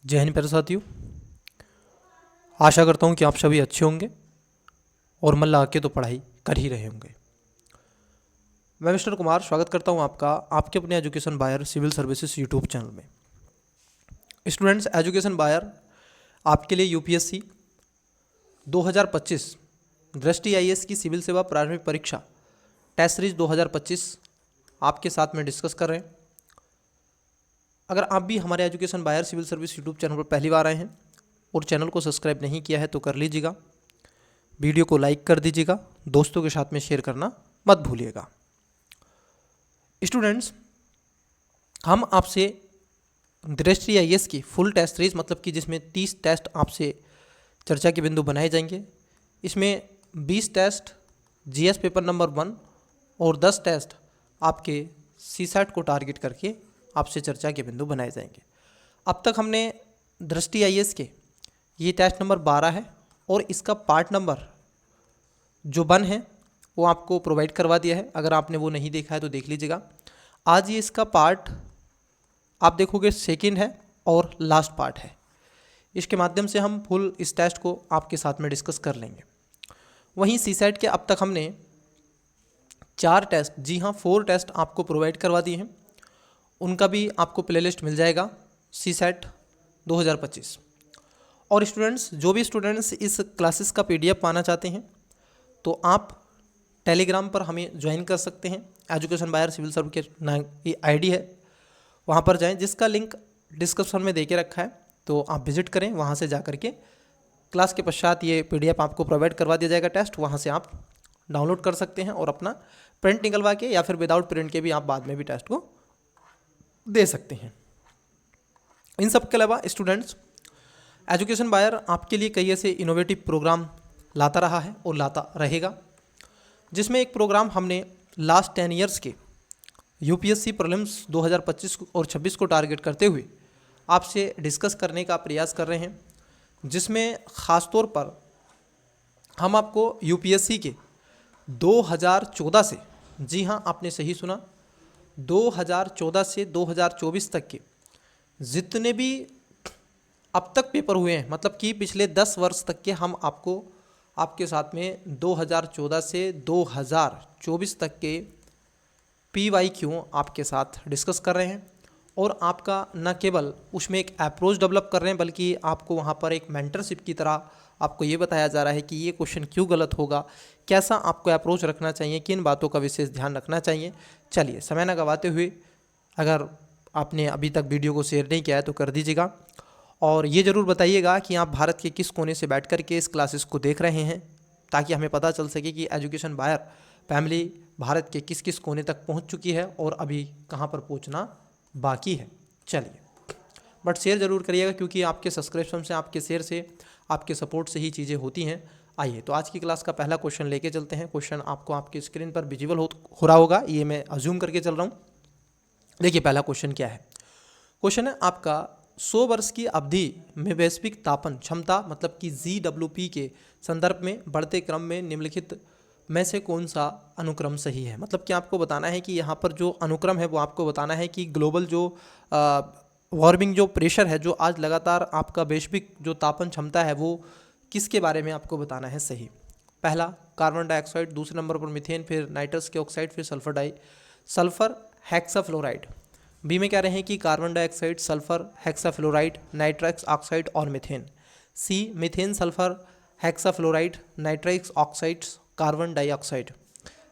जय हिंद प्यारे साथियों। आशा करता हूँ कि आप सभी अच्छे होंगे और मन लगा के तो पढ़ाई कर ही रहे होंगे। मैं मिस्टर कुमार स्वागत करता हूँ आपका आपके अपने education buyer civil services YouTube channel में। स्टूडेंट्स, एजुकेशन बायर आपके लिए यूपीएससी 2025 दृष्टि आईएएस की सिविल सेवा प्रारंभिक परीक्षा टेस्ट सीरीज 2025 आपके साथ में डिस्कस कर रहे हैं। अगर आप भी हमारे education buyer civil service YouTube channel पर पहली बार आए हैं और चैनल को सब्सक्राइब नहीं किया है तो कर लीजिएगा, वीडियो को लाइक कर दीजिएगा, दोस्तों के साथ में शेयर करना मत भूलिएगा। स्टूडेंट्स, हम आपसे दृष्टि आईएएस की फुल टेस्ट सीरीज मतलब कि जिसमें 30 टेस्ट आपसे चर्चा के बिंदु बनाए जाएंगे, इसमें 20 टेस्ट जीएस पेपर नंबर 1 और 10 टेस्ट आपके सीसैट को टारगेट करके आपसे चर्चा के बिंदु बनाए जाएंगे। अब तक हमने दृष्टि आईएएस के ये टेस्ट नंबर 12 है और इसका पार्ट नंबर जो 1 है वो आपको प्रोवाइड करवा दिया है। अगर आपने वो नहीं देखा है तो देख लीजिएगा। आज ये इसका पार्ट आप देखोगे सेकंड है और लास्ट पार्ट है। इसके माध्यम से हम फुल इस टेस्ट को आपके साथ में डिस्कस कर लेंगे। वहीं सीसैट के अब तक हमने 4 टेस्ट, जी हाँ 4 टेस्ट आपको प्रोवाइड करवा दिए हैं। उनका भी आपको प्लेलिस्ट मिल जाएगा सीसैट 2025। और स्टूडेंट्स, जो भी स्टूडेंट्स इस क्लासेस का पीडीएफ पाना चाहते हैं तो आप टेलीग्राम पर हमें ज्वाइन कर सकते हैं। एजुकेशन बायर सिविल सर्व के ये आईडी है, वहाँ पर जाएं, जिसका लिंक डिस्क्रिप्शन में दे के रखा है, तो आप विजिट करें। वहाँ से जा करके क्लास के पश्चात ये पीडीएफ आपको प्रोवाइड करवा दिया जाएगा टेस्ट, वहाँ से आप डाउनलोड कर सकते हैं और अपना प्रिंट निकलवा के या फिर विदाउट प्रिंट के भी आप बाद में भी टेस्ट को दे सकते हैं। इन सब के अलावा स्टूडेंट्स, एजुकेशन बायर आपके लिए कई ऐसे इनोवेटिव प्रोग्राम लाता रहा है और लाता रहेगा, जिसमें एक प्रोग्राम हमने लास्ट 10 ईयर्स के यूपीएससी प्रीलिम्स 2025 और 26 को टारगेट करते हुए आपसे डिस्कस करने का प्रयास कर रहे हैं, जिसमें ख़ास तौर पर हम आपको यूपीएससी के 2014 से, जी हाँ आपने सही सुना, 2014 से 2024 तक के जितने भी अब तक पेपर हुए हैं, मतलब कि पिछले 10 वर्ष तक के, हम आपको आपके साथ में 2014 से 2024 तक के PYQ आपके साथ डिस्कस कर रहे हैं। और आपका न केवल उसमें एक अप्रोच डेवलप कर रहे हैं, बल्कि आपको वहाँ पर एक मेंटरशिप की तरह आपको ये बताया जा रहा है कि ये क्वेश्चन क्यों गलत होगा, कैसा आपको अप्रोच रखना चाहिए, किन बातों का विशेष ध्यान रखना चाहिए। चलिए समय न गवाते हुए, अगर आपने अभी तक वीडियो को शेयर नहीं किया है तो कर दीजिएगा और ये ज़रूर बताइएगा कि आप भारत के किस कोने से बैठ कर के इस क्लासेस को देख रहे हैं, ताकि हमें पता चल सके कि एजुकेशन बायर फैमिली भारत के किस किस कोने तक पहुंच चुकी है और अभी कहां पर पहुंचना बाकी है। चलिए, बट शेयर ज़रूर करिएगा, क्योंकि आपके सब्सक्रिप्शन से, आपके शेयर से, आपके सपोर्ट से ही चीज़ें होती हैं। आइए तो आज की क्लास का पहला क्वेश्चन लेके चलते हैं। क्वेश्चन आपको आपकी स्क्रीन पर विजिबल हो रहा होगा, ये मैं अज्यूम करके चल रहा हूँ। देखिए पहला क्वेश्चन क्या है। क्वेश्चन है आपका 100 वर्ष की अवधि में वैश्विक तापन क्षमता मतलब कि GWP के संदर्भ में बढ़ते क्रम में निम्नलिखित में से कौन सा अनुक्रम सही है। मतलब कि आपको बताना है कि यहाँ पर जो अनुक्रम है वो आपको बताना है कि ग्लोबल जो वार्मिंग जो प्रेशर है, जो आज लगातार आपका वैश्विक जो तापन क्षमता है, वो किसके बारे में आपको बताना है सही। पहला कार्बन डाइऑक्साइड, दूसरे नंबर पर मीथेन, फिर नाइट्रस के ऑक्साइड, फिर सल्फर हेक्साफ्लोराइड। बी में कह रहे हैं कि carbon dioxide, sulphur hexafluoride, nitrous oxide और methane. C methane, sulphur hexafluoride, nitrous oxide, carbon dioxide.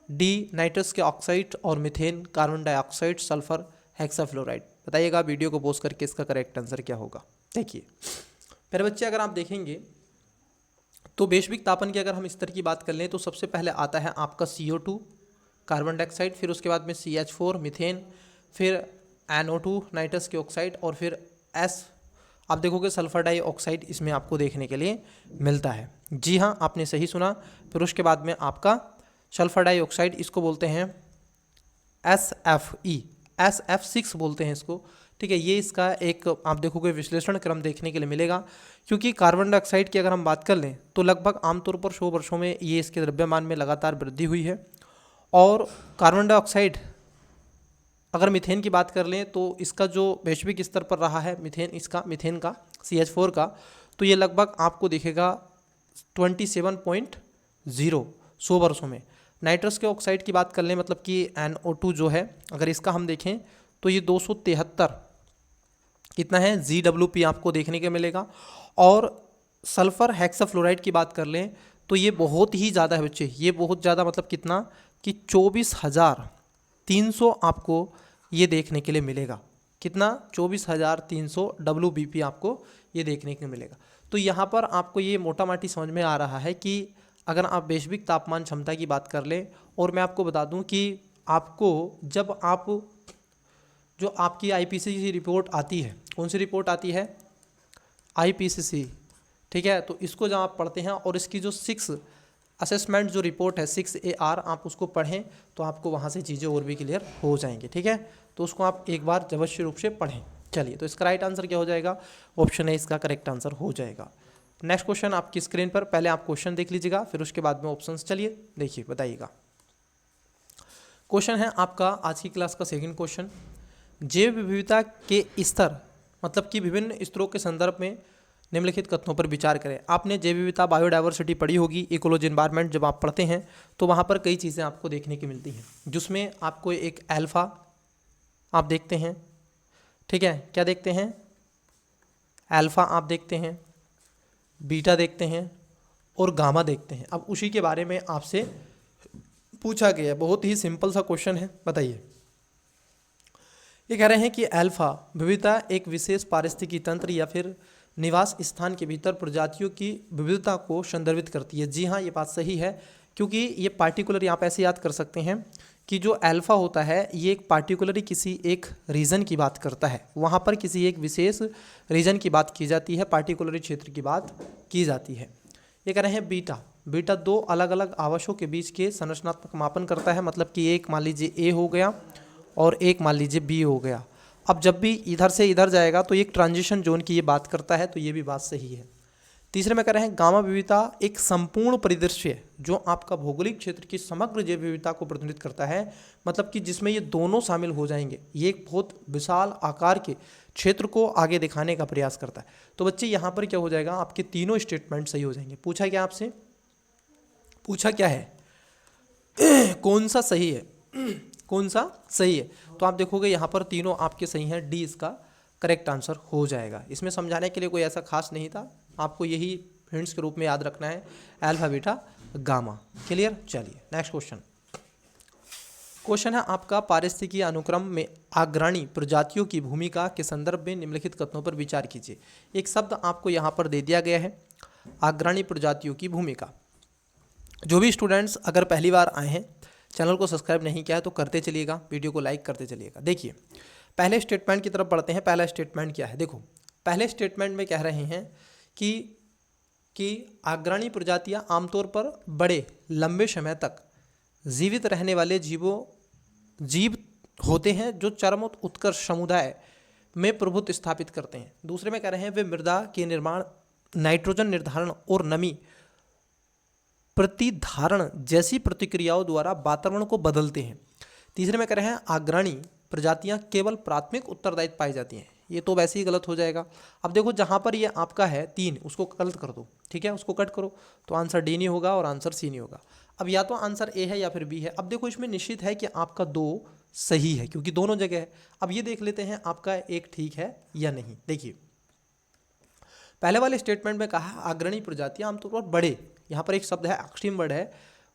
D nitrous के ऑक्साइड और methane, carbon dioxide, sulphur hexafluoride. बताइएगा वीडियो को पॉज करके इसका करेक्ट आंसर क्या होगा। देखिए फिर बच्चे, अगर आप देखेंगे तो वैश्विक तापन की अगर हम स्तर की बात कर लें तो सबसे पहले आता है आपका CO2 कार्बन डाइऑक्साइड, फिर उसके बाद में CH4 मीथेन, फिर NO2 नाइट्रस के ऑक्साइड और फिर S आप देखोगे सल्फर डाइऑक्साइड इसमें आपको देखने के लिए मिलता है। जी हाँ आपने सही सुना। फिर उसके बाद में आपका सल्फर डाइऑक्साइड, इसको बोलते हैं SFE, SF6 बोलते हैं इसको, ठीक है। ये इसका एक आप देखोगे विश्लेषण क्रम देखने के लिए मिलेगा, क्योंकि कार्बन डाइऑक्साइड की अगर हम बात कर लें तो लगभग आमतौर पर 100 वर्षों में ये इसके द्रव्यमान में लगातार वृद्धि हुई है। और कार्बन डाइऑक्साइड अगर मीथेन की बात कर लें तो इसका जो वैश्विक स्तर पर रहा है मीथेन का CH4 का, तो ये लगभग आपको दिखेगा 27.0 100 वर्षों में। नाइट्रस के ऑक्साइड की बात कर लें, मतलब कि NO2 जो है, अगर इसका हम देखें तो ये 273 कितना है GWP आपको देखने को मिलेगा। और सल्फर हेक्साफ्लोराइड की बात कर लें तो ये बहुत ही ज़्यादा है बच्चे, ये बहुत ज़्यादा, मतलब कितना कि 24,300 आपको ये देखने के लिए मिलेगा। कितना 24,300 WBP आपको ये देखने को मिलेगा। तो यहाँ पर आपको ये मोटा माटी समझ में आ रहा है कि अगर आप वैश्विक तापमान क्षमता की बात कर लें, और मैं आपको बता दूं कि आपको जब आप जो आपकी IPCC रिपोर्ट आती है, कौन सी रिपोर्ट आती है, IPCC, ठीक है, तो इसको जब आप पढ़ते हैं और इसकी जो 6 असेसमेंट जो रिपोर्ट है 6AR आप उसको पढ़ें तो आपको वहाँ से चीज़ें और भी क्लियर हो जाएंगी। ठीक है, तो उसको आप एक बार अवश्य रूप से पढ़ें। चलिए, तो इसका राइट आंसर क्या हो जाएगा, ऑप्शन ए इसका करेक्ट आंसर हो जाएगा। नेक्स्ट क्वेश्चन आपकी स्क्रीन पर, पहले आप क्वेश्चन देख लीजिएगा फिर उसके बाद में ऑप्शंस। चलिए देखिए, बताइएगा। क्वेश्चन है आपका आज की क्लास का सेकंड क्वेश्चन, जैव विविधता के स्तर मतलब कि विभिन्न स्तरों के संदर्भ में निम्नलिखित कथनों पर विचार करें। आपने जैव विविधता बायोडाइवर्सिटी पढ़ी होगी, इकोलॉजी एनवायरनमेंट जब आप पढ़ते हैं तो वहाँ पर कई चीज़ें आपको देखने की मिलती हैं, जिसमें आपको एक अल्फा आप देखते हैं, ठीक है, क्या देखते हैं, अल्फा आप देखते हैं, बीटा देखते हैं और गामा देखते हैं। अब उसी के बारे में आपसे पूछा गया, बहुत ही सिंपल सा क्वेश्चन है, बताइए। ये कह रहे हैं कि अल्फा विविधता एक विशेष पारिस्थितिकी तंत्र या फिर निवास स्थान के भीतर प्रजातियों की विविधता को संदर्भित करती है। जी हाँ, ये बात सही है, क्योंकि ये पार्टिकुलर आप ऐसे याद कर सकते हैं कि जो अल्फा होता है ये एक पार्टिकुलरली किसी एक रीजन की बात करता है, वहाँ पर किसी एक विशेष रीजन की बात की जाती है, पार्टिकुलरली क्षेत्र की बात की जाती है। ये कह रहे हैं बीटा, बीटा दो अलग अलग आवासों के बीच के संरचनात्मक मापन करता है, मतलब कि एक मान लीजिए ए हो गया और एक मान लीजिए बी हो गया। अब जब भी इधर से इधर जाएगा तो एक ट्रांजिशन जोन की ये बात करता है, तो ये भी बात सही है। तीसरे में कह रहे हैं गामा विविधता एक संपूर्ण परिदृश्य जो आपका भौगोलिक क्षेत्र की समग्र जैव विविधता को प्रतिनिधित्व करता है, मतलब कि जिसमें ये दोनों शामिल हो जाएंगे। ये एक बहुत विशाल आकार के क्षेत्र को आगे दिखाने का प्रयास करता है। तो बच्चे यहाँ पर क्या हो जाएगा, आपके तीनों स्टेटमेंट सही हो जाएंगे। पूछा क्या आपसे, पूछा क्या है, कौन सा सही है, कौन सा सही है, तो आप देखोगे यहाँ पर तीनों आपके सही हैं, डी इसका करेक्ट आंसर हो जाएगा। इसमें समझाने के लिए कोई ऐसा खास नहीं था, आपको यही हिंट्स के रूप में याद रखना है, अल्फा बीटा गामा। क्लियर। चलिए नेक्स्ट क्वेश्चन। क्वेश्चन है आपका पारिस्थितिकी अनुक्रम में अग्रणी प्रजातियों की भूमिका के संदर्भ में निम्नलिखित कथनों पर विचार कीजिए। एक शब्द आपको यहाँ पर दे दिया गया है, अग्रणी प्रजातियों की भूमिका। जो भी स्टूडेंट्स अगर पहली बार आए हैं, चैनल को सब्सक्राइब नहीं किया है तो करते चलिएगा, वीडियो को लाइक करते चलिएगा। देखिए पहले स्टेटमेंट की तरफ बढ़ते हैं। पहला स्टेटमेंट क्या है, देखो पहले स्टेटमेंट में कह रहे हैं कि अग्रणी प्रजातियां आमतौर पर बड़े लंबे समय तक जीवित रहने वाले जीव होते हैं जो चरम उत्कर्ष समुदाय में प्रभुत्व स्थापित करते हैं। दूसरे में कह रहे हैं वे मृदा के निर्माण, नाइट्रोजन निर्धारण और नमी प्रतिधारण जैसी प्रतिक्रियाओं द्वारा वातावरण को बदलते हैं। तीसरे में कह रहे हैं अग्रणी प्रजातियां केवल प्राथमिक उत्तरदायित्व पाई जाती हैं। ये तो वैसे ही गलत हो जाएगा। अब देखो जहाँ पर ये आपका है 3, उसको गलत कर दो, ठीक है, उसको कट करो, तो आंसर डी नहीं होगा और आंसर सी नहीं होगा। अब या तो आंसर ए है या फिर बी है। अब देखो इसमें निश्चित है कि आपका 2 सही है, क्योंकि दोनों जगह है। अब ये देख लेते हैं आपका एक ठीक है या नहीं। देखिए पहले वाले स्टेटमेंट में कहा अग्रणी प्रजातियां आमतौर पर बड़े, यहाँ पर एक शब्द है एक्सट्रीम वर्ड है,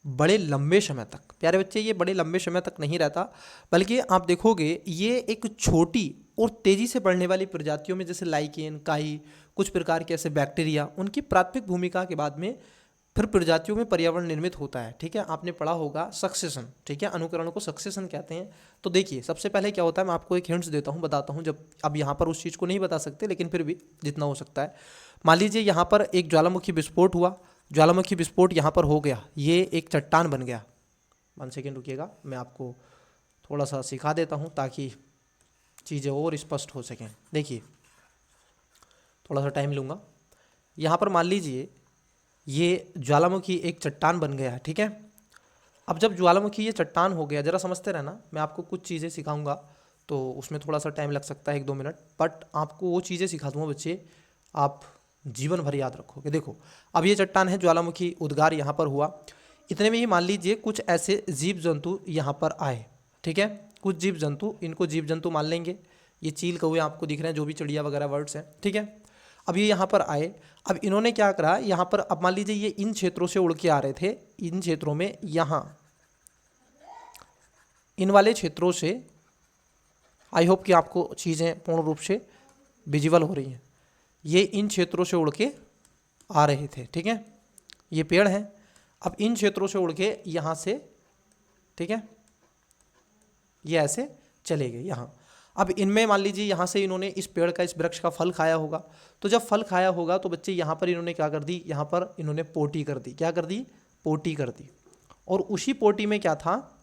बड़े लंबे समय तक। प्यारे बच्चे ये बड़े लंबे समय तक नहीं रहता, बल्कि आप देखोगे ये एक छोटी और तेज़ी से बढ़ने वाली प्रजातियों में, जैसे लाइकेन, काई, कुछ प्रकार के ऐसे बैक्टीरिया, उनकी प्राथमिक भूमिका के बाद में फिर प्रजातियों में पर्यावरण निर्मित होता है। ठीक है, आपने पढ़ा होगा सक्सेशन, ठीक है, अनुकरण को सक्सेशन कहते हैं। तो देखिए सबसे पहले क्या होता है, मैं आपको एक हिंट्स देता हूँ, बताता हूँ। जब अब यहाँ पर उस चीज़ को नहीं बता सकते, लेकिन फिर भी जितना हो सकता है। मान लीजिए यहाँ पर एक ज्वालामुखी विस्फोट हुआ, ज्वालामुखी विस्फोट यहाँ पर हो गया, ये एक चट्टान बन गया। 1 सेकेंड रुकिएगा, मैं आपको थोड़ा सा सिखा देता हूँ ताकि चीज़ें और स्पष्ट हो सकें। देखिए थोड़ा सा टाइम लूँगा। यहाँ पर मान लीजिए ये ज्वालामुखी एक चट्टान बन गया है, ठीक है। अब जब ज्वालामुखी ये चट्टान हो गया, जरा समझते रहना, मैं आपको कुछ चीज़ें सिखाऊंगा तो उसमें थोड़ा सा टाइम लग सकता है 1-2 मिनट, बट आपको वो चीज़ें सिखा दूंगा बच्चे, आप जीवन भर याद रखोगे। देखो अब ये चट्टान है, ज्वालामुखी उद्गार यहाँ पर हुआ, इतने में ही मान लीजिए कुछ ऐसे जीव जंतु यहाँ पर आए, ठीक है, कुछ जीव जंतु, इनको जीव जंतु मान लेंगे, ये चील कौवे आपको दिख रहे हैं, जो भी चिड़िया वगैरह वर्ड्स हैं, ठीक है। अब ये यहाँ पर आए, अब इन्होंने क्या करा यहाँ पर, अब मान लीजिए ये इन क्षेत्रों से उड़ के आ रहे थे, इन क्षेत्रों में, यहाँ इन वाले क्षेत्रों से, आई होप कि आपको चीज़ें पूर्ण रूप से विजिबल हो रही हैं, ये इन क्षेत्रों से उड़ के आ रहे थे, ठीक है, ये पेड़ हैं, अब इन क्षेत्रों से उड़ के यहाँ से, ठीक है, ये ऐसे चले गए यहाँ। अब इनमें मान लीजिए यहाँ से इन्होंने इस पेड़ का, इस वृक्ष का फल खाया होगा, तो जब फल खाया होगा तो बच्चे यहाँ पर इन्होंने क्या कर दी, यहाँ पर इन्होंने पोटी कर दी, क्या कर दी, पोटी कर दी, और उसी पोटी में क्या था,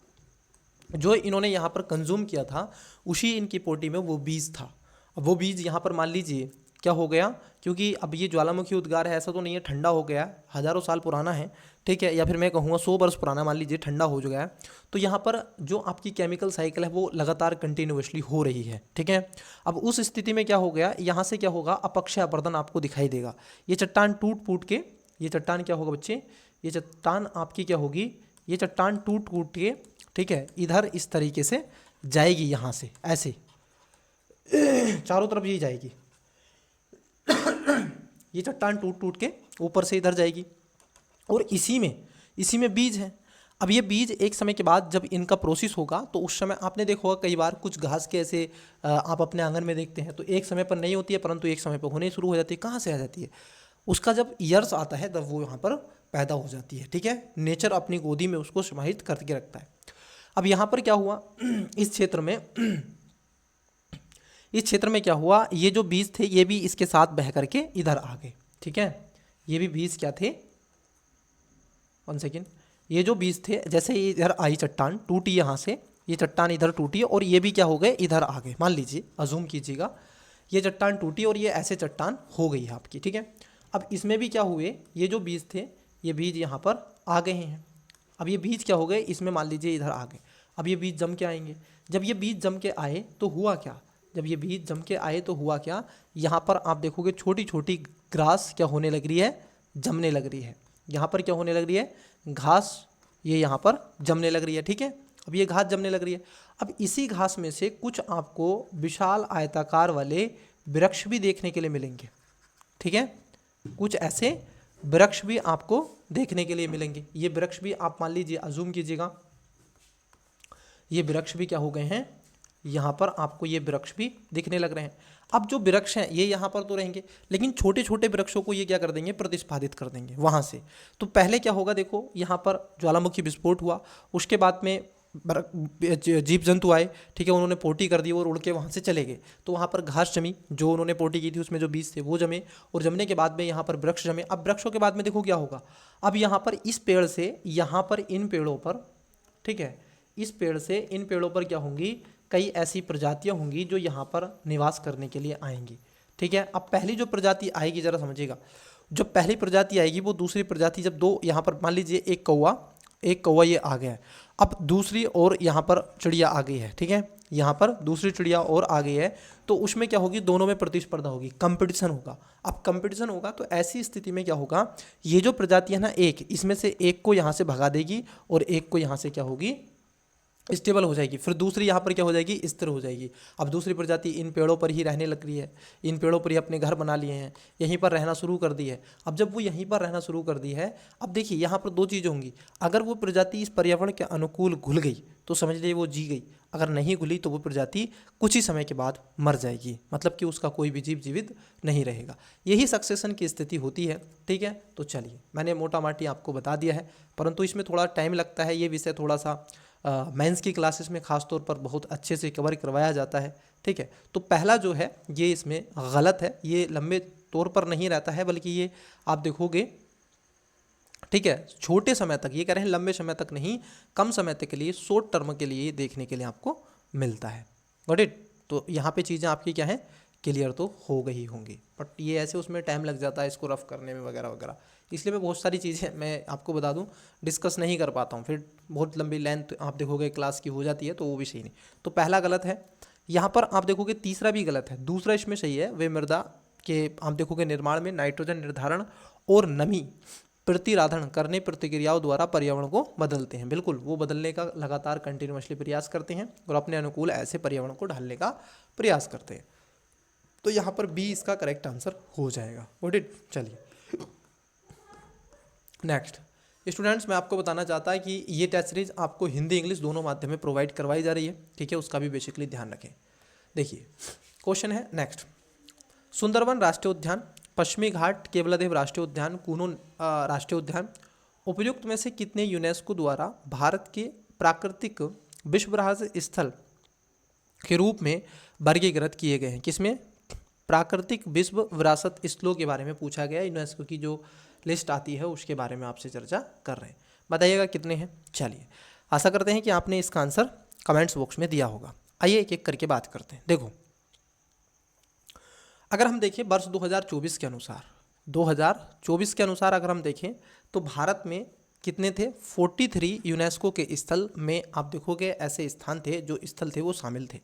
जो इन्होंने यहाँ पर कंज्यूम किया था, उसी इनकी पोटी में वो बीज था। अब वो बीज यहाँ पर मान लीजिए क्या हो गया, क्योंकि अब ये ज्वालामुखी उद्गार है, ऐसा तो नहीं है ठंडा हो गया, हज़ारों साल पुराना है, ठीक है, या फिर मैं कहूँगा 100 वर्ष पुराना, मान लीजिए ठंडा हो गया है, तो यहाँ पर जो आपकी केमिकल साइकिल है वो लगातार कंटिन्यूअसली हो रही है, ठीक है। अब उस स्थिति में क्या हो गया, यहाँ से क्या होगा, अपक्षय अपरदन आपको दिखाई देगा, ये चट्टान टूट फूट के, ये चट्टान क्या होगा बच्चे, ये चट्टान आपकी क्या होगी, ये चट्टान टूट फूट के, ठीक है, इधर इस तरीके से जाएगी, यहाँ से ऐसे चारों तरफ ये जाएगी, ये चट्टान टूट टूट के ऊपर से इधर जाएगी, और इसी में बीज है। अब ये बीज एक समय के बाद जब इनका प्रोसेस होगा, तो उस समय आपने देखा होगा कई बार कुछ घास के ऐसे आप अपने आंगन में देखते हैं, तो एक समय पर नहीं होती है, परंतु एक समय पर होने शुरू हो जाती है। कहाँ से आ जाती है, उसका जब ईयर्स आता है तब वो यहाँ पर पैदा हो जाती है, ठीक है, नेचर अपनी गोदी में उसको समाहित करके रखता है। अब यहाँ पर क्या हुआ, इस क्षेत्र में क्या हुआ, ये जो बीज थे ये भी इसके साथ बह करके इधर आ गए, ठीक है, ये भी बीज क्या थे, 1 सेकेंड, ये जो बीज थे, जैसे ये इधर आई चट्टान टूटी, यहाँ से ये चट्टान इधर टूटी और ये भी क्या हो गए, इधर आ गए, मान लीजिए अजूम कीजिएगा, ये चट्टान टूटी और ये ऐसे चट्टान हो गई है आपकी, ठीक है। अब इसमें भी क्या हुए, ये जो बीज थे, ये बीज यहाँ पर आ गए हैं, अब ये बीज क्या हो गए, इसमें मान लीजिए इधर आ गए, अब ये बीज जम के आएंगे, जब ये बीज जम के आए तो हुआ क्या, जब ये बीज जम के आए तो हुआ क्या, यहाँ पर आप देखोगे छोटी छोटी ग्रास क्या होने लग रही है, जमने लग रही है, यहाँ पर क्या होने लग रही है, घास, ये यहाँ पर जमने लग रही है, ठीक है। अब ये घास जमने लग रही है, अब इसी घास में से कुछ आपको विशाल आयताकार वाले वृक्ष भी देखने के लिए मिलेंगे, ठीक है, कुछ ऐसे वृक्ष भी आपको देखने के लिए मिलेंगे। ये वृक्ष भी आप मान लीजिए, अजूम कीजिएगा, ये वृक्ष भी क्या हो गए हैं, यहाँ पर आपको ये वृक्ष भी दिखने लग रहे हैं। अब जो वृक्ष हैं ये यहाँ पर तो रहेंगे, लेकिन छोटे छोटे वृक्षों को ये क्या कर देंगे, प्रतिस्पादित कर देंगे वहाँ से। तो पहले क्या होगा, देखो यहाँ पर ज्वालामुखी विस्फोट हुआ, उसके बाद में जीव जंतु आए, ठीक है, उन्होंने पोटी कर दी और उड़ के वहाँ से चले गए, तो वहाँ पर घास जमी, जो उन्होंने पोटी की थी उसमें जो बीज थे वो जमे, और जमने के बाद में यहाँ पर वृक्ष जमे। अब वृक्षों के बाद में देखो क्या होगा, अब यहाँ पर इस पेड़ से यहाँ पर इन पेड़ों पर, ठीक है, इस पेड़ से इन पेड़ों पर क्या होंगी, कई ऐसी प्रजातियां होंगी जो यहाँ पर निवास करने के लिए आएंगी, ठीक है। अब पहली जो प्रजाति आएगी, जरा समझिएगा, जो पहली प्रजाति आएगी वो दूसरी प्रजाति, जब दो यहाँ पर मान लीजिए एक कौवा ये आ गया है, अब दूसरी और यहाँ पर चिड़िया आ गई है, ठीक है, यहाँ पर दूसरी चिड़िया और आ गई है, तो उसमें क्या होगी, दोनों में प्रतिस्पर्धा होगी, कंपटीशन होगा। अब कंपटीशन होगा तो ऐसी स्थिति में क्या होगा, ये जो प्रजाति है ना, एक इसमें से एक को यहाँ से भगा देगी और एक को यहाँ से क्या होगी, स्टेबल हो जाएगी, फिर दूसरी यहाँ पर क्या हो जाएगी, स्थिर हो जाएगी। अब दूसरी प्रजाति इन पेड़ों पर ही रहने लग रही है, इन पेड़ों पर ही अपने घर बना लिए हैं, यहीं पर रहना शुरू कर दी है। अब जब वो यहीं पर रहना शुरू कर दी है, अब देखिए यहाँ पर दो चीज़ें होंगी, अगर वो प्रजाति इस पर्यावरण के अनुकूल घुल गई तो समझ लीजिए वो जी गई, अगर नहीं घुली तो वो प्रजाति कुछ ही समय के बाद मर जाएगी, मतलब कि उसका कोई भी जीव जीवित नहीं रहेगा। यही सक्सेशन की स्थिति होती है, ठीक है। तो चलिए, मैंने मोटा माटी आपको बता दिया है, परंतु इसमें थोड़ा टाइम लगता है, ये विषय थोड़ा सा मेंस की क्लासेस में ख़ास तौर पर बहुत अच्छे से कवर करवाया जाता है, ठीक है। तो पहला जो है ये इसमें गलत है, ये लंबे तौर पर नहीं रहता है, बल्कि ये आप देखोगे, ठीक है, छोटे समय तक, ये कह रहे हैं लंबे समय तक नहीं, कम समय तक के लिए, शॉर्ट टर्म के लिए देखने के लिए आपको मिलता है। Got it. तो यहाँ पे चीज़ें आपकी क्या है, क्लियर तो हो गई होंगी, बट ये ऐसे उसमें टाइम लग जाता है इसको रफ करने में वगैरह वगैरह, इसलिए मैं बहुत सारी चीज़ें मैं आपको बता दूं डिस्कस नहीं कर पाता हूं, फिर बहुत लंबी लेंथ आप देखोगे क्लास की हो जाती है, तो वो भी सही नहीं। तो पहला गलत है, यहाँ पर आप देखोगे तीसरा भी गलत है, दूसरा इसमें सही है। वे मृदा के आप देखोगे निर्माण में नाइट्रोजन निर्धारण और नमी प्रतिराधन करने प्रतिक्रियाओं द्वारा पर्यावरण को बदलते हैं। बिल्कुल, वो बदलने का लगातार कंटिन्यूअसली प्रयास करते हैं और अपने अनुकूल ऐसे पर्यावरण को ढालने का प्रयास करते हैं। तो यहाँ पर बी इसका करेक्ट आंसर हो जाएगा। Got it. चलिए नेक्स्ट स्टूडेंट्स, मैं आपको बताना चाहता है कि ये टेस्ट सीरीज आपको हिंदी इंग्लिश दोनों माध्यम में प्रोवाइड करवाई जा रही है, ठीक है, उसका भी बेसिकली ध्यान रखें। देखिए क्वेश्चन है नेक्स्ट, सुंदरवन राष्ट्रीय उद्यान, पश्चिमी घाट केवलादेव राष्ट्रीय उद्यान, कूनो राष्ट्रीय उद्यान उपयुक्त में से कितने यूनेस्को द्वारा भारत के प्राकृतिक विश्व विरासत स्थल के रूप में वर्गीकृत किए गए हैं? किसमें? प्राकृतिक विश्व विरासत स्थलों के बारे में पूछा गया। यूनेस्को की जो लिस्ट आती है उसके बारे में आपसे चर्चा कर रहे हैं। बताइएगा कितने हैं। चलिए, आशा करते हैं कि आपने इसका आंसर कमेंट्स बॉक्स में दिया होगा। आइए एक एक करके बात करते हैं। देखो, अगर हम देखें वर्ष 2024 के अनुसार अगर हम देखें तो भारत में कितने थे? 43 यूनेस्को के स्थल में आप देखोगे ऐसे स्थान थे, जो स्थल थे वो शामिल थे,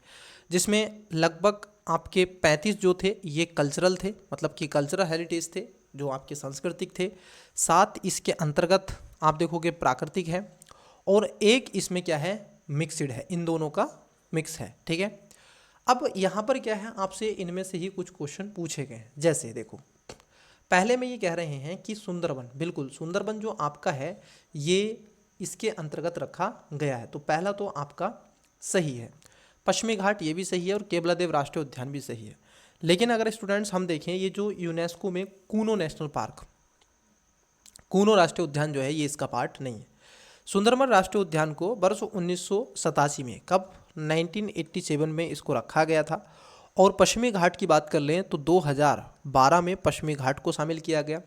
जिसमें लगभग आपके 35 जो थे ये कल्चरल थे, मतलब कि कल्चरल हेरिटेज थे, जो आपके सांस्कृतिक थे। 7 इसके अंतर्गत आप देखोगे प्राकृतिक है, और एक इसमें क्या है? मिक्सड है, इन दोनों का मिक्स है, ठीक है। अब यहाँ पर क्या है, आपसे इनमें से ही कुछ क्वेश्चन पूछे गए हैं। जैसे देखो, पहले में ये कह रहे हैं कि सुंदरवन, बिल्कुल सुंदरवन जो आपका है ये इसके अंतर्गत रखा गया है, तो पहला तो आपका सही है। पश्चिमी घाट ये भी सही है, और केवलादेव राष्ट्रीय उद्यान भी सही है। लेकिन अगर स्टूडेंट्स हम देखें, ये जो यूनेस्को में कूनो नेशनल पार्क, कूनो राष्ट्रीय उद्यान जो है ये इसका पार्ट नहीं है। सुंदरवन राष्ट्रीय उद्यान को वर्ष 1987 में, कब? 1987 में इसको रखा गया था। और पश्चिमी घाट की बात कर लें तो 2012 में पश्चिमी घाट को शामिल किया गया।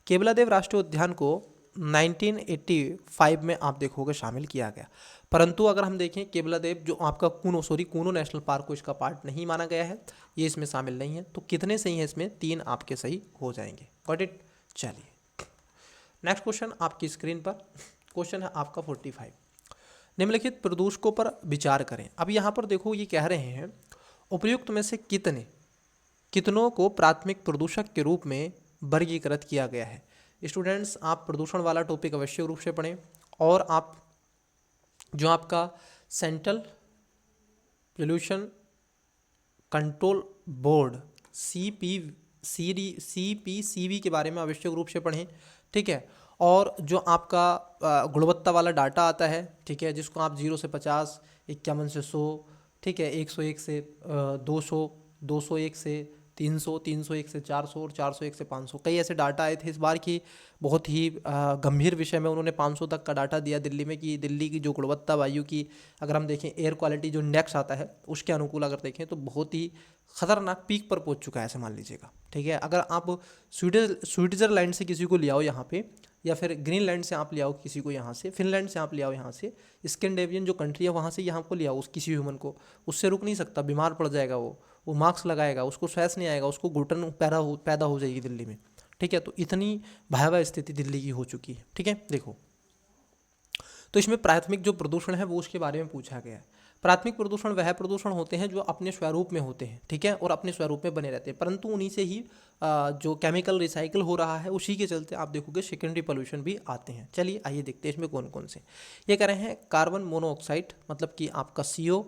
केवलादेव राष्ट्रीय उद्यान को 1985 में आप देखोगे शामिल किया गया। परंतु अगर हम देखें केवलादेव जो आपका कूनो नेशनल पार्क को इसका पार्ट नहीं माना गया है, ये इसमें शामिल नहीं है। तो कितने सही हैं इसमें? 3 आपके सही हो जाएंगे। Got it. चलिए नेक्स्ट क्वेश्चन आपकी स्क्रीन पर, क्वेश्चन है आपका 45, निम्नलिखित प्रदूषकों पर विचार करें। अब यहाँ पर देखो ये कह रहे हैं उपयुक्त में से कितनों को प्राथमिक प्रदूषक के रूप में वर्गीकृत किया गया है। स्टूडेंट्स, आप प्रदूषण वाला टॉपिक अवश्य रूप से पढ़ें, और आप जो आपका central pollution control board CPCB के बारे में आवश्यक रूप से पढ़ें, ठीक है। और जो आपका गुणवत्ता वाला डाटा आता है, ठीक है, जिसको आप 0 से 50, 51 से 100, ठीक है, 101 से 200, 201 से 300, 301 से 400 और 401 से 500, कई ऐसे डाटा आए थे इस बार की। बहुत ही गंभीर विषय में उन्होंने 500 तक का डाटा दिया दिल्ली में, कि दिल्ली की जो गुणवत्ता वायु की अगर हम देखें, एयर क्वालिटी जो इंडेक्स आता है उसके अनुकूल अगर देखें तो बहुत ही खतरनाक पीक पर पहुंच चुका है, ऐसे मान लीजिएगा, ठीक है। अगर आप स्विट्जरलैंड से किसी को ले आओ यहाँ पे, या फिर ग्रीनलैंड से आप ले आओ किसी को यहाँ से, फिनलैंड से आप ले आओ यहाँ से, स्कैंडिनेवियन जो कंट्री है वहाँ से यहाँ को ले आओ, उस किसी ह्यूमन को, उससे रुक नहीं सकता, बीमार पड़ जाएगा वो मास्क लगाएगा, उसको श्वास नहीं आएगा, उसको घुटन पैदा हो जाएगी दिल्ली में, ठीक है। तो इतनी भयावह स्थिति दिल्ली की हो चुकी है, ठीक है। देखो, तो इसमें प्राथमिक जो प्रदूषण है वो उसके बारे में पूछा गया है। प्राथमिक प्रदूषण वह प्रदूषण होते हैं जो अपने स्वरूप में होते हैं, ठीक है, और अपने स्वरूप में बने रहते हैं, परंतु उन्हीं से ही जो केमिकल रिसाइकिल हो रहा है उसी के चलते आप देखोगे सेकेंडरी पोल्यूशन भी आते हैं। चलिए आइए देखते हैं इसमें कौन कौन से। ये कह रहे हैं कार्बन मोनोऑक्साइड, मतलब कि आपका CO,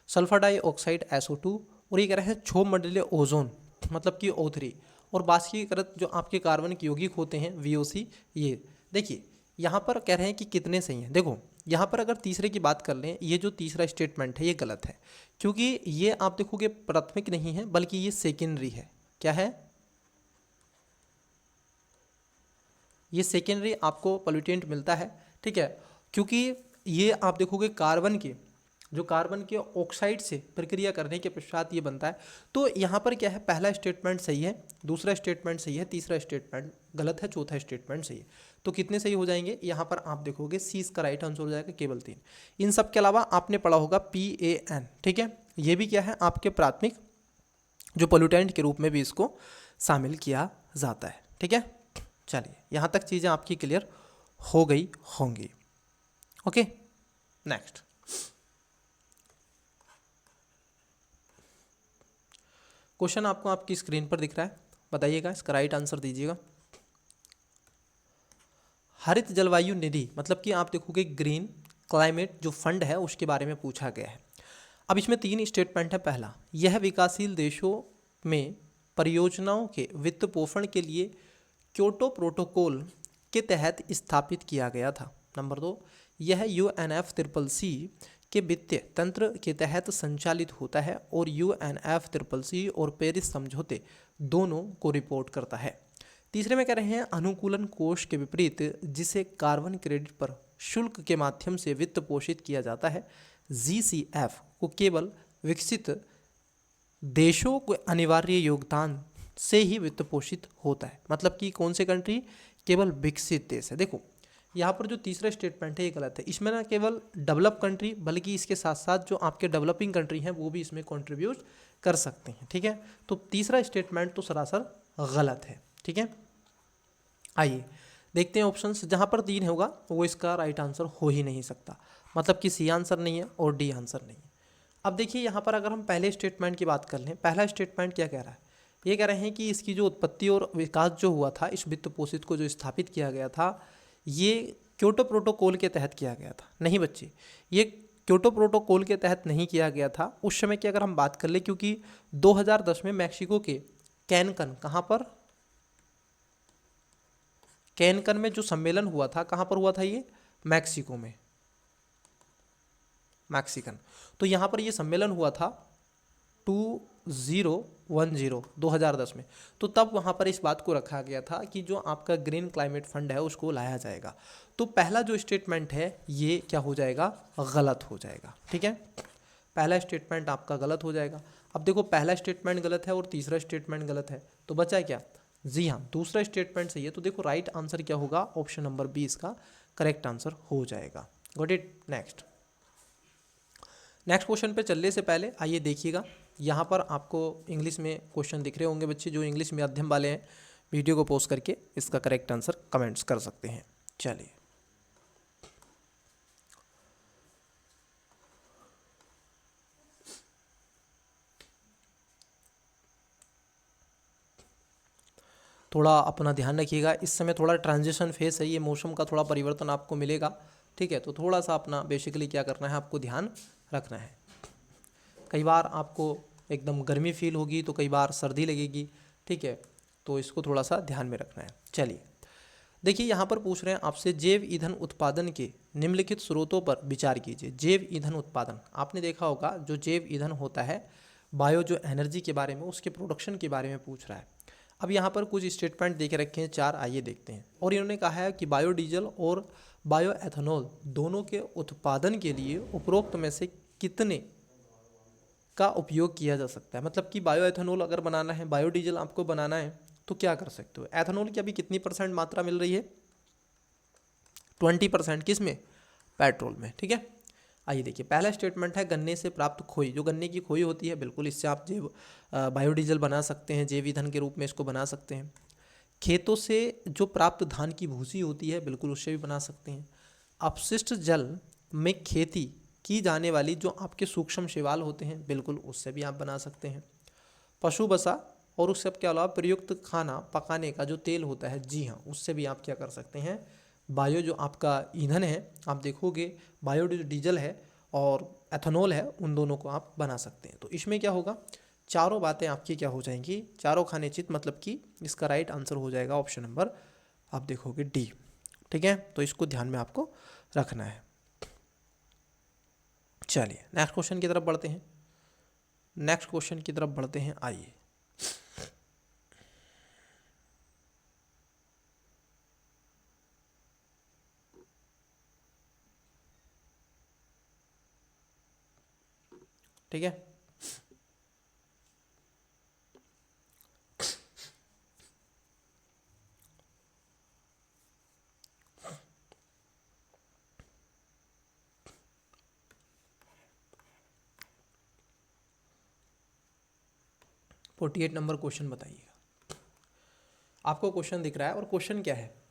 सल्फर डाइऑक्साइड SO2, और ये कह रहे हैं क्षोभ मंडलीय ओजोन, मतलब कि O3, और बाष्पीकृत जो आपके कार्बन के यौगिक होते हैं VOC। ये देखिए यहाँ पर कह रहे हैं कि कितने सही हैं। देखो यहाँ पर अगर तीसरे की बात कर लें, ये जो तीसरा स्टेटमेंट है ये गलत है, क्योंकि ये आप देखोगे प्राथमिक नहीं है बल्कि ये सेकेंडरी है। क्या है? ये सेकेंडरी आपको पोल्यूटेंट मिलता है, ठीक है, क्योंकि ये आप देखोगे कार्बन के ऑक्साइड से प्रक्रिया करने के पश्चात ये बनता है। तो यहाँ पर क्या है, पहला स्टेटमेंट सही है, दूसरा स्टेटमेंट सही है, तीसरा स्टेटमेंट गलत है, चौथा स्टेटमेंट सही है। तो कितने सही हो जाएंगे? यहाँ पर आप देखोगे C इसका राइट आंसर हो जाएगा, केवल 3। इन सब के अलावा आपने पढ़ा होगा PAN, ठीक है, ये भी क्या है आपके प्राथमिक जो पोल्यूटेंट के रूप में भी इसको शामिल किया जाता है, ठीक है। चलिए यहाँ तक चीज़ें आपकी क्लियर हो गई होंगी। ओके, नेक्स्ट क्वेश्चन आपको आपकी स्क्रीन पर दिख रहा है, बताइएगा, इसका राइट आंसर दीजिएगा। हरित जलवायु निधि मतलब कि आप देखोगे ग्रीन क्लाइमेट जो फंड है उसके बारे में पूछा गया है। अब इसमें 3 स्टेटमेंट है। पहला, यह विकासशील देशों में परियोजनाओं के वित्त पोषण के लिए क्योटो प्रोटोकॉल के तहत स्थापित किया गया था। नंबर 2, यह UNFCCC के वित्तीय तंत्र के तहत संचालित होता है और UNFCCC और पेरिस समझौते दोनों को रिपोर्ट करता है। तीसरे में कह रहे हैं अनुकूलन कोष के विपरीत जिसे कार्बन क्रेडिट पर शुल्क के माध्यम से वित्त पोषित किया जाता है, GCF को केवल विकसित देशों को अनिवार्य योगदान से ही वित्त पोषित होता है। मतलब कि कौन से कंट्री, केवल विकसित देश है। देखो यहाँ पर जो तीसरा स्टेटमेंट है ये गलत है। इसमें ना केवल डेवलप कंट्री बल्कि इसके साथ साथ जो आपके डेवलपिंग कंट्री हैं वो भी इसमें कंट्रीब्यूट कर सकते हैं। ठीक है, तो तीसरा स्टेटमेंट तो सरासर गलत है। ठीक है, आइए देखते हैं ऑप्शंस। जहाँ पर 3 होगा वो इसका राइट आंसर हो ही नहीं सकता, मतलब कि C आंसर नहीं है और D आंसर नहीं है। अब देखिए यहाँ पर अगर हम पहले स्टेटमेंट की बात कर लें, पहला स्टेटमेंट क्या कह रहा है, ये कह रहे हैं कि इसकी जो उत्पत्ति और विकास जो हुआ था, इस वित्त पोषित को जो स्थापित किया गया था, ये क्योटो प्रोटोकॉल के तहत किया गया था। नहीं बच्चे, ये क्योटो प्रोटोकॉल के तहत नहीं किया गया था। उस समय की अगर हम बात कर ले, क्योंकि 2010 में मैक्सिको के कैनकन, कहाँ पर, कैनकन में जो सम्मेलन हुआ था, कहाँ पर हुआ था ये, मैक्सिको में, मैक्सिकन। तो यहाँ पर ये सम्मेलन हुआ था 2010 में। तो तब वहाँ पर इस बात को रखा गया था कि जो आपका ग्रीन क्लाइमेट फंड है उसको लाया जाएगा। तो पहला जो स्टेटमेंट है ये क्या हो जाएगा, गलत हो जाएगा। ठीक है, पहला स्टेटमेंट आपका गलत हो जाएगा। अब देखो पहला स्टेटमेंट गलत है और तीसरा स्टेटमेंट गलत है, तो बचा क्या, जी हाँ दूसरा स्टेटमेंट सही है। तो देखो राइट आंसर क्या होगा, ऑप्शन नंबर 20 का करेक्ट आंसर हो जाएगा। Got it. नेक्स्ट क्वेश्चन पे चलने से पहले आइए देखिएगा, यहाँ पर आपको इंग्लिश में क्वेश्चन दिख रहे होंगे। बच्चे जो इंग्लिश माध्यम वाले हैं वीडियो को पॉज करके इसका करेक्ट आंसर कमेंट्स कर सकते हैं। चलिए थोड़ा अपना ध्यान रखिएगा, इस समय थोड़ा ट्रांजिशन फेस है, ये मौसम का थोड़ा परिवर्तन आपको मिलेगा। ठीक है, तो थोड़ा सा अपना बेसिकली क्या करना है, आपको ध्यान रखना है। कई बार आपको एकदम गर्मी फील होगी तो कई बार सर्दी लगेगी। ठीक है, तो इसको थोड़ा सा ध्यान में रखना है। चलिए देखिए यहाँ पर पूछ रहे हैं आपसे, जैव ईंधन उत्पादन के निम्नलिखित स्रोतों पर विचार कीजिए। जैव ईंधन उत्पादन, आपने देखा होगा जो जैव ईंधन होता है, बायो जो एनर्जी के बारे में, उसके प्रोडक्शन के बारे में पूछ रहा है। अब यहाँ पर कुछ स्टेटमेंट दे के रखे हैं 4, आइए देखते हैं। और इन्होंने कहा है कि बायोडीजल और बायो एथेनॉल दोनों के उत्पादन के लिए उपरोक्त में से कितने का उपयोग किया जा सकता है। मतलब कि बायो एथेनॉल अगर बनाना है, बायोडीजल आपको बनाना है तो क्या कर सकते हो। एथेनॉल की अभी कितनी % मात्रा मिल रही है, 20%। किस में, पेट्रोल में। ठीक है, आइए देखिए पहला स्टेटमेंट है गन्ने से प्राप्त खोई, जो गन्ने की खोई होती है, बिल्कुल इससे आप जैव बायोडीजल बना सकते हैं, जैव ईंधन के रूप में इसको बना सकते हैं। खेतों से जो प्राप्त धान की भूसी होती है, बिल्कुल उससे भी बना सकते हैं। अपशिष्ट जल में खेती की जाने वाली जो आपके सूक्ष्म शैवाल होते हैं, बिल्कुल उससे भी आप बना सकते हैं। पशु बसा और उस सब के अलावा प्रयुक्त खाना पकाने का जो तेल होता है, जी हाँ उससे भी आप क्या कर सकते हैं, बायो जो आपका ईंधन है, आप देखोगे बायो डीजल है और एथेनॉल है, उन दोनों को आप बना सकते हैं। तो इसमें क्या होगा, चारों बातें आपकी क्या हो जाएंगी, चारों खाने चित, मतलब कि इसका राइट आंसर हो जाएगा ऑप्शन नंबर, आप देखोगे D। ठीक है, तो इसको ध्यान में आपको रखना है। चलिए नेक्स्ट क्वेश्चन की तरफ बढ़ते हैं। आइए ठीक है, तो 48 नंबर क्वेश्चन बताइएगा। आपको क्वेश्चन दिख रहा है और क्वेश्चन क्या है,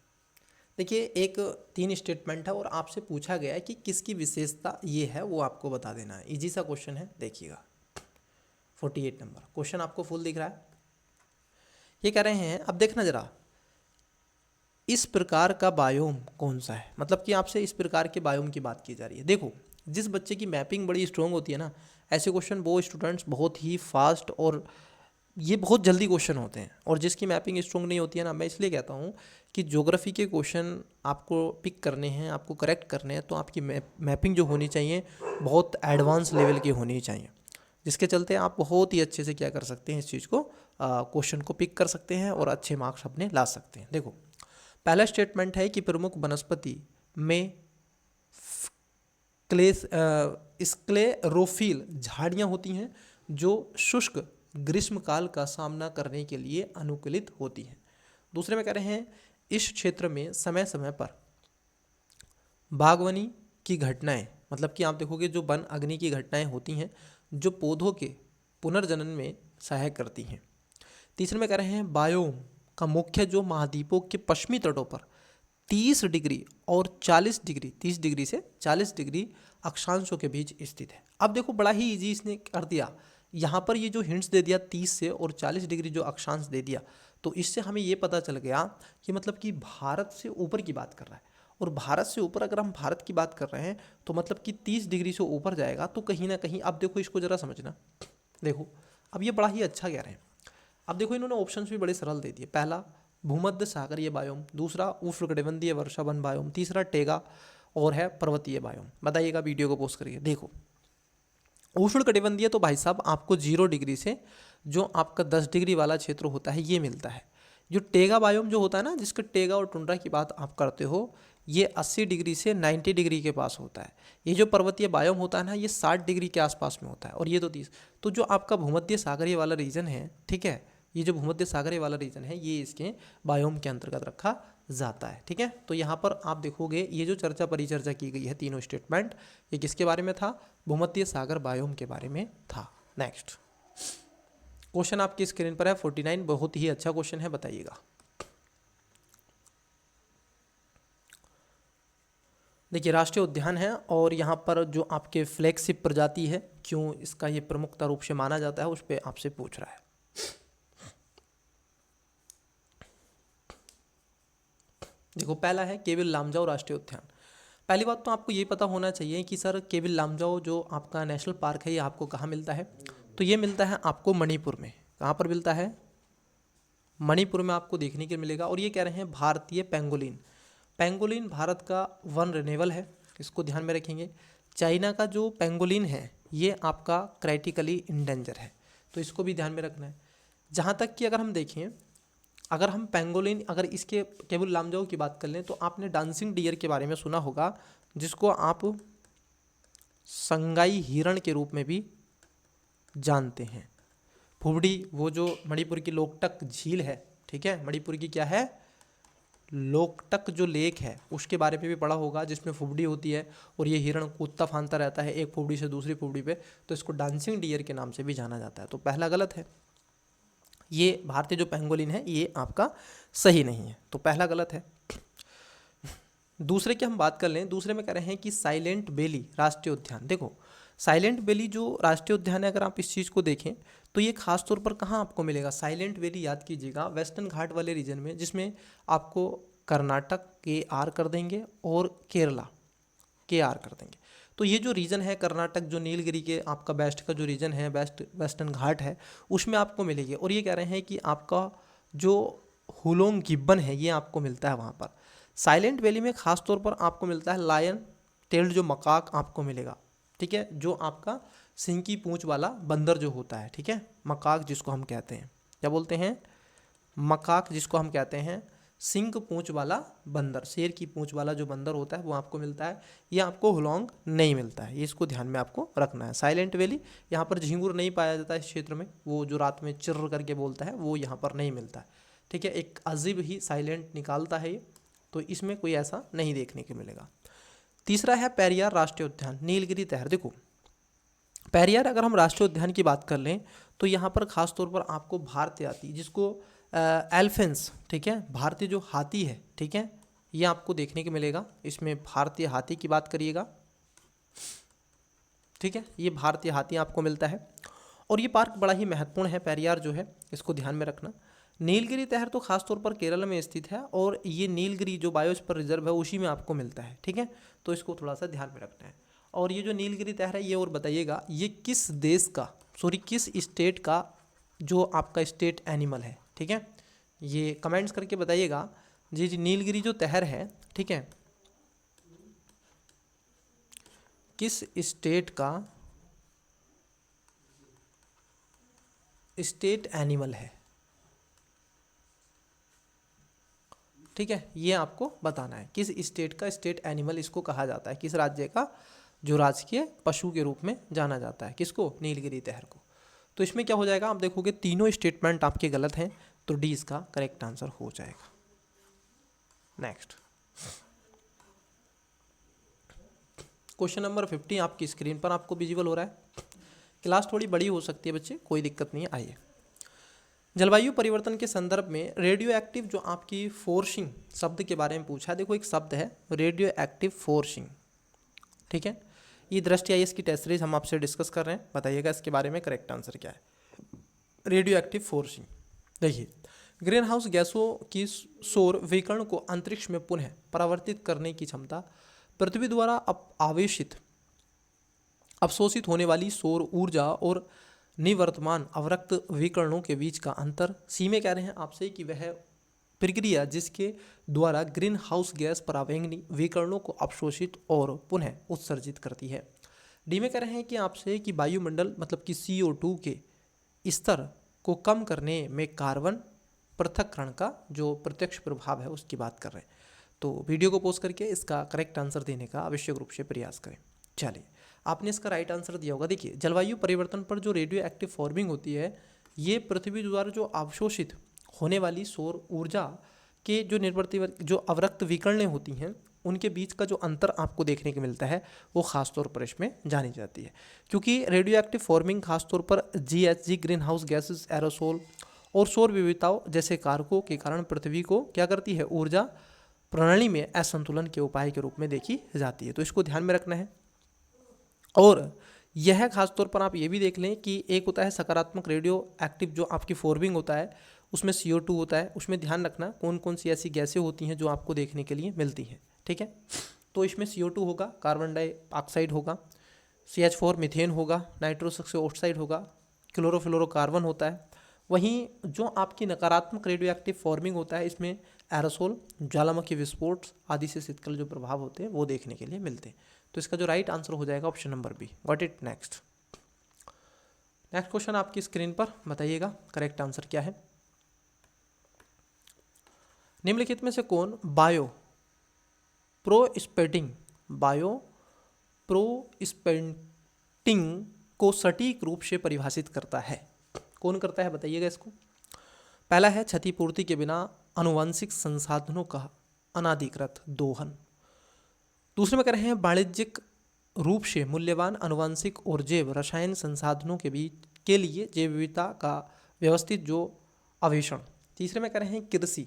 देखिए एक 3 स्टेटमेंट है और आपसे पूछा गया है कि किसकी विशेषता ये है वो आपको बता देना है। इजी सा क्वेश्चन है, देखिएगा। 48 नंबर। क्वेश्चन आपको फुल दिख रहा है। ये कह रहे हैं, अब देखना जरा, इस प्रकार का बायोम कौन सा है, मतलब कि आपसे इस प्रकार के बायोम की बात की जा रही है। देखो, जिस बच्चे की मैपिंग बड़ी स्ट्रॉन्ग होती है ना, ऐसे क्वेश्चन वो स्टूडेंट्स बहुत ही फास्ट और ये बहुत जल्दी क्वेश्चन होते हैं। और जिसकी मैपिंग स्ट्रॉन्ग नहीं होती है ना, मैं इसलिए कहता हूँ कि ज्योग्राफी के क्वेश्चन आपको पिक करने हैं, आपको करेक्ट करने हैं, तो आपकी मैपिंग जो होनी चाहिए बहुत एडवांस लेवल की होनी चाहिए, जिसके चलते आप बहुत ही अच्छे से क्या कर सकते हैं, इस चीज़ को क्वेश्चन को पिक कर सकते हैं और अच्छे मार्क्स अपने ला सकते हैं। देखो, पहला स्टेटमेंट है कि प्रमुख वनस्पति में स्क्लेरोफिल झाड़ियाँ होती हैं जो शुष्क ग्रीष्मकाल का सामना करने के लिए अनुकूलित होती हैं। दूसरे में कह रहे हैं, इस क्षेत्र में समय समय पर बागवानी की घटनाएं, मतलब कि आप देखोगे जो वन अग्नि की घटनाएं होती हैं जो पौधों के पुनर्जनन में सहायक करती हैं। तीसरे में कह रहे हैं, बायोम का मुख्य जो महाद्वीपों के पश्चिमी तटों पर 30 डिग्री और 40 डिग्री, 30 डिग्री से 40 डिग्री अक्षांशों के बीच स्थित है। अब देखो, बड़ा ही इजी इसने कर दिया, यहाँ पर ये जो हिंट्स दे दिया 30 से और 40 डिग्री जो अक्षांश दे दिया, तो इससे हमें ये पता चल गया कि मतलब कि भारत से ऊपर की बात कर रहा है। और भारत से ऊपर अगर हम भारत की बात कर रहे हैं तो मतलब कि 30 डिग्री से ऊपर जाएगा, तो कहीं ना कहीं, अब देखो इसको ज़रा समझना, देखो अब ये बड़ा ही अच्छा कह रहे हैं। अब देखो, इन्होंने ऑप्शंस भी बड़े सरल दे दिए। पहला भूमध्य सागरीय बायोम, दूसरा उष्णकटिबंधीय वर्षावन बायोम, तीसरा टेगा और है पर्वतीय बायोम। बताइएगा, वीडियो को पोस्ट करिए। देखो, उष्णकटिबंधीय तो भाई साहब आपको 0 डिग्री से जो आपका 10 डिग्री वाला क्षेत्र होता है ये मिलता है। जो टेगा बायोम जो होता है ना, जिसके टेगा और टुंड्रा की बात आप करते हो, ये 80 डिग्री से 90 डिग्री के पास होता है। ये जो पर्वतीय बायोम होता है ना, ये 60 डिग्री के आसपास में होता है, और ये तो 30। तो जो आपका भूमध्य सागरीय वाला रीजन है, ठीक है, ये जो भूमध्य सागरीय वाला रीजन है, ये इसके बायोम के अंतर्गत रखा जाता है। ठीक है, तो यहाँ पर आप देखोगे ये जो चर्चा परिचर्चा की गई है, तीनों स्टेटमेंट, ये किसके बारे में था? भूमध्य सागर बायोम के बारे में था। नेक्स्ट क्वेश्चन आपकी स्क्रीन पर है 49, बहुत ही अच्छा क्वेश्चन है, बताइएगा। देखिए, राष्ट्रीय उद्यान है और यहाँ पर जो आपके फ्लैगशिप प्रजाति है, क्यों इसका ये प्रमुखता रूप से माना जाता है, उस पर आपसे पूछ रहा है। देखो, पहला है केविल लामजाओ राष्ट्रीय उद्यान। पहली बात तो आपको ये पता होना चाहिए कि सर केविल लामजाओ जो आपका नेशनल पार्क है, ये आपको कहाँ मिलता है? तो ये मिलता है आपको मणिपुर में। कहाँ पर मिलता है? मणिपुर में आपको देखने के मिलेगा। और ये कह रहे हैं भारतीय पेंगोलिन। पेंगोलिन भारत का वन रेनेबल है, इसको ध्यान में रखेंगे। चाइना का जो पेंगोलिन है ये आपका क्राइटिकली इंडेंजर है, तो इसको भी ध्यान में रखना है। जहाँ तक कि अगर हम देखें, अगर हम पेंगोलिन, अगर इसके केवल लामजाओ की बात कर लें, तो आपने डांसिंग डियर के बारे में सुना होगा, जिसको आप संगाई हिरण के रूप में भी जानते हैं। फुबड़ी, वो जो मणिपुर की लोकटक झील है, ठीक है, मणिपुर की क्या है, लोकटक जो लेक है, उसके बारे में भी पढ़ा होगा, जिसमें फुबड़ी होती है और ये हिरण कूदता फांदता रहता है एक फुबड़ी से दूसरी फुबड़ी पे, तो इसको डांसिंग डियर के नाम से भी जाना जाता है। तो पहला गलत है, ये भारतीय जो पेंगोलिन है ये आपका सही नहीं है, तो पहला गलत है। दूसरे की हम बात कर लें, दूसरे में कह रहे हैं कि साइलेंट वैली राष्ट्रीय उद्यान। देखो, साइलेंट वैली जो राष्ट्रीय उद्यान है, अगर आप इस चीज़ को देखें तो ये खास तौर पर कहाँ आपको मिलेगा? साइलेंट वैली याद कीजिएगा, वेस्टर्न घाट वाले रीजन में, जिसमें आपको कर्नाटक के आर कर देंगे और केरला के आर कर देंगे। तो ये जो रीजन है कर्नाटक, जो नीलगिरी के आपका वेस्ट का जो रीजन है, वेस्टर्न घाट है, उसमें आपको मिलेगी। और ये कह रहे हैं कि आपका जो हुलोंग गिब्बन है ये आपको मिलता है वहाँ पर। साइलेंट वैली में खास तौर पर आपको मिलता है लायन टेल्ड जो मकाक आपको मिलेगा, ठीक है, जो आपका सिंह की पूंछ वाला बंदर जो होता है, ठीक है, मकाक जिसको हम कहते हैं, क्या बोलते हैं? मकाक, जिसको हम कहते हैं सिंह पूंछ वाला बंदर, शेर की पूंछ वाला जो बंदर होता है वो आपको मिलता है। ये आपको हुलोंग नहीं मिलता है, ये इसको ध्यान में आपको रखना है। साइलेंट वैली, यहाँ पर झींगुर नहीं पाया जाता है इस क्षेत्र में, वो जो रात में चिर्र करके बोलता है वो यहाँ पर नहीं मिलता है, ठीक है, एक अजीब ही साइलेंट निकालता है ये, तो इसमें कोई ऐसा नहीं देखने को मिलेगा। तीसरा है पेरियार राष्ट्रीय उद्यान, नीलगिरी तहर। देखो, पेरियार अगर हम राष्ट्रीय उद्यान की बात कर लें तो यहाँ पर खास तौर पर आपको भारतीय हाथी, जिसको एल्फेंस, ठीक है, भारतीय जो हाथी है, ठीक है, ये आपको देखने को मिलेगा। इसमें भारतीय हाथी की बात करिएगा, ठीक है, ये भारतीय हाथी आपको मिलता है। और ये पार्क बड़ा ही महत्वपूर्ण है, पेरियार जो है इसको ध्यान में रखना। नीलगिरी तहर तो खासतौर पर केरल में स्थित है और ये नीलगिरी जो बायोस्फीयर रिजर्व है उसी में आपको मिलता है, ठीक है, तो इसको थोड़ा सा ध्यान में रखना है। और ये जो नीलगिरी तहर है ये और बताइएगा ये किस देश का, सॉरी किस स्टेट का जो आपका स्टेट एनिमल है, ठीक है, ये कमेंट्स करके बताइएगा। जी नीलगिरी जो तहर है, ठीक है, किस स्टेट का स्टेट एनिमल है, ठीक है, ये आपको बताना है किस स्टेट का स्टेट एनिमल इसको कहा जाता है, किस राज्य का जो राजकीय पशु के रूप में जाना जाता है, किसको, नीलगिरी तहर को। तो इसमें क्या हो जाएगा, आप देखोगे तीनों स्टेटमेंट आपके गलत हैं, तो डी इसका करेक्ट आंसर हो जाएगा। नेक्स्ट क्वेश्चन नंबर 50 आपकी स्क्रीन पर आपको विजिबल हो रहा है। क्लास थोड़ी बड़ी हो सकती है बच्चे, कोई दिक्कत नहीं है। आइए, जलवायु परिवर्तन के संदर्भ में रेडियो एक्टिव जो आपकी फोर्सिंग शब्द के बारे में पूछा है। देखो एक शब्द है रेडियो एक्टिव फोर्सिंग, ठीक है, ये दृष्टि आईएएस की टेस्ट सीरीज हम आपसे डिस्कस कर रहे हैं, बताइएगा इसके बारे में करेक्ट आंसर क्या है। रेडियो एक्टिव फोर्सिंग, देखिए ग्रीन हाउस गैसों की सौर विकिरण को अंतरिक्ष में पुनः परावर्तित करने की क्षमता, पृथ्वी द्वारा आवेशित अवशोषित होने वाली सौर ऊर्जा और निवर्तमान अवरक्त विकिरणों के बीच का अंतर। सी में कह रहे हैं आपसे कि वह प्रक्रिया जिसके द्वारा ग्रीन हाउस गैस परावैंगनी विकिरणों को अवशोषित और पुनः उत्सर्जित करती है। डी में कह रहे हैं कि आपसे कि वायुमंडल मतलब कि CO2 के स्तर को कम करने में कार्बन पृथक्करण का जो प्रत्यक्ष प्रभाव है उसकी बात कर रहे हैं। तो वीडियो को पॉज करके इसका करेक्ट आंसर देने का आवश्यक रूप से प्रयास करें। चलिए, आपने इसका राइट आंसर दिया होगा। देखिए जलवायु परिवर्तन पर जो रेडियो एक्टिव फॉर्मिंग होती है ये पृथ्वी द्वारा जो अवशोषित होने वाली सौर ऊर्जा के जो निर्वर्ती जो अवरक्त विकिरणें होती हैं उनके बीच का जो अंतर आपको देखने को मिलता है वो खासतौर पर इसमें जानी जाती है, क्योंकि रेडियो एक्टिव फॉर्मिंग खासतौर पर GHG green house gases, aerosol और सौर विविधताओं जैसे कारकों के कारण पृथ्वी को क्या करती है, ऊर्जा प्रणाली में असंतुलन के उपाय के रूप में देखी जाती है। तो इसको ध्यान में रखना है। और यह खासतौर पर आप ये भी देख लें कि एक होता है सकारात्मक रेडियो एक्टिव जो आपकी फॉर्मिंग होता है उसमें CO2 होता है, उसमें ध्यान रखना कौन कौन सी ऐसी गैसें होती हैं जो आपको देखने के लिए मिलती हैं, ठीक है। तो इसमें CO2 होगा, कार्बन डाइऑक्साइड होगा, CH4 मीथेन होगा, नाइट्रोस ऑक्साइड होगा, क्लोरोफ्लोरोकार्बन होता है। वहीं जो आपकी नकारात्मक रेडियो एक्टिव फॉर्मिंग होता है इसमें एरोसोल, ज्वालामुखी विस्फोट आदि से शीतल जो प्रभाव होते हैं वो देखने के लिए मिलते हैं। तो इसका जो राइट आंसर हो जाएगा option number B. Got it. Next question आपकी स्क्रीन पर बताइएगा करेक्ट आंसर क्या है। निम्नलिखित में से कौन बायो प्रोस्पेटिंग को सटीक रूप से परिभाषित करता है? कौन करता है बताइएगा इसको। पहला है क्षतिपूर्ति के बिना आनुवंशिक संसाधनों का अनाधिकृत दोहन। दूसरे में कह रहे हैं वाणिज्यिक रूप से मूल्यवान आनुवंशिक और जैव रसायन संसाधनों के बीच के लिए जैव विविधता का व्यवस्थित जो अवेषण। तीसरे में कह रहे हैं कृषि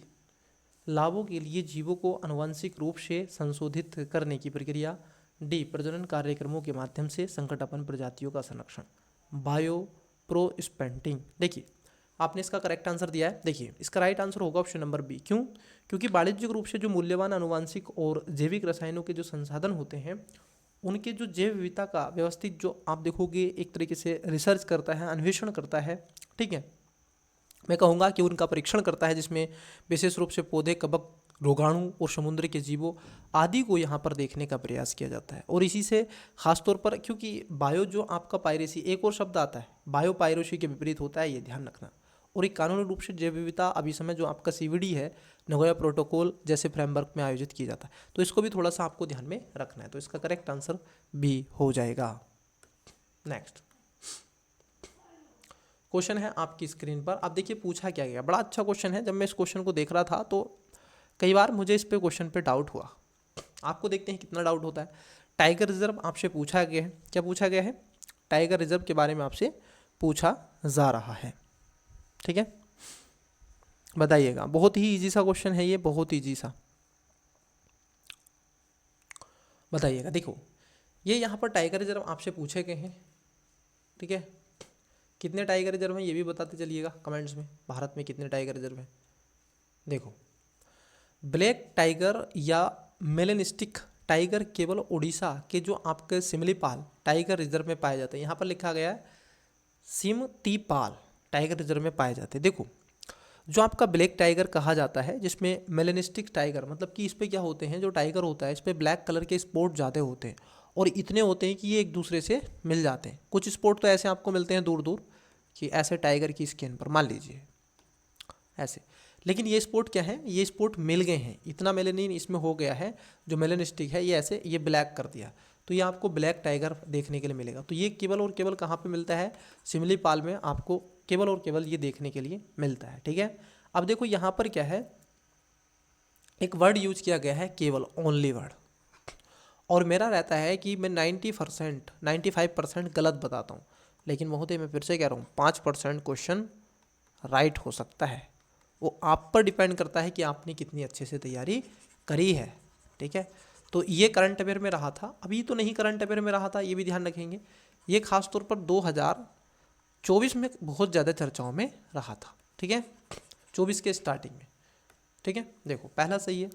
लाभों के लिए जीवों को आनुवंशिक रूप से संशोधित करने की प्रक्रिया। डी प्रजनन कार्यक्रमों के माध्यम से संकटापन्न प्रजातियों का संरक्षण, बायो प्रोस्पेटिंग। देखिए आपने इसका करेक्ट आंसर दिया है। देखिए इसका राइट आंसर होगा ऑप्शन नंबर बी। क्यों? क्योंकि वाणिज्यिक रूप से जो मूल्यवान आनुवंशिक और जैविक रसायनों के जो संसाधन होते हैं उनके जो जैव विविधता का व्यवस्थित जो आप देखोगे एक तरीके से रिसर्च करता है, अन्वेषण करता है, ठीक है, मैं कहूँगा कि उनका परीक्षण करता है, जिसमें विशेष रूप से पौधे, कवक, रोगाणु और समुद्र के जीवों आदि को यहाँ पर देखने का प्रयास किया जाता है। और इसी से खासतौर पर क्योंकि बायो जो आपका पायरेसी एक और शब्द आता है बायो पायरेसी के विपरीत होता है, ये ध्यान रखना। और एक कानूनी रूप से जैव विविधता अभी समय जो आपका CVD है नगोया प्रोटोकॉल जैसे फ्रेमवर्क में आयोजित किया जाता है, तो इसको भी थोड़ा सा आपको ध्यान में रखना है। तो इसका करेक्ट आंसर बी हो जाएगा। नेक्स्ट क्वेश्चन है आपकी स्क्रीन पर। आप देखिए पूछा क्या गया, बड़ा अच्छा क्वेश्चन है। जब मैं इस क्वेश्चन को देख रहा था तो कई बार मुझे इस पे क्वेश्चन पे डाउट हुआ। आपको देखते हैं कितना डाउट होता है। टाइगर रिजर्व आपसे पूछा गया है। क्या पूछा गया है? टाइगर रिजर्व के बारे में आपसे पूछा जा रहा है, ठीक है, बताइएगा। बहुत ही इजी सा क्वेश्चन है ये, बहुत इजी सा। बताइएगा। देखो ये यहाँ पर टाइगर रिजर्व आपसे पूछे गए हैं, ठीक है, कितने टाइगर रिजर्व हैं ये भी बताते चलिएगा कमेंट्स में, भारत में कितने टाइगर रिजर्व हैं। देखो, ब्लैक टाइगर या मेलेनिस्टिक टाइगर केवल उड़ीसा के जो आपके सिमलीपाल टाइगर रिजर्व में पाए जाते हैं। यहाँ पर लिखा गया है सिमलीपाल टाइगर रिजर्व में पाए जाते हैं। देखो, जो आपका ब्लैक टाइगर कहा जाता है, जिसमें मेलेनिस्टिक टाइगर मतलब कि इस पे क्या होते हैं, जो टाइगर होता है इस पे ब्लैक कलर के स्पॉट ज़्यादा होते हैं और इतने होते हैं कि ये एक दूसरे से मिल जाते हैं। कुछ स्पॉट तो ऐसे आपको मिलते हैं दूर दूर कि ऐसे टाइगर की स्किन पर मान लीजिए ऐसे, लेकिन ये स्पॉट क्या है, ये स्पॉट मिल गए हैं, इतना मेलेनिन इसमें हो गया है, जो मेलेनिस्टिक है ये ऐसे ये ब्लैक कर दिया, तो ये आपको ब्लैक टाइगर देखने के लिए मिलेगा। तो ये केवल और केवल कहाँ पे मिलता है, सिमलीपाल में आपको केवल और केवल ये देखने के लिए मिलता है। ठीक है, अब देखो यहाँ पर क्या है, एक वर्ड यूज किया गया है केवल, ओनली वर्ड, और मेरा रहता है कि मैं 90% 95% गलत बताता हूँ, लेकिन महोदय मैं फिर से कह रहा हूँ 5% क्वेश्चन राइट हो सकता है। वो आप पर डिपेंड करता है कि आपने कितनी अच्छे से तैयारी करी है। ठीक है, तो ये करंट अफेयर में रहा था, अभी तो नहीं करंट अफेयर में रहा था, ये भी ध्यान रखेंगे। ये खास तौर पर 2024 में बहुत ज़्यादा चर्चाओं में रहा था। ठीक है, 24 के स्टार्टिंग में। ठीक है, देखो पहला सही है।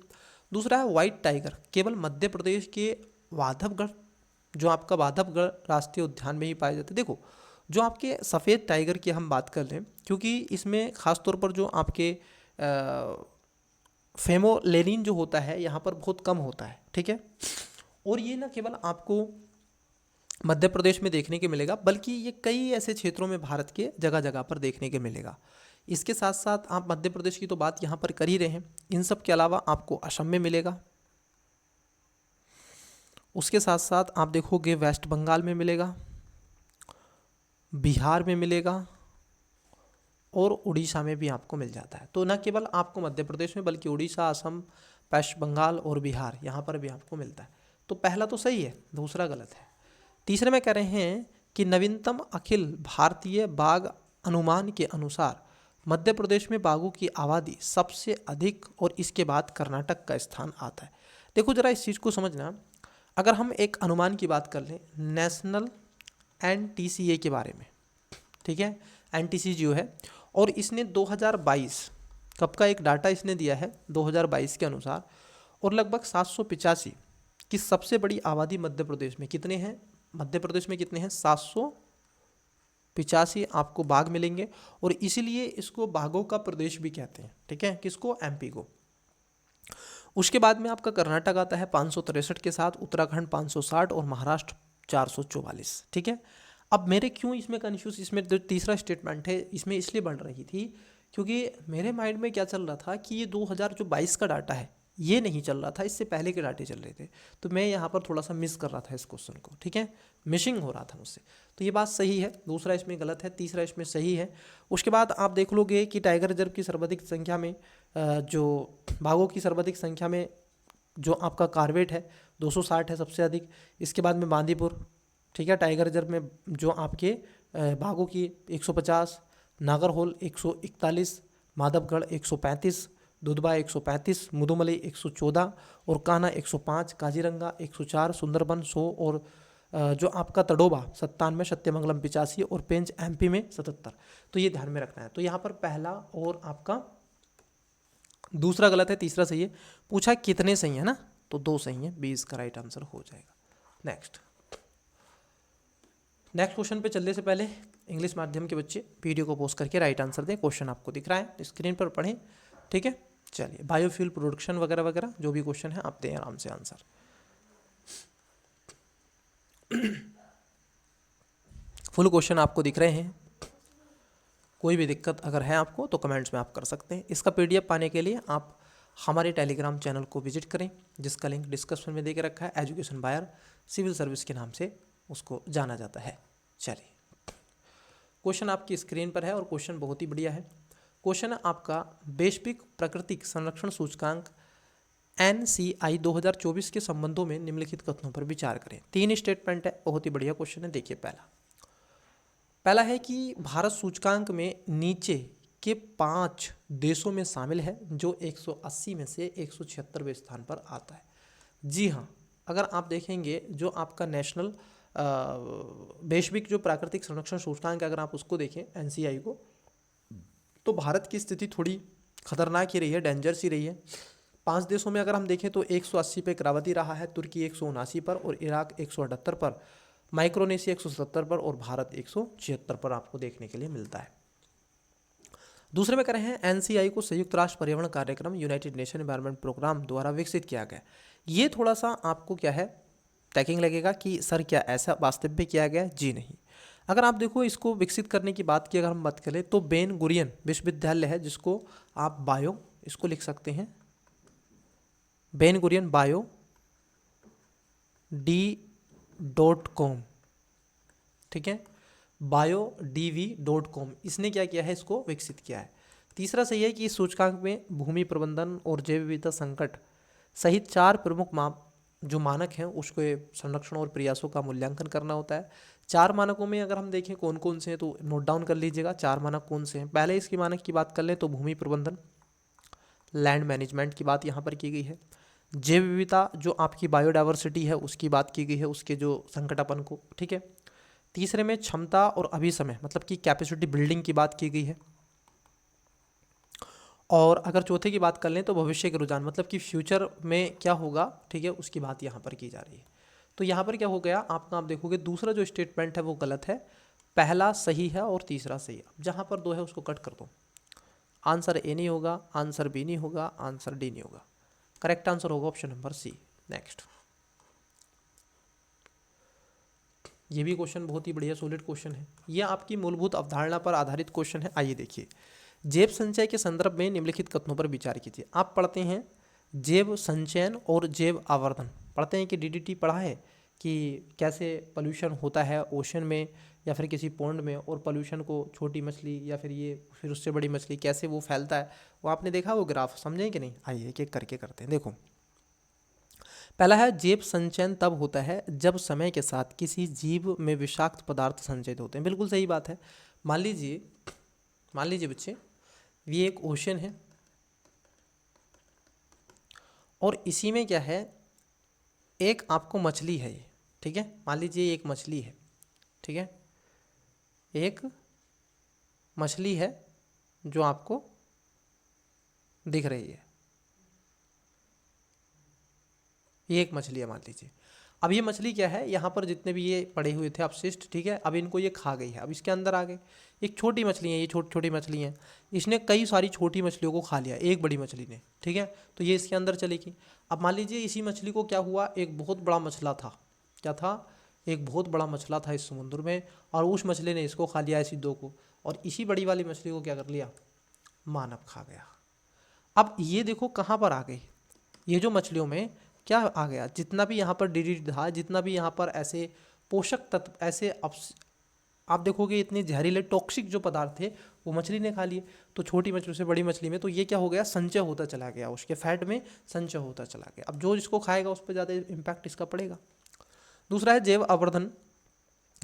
दूसरा है व्हाइट टाइगर केवल मध्य प्रदेश के वाधवगढ़, जो आपका वाधवगढ़ राष्ट्रीय उद्यान में ही पाए जाते हैं। देखो, जो आपके सफ़ेद टाइगर की हम बात कर लें, क्योंकि इसमें खास तौर पर जो आपके फेमोलेनिन जो होता है यहाँ पर बहुत कम होता है। ठीक है, और ये ना केवल आपको मध्य प्रदेश में देखने के मिलेगा, बल्कि ये कई ऐसे क्षेत्रों में भारत के जगह जगह पर देखने के मिलेगा। इसके साथ साथ आप मध्य प्रदेश की तो बात यहाँ पर कर ही रहे हैं, इन सब के अलावा आपको असम में मिलेगा, उसके साथ साथ आप देखोगे वेस्ट बंगाल में मिलेगा, बिहार में मिलेगा और उड़ीसा में भी आपको मिल जाता है। तो न केवल आपको मध्य प्रदेश में बल्कि उड़ीसा, असम, पश्चिम बंगाल और बिहार यहाँ पर भी आपको मिलता है। तो पहला तो सही है, दूसरा गलत है। तीसरे में कह रहे हैं कि नवीनतम अखिल भारतीय बाघ अनुमान के अनुसार मध्य प्रदेश में बाघों की आबादी सबसे अधिक और इसके बाद कर्नाटक का स्थान आता है। देखो जरा इस चीज़ को समझना, अगर हम एक अनुमान की बात कर लें नेशनल NTCA के बारे में, ठीक है, NTCA जो है, और इसने 2022 कब का एक डाटा इसने दिया है 2022 के अनुसार, और लगभग 785 की सबसे बड़ी आबादी मध्य प्रदेश में कितने हैं, मध्य प्रदेश में कितने हैं 785 आपको बाघ मिलेंगे, और इसीलिए इसको बाघों का प्रदेश भी कहते हैं। ठीक है, किसको, MP को। उसके बाद में आपका कर्नाटक आता है 563 के साथ, उत्तराखंड 560 और महाराष्ट्र 444। ठीक है, अब मेरे क्यों इसमें कन्फ्यूज, इसमें जो तीसरा स्टेटमेंट है इसमें इसलिए बढ़ रही थी क्योंकि मेरे माइंड में क्या चल रहा था कि ये 2022 का डाटा है, ये नहीं चल रहा था, इससे पहले के डाटे चल रहे थे, तो मैं यहाँ पर थोड़ा सा मिस कर रहा था इस क्वेश्चन को। ठीक है, मिसिंग हो रहा था मुझसे, तो ये बात सही है, दूसरा इसमें गलत है, तीसरा इसमें सही है। उसके बाद आप देख लोगे कि टाइगर रिजर्व की सर्वाधिक संख्या में जो बाघों की सर्वाधिक संख्या में जो आपका कार्बेट है 260 है सबसे अधिक, इसके बाद में बांदीपुर, ठीक है, टाइगर रिजर्व में जो आपके बाघों की 150, नागरहोल 141, माधवगढ़ 135, दुधवा 135, मुदुमलई 114 और कान्हा 105, काजीरंगा 104, सुंदरबन 100 और जो आपका तडोबा 97, सत्यमंगलम 85 और पेंच MP में 77। तो ये ध्यान में रखना है। तो यहाँ पर पहला और आपका दूसरा गलत है, तीसरा सही है। पूछा कितने सही है ना, तो 2 सही है, 20 का राइट आंसर हो जाएगा। नेक्स्ट क्वेश्चन पे चलने से पहले इंग्लिश माध्यम के बच्चे वीडियो को पॉज करके राइट आंसर दें। क्वेश्चन आपको दिख रहा है स्क्रीन पर, पढ़ें। ठीक है, चलिए, बायोफ्यूल प्रोडक्शन वगैरह वगैरह जो भी क्वेश्चन है आप दें आराम से आंसर। फुल क्वेश्चन आपको दिख रहे हैं, कोई भी दिक्कत अगर है आपको तो कमेंट्स में आप कर सकते हैं। इसका PDF पाने के लिए आप हमारे टेलीग्राम चैनल को विजिट करें, जिसका लिंक डिस्क्रिप्शन में दे के रखा है। एजुकेशन बायर सिविल सर्विस के नाम से उसको जाना जाता है। चलिए, क्वेश्चन आपकी स्क्रीन पर है और क्वेश्चन बहुत ही बढ़िया है। क्वेश्चन है आपका वैश्विक प्राकृतिक संरक्षण सूचकांक NCI 2024 के संबंधों में निम्नलिखित कथनों पर विचार करें। 3 स्टेटमेंट है, बहुत ही बढ़िया क्वेश्चन है। देखिए, पहला है कि भारत सूचकांक में नीचे के 5 देशों में शामिल है, जो 180 में से 176वें स्थान पर आता है। जी हाँ, अगर आप देखेंगे जो आपका नेशनल वैश्विक जो प्राकृतिक संरक्षण सूचकांक अगर आप उसको देखें एनसीआई को, तो भारत की स्थिति थोड़ी खतरनाक ही रही है, डेंजरस ही रही है। 5 देशों में अगर हम देखें तो 180 पे गिरावट रहा है, तुर्की 179 पर और इराक 178 पर, माइक्रोनेशिया 177 पर और भारत 176 पर आपको देखने के लिए मिलता है। दूसरे में कह रहे हैं एनसीआई को संयुक्त राष्ट्र पर्यावरण कार्यक्रम यूनाइटेड नेशन एनवायरनमेंट प्रोग्राम द्वारा विकसित किया गया। ये थोड़ा सा आपको क्या है टैकिंग लगेगा कि सर क्या ऐसा वास्तव में किया गया? जी नहीं। अगर आप देखो इसको विकसित करने की बात की अगर हम बात करें तो बेन गुरियन विश्वविद्यालय है, जिसको आप बायो इसको लिख सकते हैं, बेन गुरियन बायो डी.com, ठीक है, biodv.com, इसने क्या किया है? इसको विकसित किया है। तीसरा सही है कि इस सूचकांक में भूमि प्रबंधन और जैव विविधता संकट सहित 4 प्रमुख जो मानक हैं उसके संरक्षण और प्रयासों का मूल्यांकन करना होता है। 4 मानकों में अगर हम देखें कौन कौन से हैं तो नोट डाउन कर लीजिएगा 4 मानक कौन से हैं। पहले इसकी मानक की बात कर लें तो भूमि प्रबंधन, लैंड मैनेजमेंट की बात यहाँ पर की गई है। जैव विविधता जो आपकी बायोडाइवर्सिटी है उसकी बात की गई है, उसके जो संकटापन को, ठीक है। तीसरे में क्षमता और अभिसमय मतलब कि कैपेसिटी बिल्डिंग की बात की गई है। और अगर चौथे की बात कर लें तो भविष्य के रुझान मतलब कि फ्यूचर में क्या होगा, ठीक है, उसकी बात यहाँ पर की जा रही है। तो यहाँ पर क्या हो गया आपका, आप देखोगे दूसरा जो स्टेटमेंट है वो गलत है, पहला सही है और तीसरा सही है। जहाँ पर 2 है उसको कट कर दो। आंसर ए नहीं होगा, आंसर बी नहीं होगा, आंसर डी नहीं होगा। करेक्ट आंसर होगा ऑप्शन नंबर सी। नेक्स्ट, ये भी क्वेश्चन बहुत ही बढ़िया सॉलिड क्वेश्चन है। यह आपकी मूलभूत अवधारणा पर आधारित क्वेश्चन है। आइए देखिए, जैव संचय के संदर्भ में निम्नलिखित कथनों पर विचार कीजिए। आप पढ़ते हैं जैव संचयन और जैव आवर्धन, पढ़ते हैं कि डीडीटी पढ़ा है कि कैसे पोल्यूशन होता है ओशन में या फिर किसी पॉन्ड में, और पोल्यूशन को छोटी मछली या फिर उससे बड़ी मछली कैसे वो फैलता है, वो आपने देखा वो ग्राफ, समझे कि नहीं? आइए एक एक करके करते हैं। देखो, पहला है जैव संचयन तब होता है जब समय के साथ किसी जीव में विषाक्त पदार्थ संचयित होते हैं। बिल्कुल सही बात है। मान लीजिए बच्चे, ये एक ओशन है और इसी में क्या है, एक आपको मछली है ये, ठीक है, मान लीजिए एक मछली है, ठीक है, एक मछली है जो आपको दिख रही है, ये एक मछली है मान लीजिए। अब ये मछली क्या है, यहाँ पर जितने भी ये पड़े हुए थे अपशिष्ट, ठीक है, अब इनको ये खा गई है, अब इसके अंदर आ गए। एक छोटी मछली है, ये छोटी छोटी मछली हैं, इसने कई सारी छोटी मछलियों को खा लिया एक बड़ी मछली ने, ठीक है, तो ये इसके अंदर चलेगी। अब मान लीजिए इसी मछली को क्या हुआ, एक बहुत बड़ा मछला था, क्या था, एक बहुत बड़ा मछला था इस समुद्र में, और उस मछली ने इसको खा लिया, ऐसी 2 को, और इसी बड़ी वाली मछली को क्या कर लिया, मानव खा गया। अब ये देखो कहाँ पर आ गई, ये जो मछलियों में क्या आ गया, जितना भी यहाँ पर डीडीटी था, जितना भी यहाँ पर ऐसे पोषक तत्व, ऐसे आप देखोगे इतने जहरीले टॉक्सिक जो पदार्थ थे वो मछली ने खा लिए। तो छोटी मछली से बड़ी मछली में तो ये क्या हो गया, संचय होता चला गया, उसके फैट में संचय होता चला गया। अब जो इसको खाएगा उस पर ज़्यादा इम्पैक्ट इसका पड़ेगा। दूसरा है जैव आवर्धन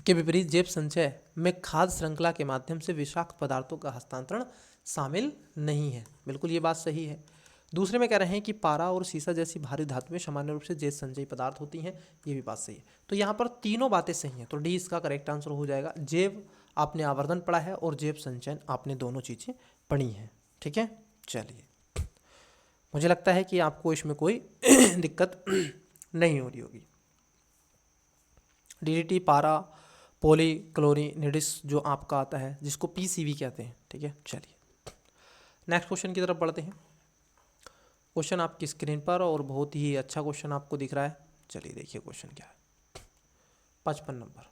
के विपरीत जैव संचय में खाद्य श्रृंखला के माध्यम से विषाक्त पदार्थों का हस्तांतरण शामिल नहीं है। बिल्कुल ये बात सही है। दूसरे में कह रहे हैं कि पारा और सीसा जैसी भारी धातुएं सामान्य रूप से जैव संचयी पदार्थ होती हैं, ये भी बात सही है। तो यहाँ पर तीनों बातें सही हैं, तो डी इसका करेक्ट आंसर हो जाएगा। जैव आपने आवर्धन पढ़ा है और जैव संचयन आपने दोनों चीज़ें पढ़ी हैं, ठीक है। चलिए, मुझे लगता है कि आपको इसमें कोई दिक्कत नहीं हो रही होगी। डीडीटी, पारा, पॉलीक्लोरिनिड्स जो आपका आता है, जिसको पीसीबी कहते हैं, ठीक है। चलिए नेक्स्ट क्वेश्चन की तरफ बढ़ते हैं। क्वेश्चन आपकी स्क्रीन पर और बहुत ही अच्छा क्वेश्चन आपको दिख रहा है। चलिए देखिए क्वेश्चन क्या है। 55 नंबर,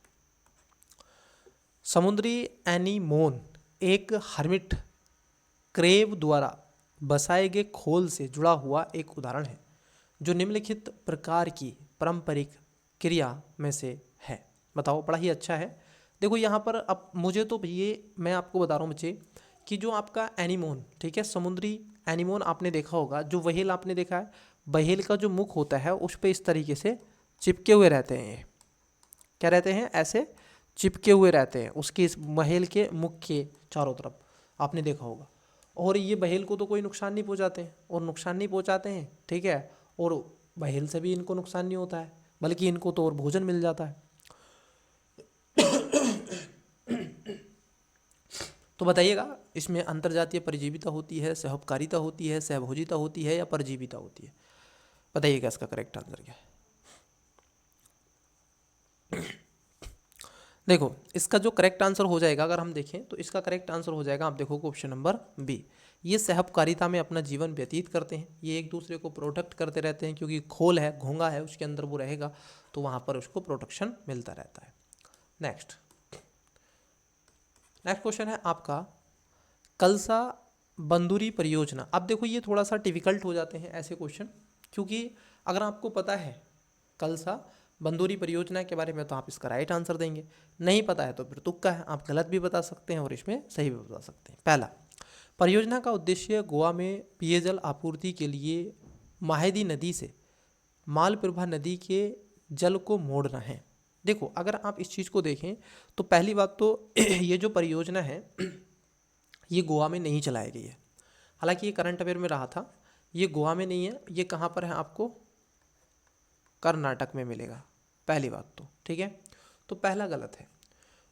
समुद्री एनीमोन एक हर्मिट क्रेब द्वारा बसाए गए खोल से जुड़ा हुआ एक उदाहरण है जो निम्नलिखित प्रकार की पारंपरिक क्रिया में से है। बताओ, बड़ा ही अच्छा है। देखो यहाँ पर अब मुझे तो ये मैं आपको बता रहा हूँ बच्चे कि जो आपका एनीमोन, ठीक है, समुद्री एनीमोन आपने देखा होगा, जो व्हेल आपने देखा है, व्हेल का जो मुख होता है उस पर इस तरीके से चिपके हुए रहते हैं। ये क्या रहते हैं, ऐसे चिपके हुए रहते हैं उसके इस व्हेल के मुख के चारों तरफ, आपने देखा होगा। और ये व्हेल को तो कोई नुकसान नहीं पहुंचाते हैं, और नुकसान नहीं पहुंचाते हैं, ठीक है, और व्हेल से भी इनको नुकसान नहीं होता है, बल्कि इनको तो और भोजन मिल जाता है। तो बताइएगा इसमें अंतर्जातीय परजीविता होती है, सहउपकारिता होती है, सहभोजिता होती है या परजीविता होती है? बताइएगा इसका करेक्ट आंसर क्या है। देखो इसका जो करेक्ट आंसर हो जाएगा, अगर हम देखें तो इसका करेक्ट आंसर हो जाएगा, आप देखोगे ऑप्शन नंबर बी। ये सहपकारिता में अपना जीवन व्यतीत करते हैं, ये एक दूसरे को प्रोटेक्ट करते रहते हैं, क्योंकि खोल है, घोंगा है, उसके अंदर वो रहेगा तो वहाँ पर उसको प्रोटेक्शन मिलता रहता है। नेक्स्ट क्वेश्चन है आपका कलसा बंदूरी परियोजना। अब देखो ये थोड़ा सा डिफिकल्ट हो जाते हैं ऐसे क्वेश्चन, क्योंकि अगर आपको पता है कलसा बंदूरी परियोजना के बारे में तो आप इसका राइट आंसर देंगे, नहीं पता है तो फिर तुक्का है, आप गलत भी बता सकते हैं और इसमें सही भी बता सकते हैं। पहला, परियोजना का उद्देश्य गोवा में पेयजल आपूर्ति के लिए माहेदी नदी से मालप्रभा नदी के जल को मोड़ना है। देखो अगर आप इस चीज़ को देखें तो पहली बात तो ये जो परियोजना है ये गोवा में नहीं चलाई गई है, हालांकि ये करंट अफेयर में रहा था, ये गोवा में नहीं है, ये कहाँ पर है आपको कर्नाटक में मिलेगा, पहली बात तो ठीक है, तो पहला गलत है।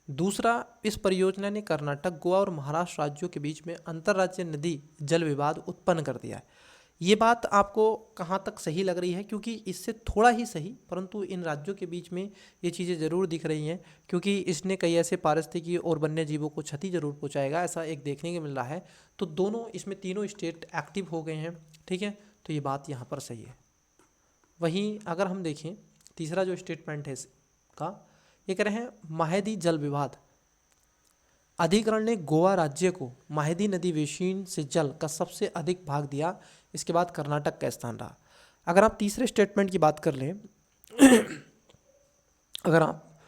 दूसरा, इस परियोजना ने कर्नाटक, गोवा और महाराष्ट्र राज्यों के बीच में अंतर्राज्यीय नदी जल विवाद उत्पन्न कर दिया है। ये बात आपको कहाँ तक सही लग रही है, क्योंकि इससे थोड़ा ही सही, परंतु इन राज्यों के बीच में ये चीज़ें ज़रूर दिख रही हैं, क्योंकि इसने कई ऐसे पारिस्थितिकी और वन्य जीवों को क्षति जरूर पहुँचाएगा, ऐसा एक देखने को मिल रहा है। तो दोनों इसमें तीनों स्टेट एक्टिव हो गए हैं, ठीक है, तो ये बात यहाँ पर सही है। वहीं अगर हम देखें तीसरा जो स्टेटमेंट है इसका, ये कह रहे हैं माहेदी जल विवाद अधिकरण ने गोवा राज्य को माहेदी नदी बेसिन से जल का सबसे अधिक भाग दिया, इसके बाद कर्नाटक का स्थान रहा। अगर आप तीसरे स्टेटमेंट की बात कर लें अगर आप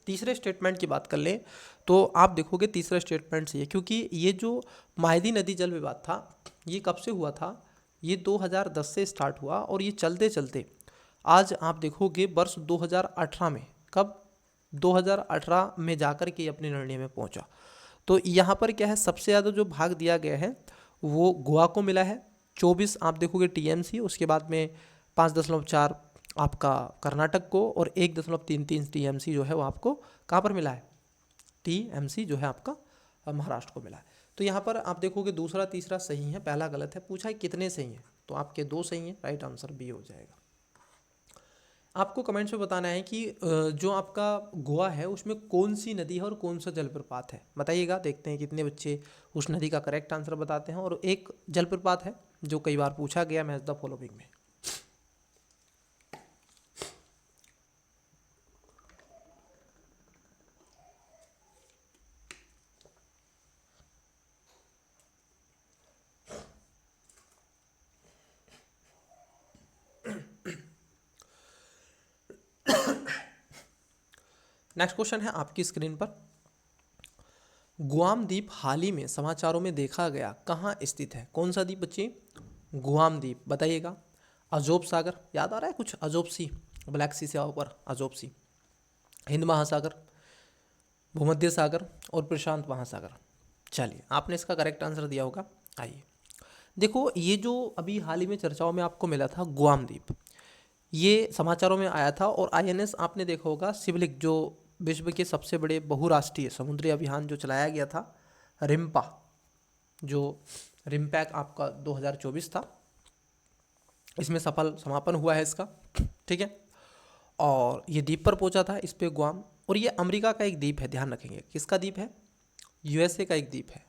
तीसरे स्टेटमेंट की बात कर लें तो आप देखोगे तीसरा स्टेटमेंट सही है, क्योंकि ये जो माहेदी नदी जल विवाद था ये कब से हुआ था, ये 2010 से स्टार्ट हुआ और ये चलते चलते आज आप देखोगे वर्ष 2018 में, कब 2018 में जाकर के अपने निर्णय में पहुंचा। तो यहाँ पर क्या है, सबसे ज़्यादा जो भाग दिया गया है वो गोवा को मिला है 24 आप देखोगे टीएमसी, उसके बाद में 5.4 आपका कर्नाटक को और 1.33 टीएमसी जो है वो आपको कहाँ पर मिला है, टीएमसी जो है आपका महाराष्ट्र को मिला है। तो यहाँ पर आप देखोगे दूसरा तीसरा सही है, पहला गलत है। पूछा है कितने सही हैं, तो आपके 2 सही हैं, राइट आंसर बी हो जाएगा। आपको कमेंट्स में बताना है कि जो आपका गोवा है उसमें कौन सी नदी है और कौन सा जलप्रपात है, बताइएगा। देखते हैं कितने बच्चे उस नदी का करेक्ट आंसर बताते हैं। और एक जलप्रपात है जो कई बार पूछा गया मैच द फॉलोइंग में। नेक्स्ट क्वेश्चन है आपकी स्क्रीन पर, गुआम द्वीप हाल ही में समाचारों में देखा गया कहाँ स्थित है, कौन सा द्वीप बच्चे, गुआम द्वीप, बताइएगा। अजोब सागर याद आ रहा है कुछ, अजोब सी, ब्लैक सी से ऊपर अजोब सी, हिंद महासागर, भूमध्य सागर और प्रशांत महासागर। चलिए आपने इसका करेक्ट आंसर दिया होगा। आइए देखो, ये जो अभी हाल ही में चर्चाओं में आपको मिला था गुआम द्वीप, ये समाचारों में आया था। और आईएनएस आपने देखा होगा शिवलिक, जो विश्व के सबसे बड़े बहुराष्ट्रीय समुद्री अभियान जो चलाया गया था रिम्पा, जो रिम्पैक आपका 2024 था, इसमें सफल समापन हुआ है इसका, ठीक है। और ये द्वीप पर पहुंचा था इस पे गुआम, और ये अमेरिका का एक द्वीप है, ध्यान रखेंगे। किसका द्वीप है, यूएसए का एक द्वीप है,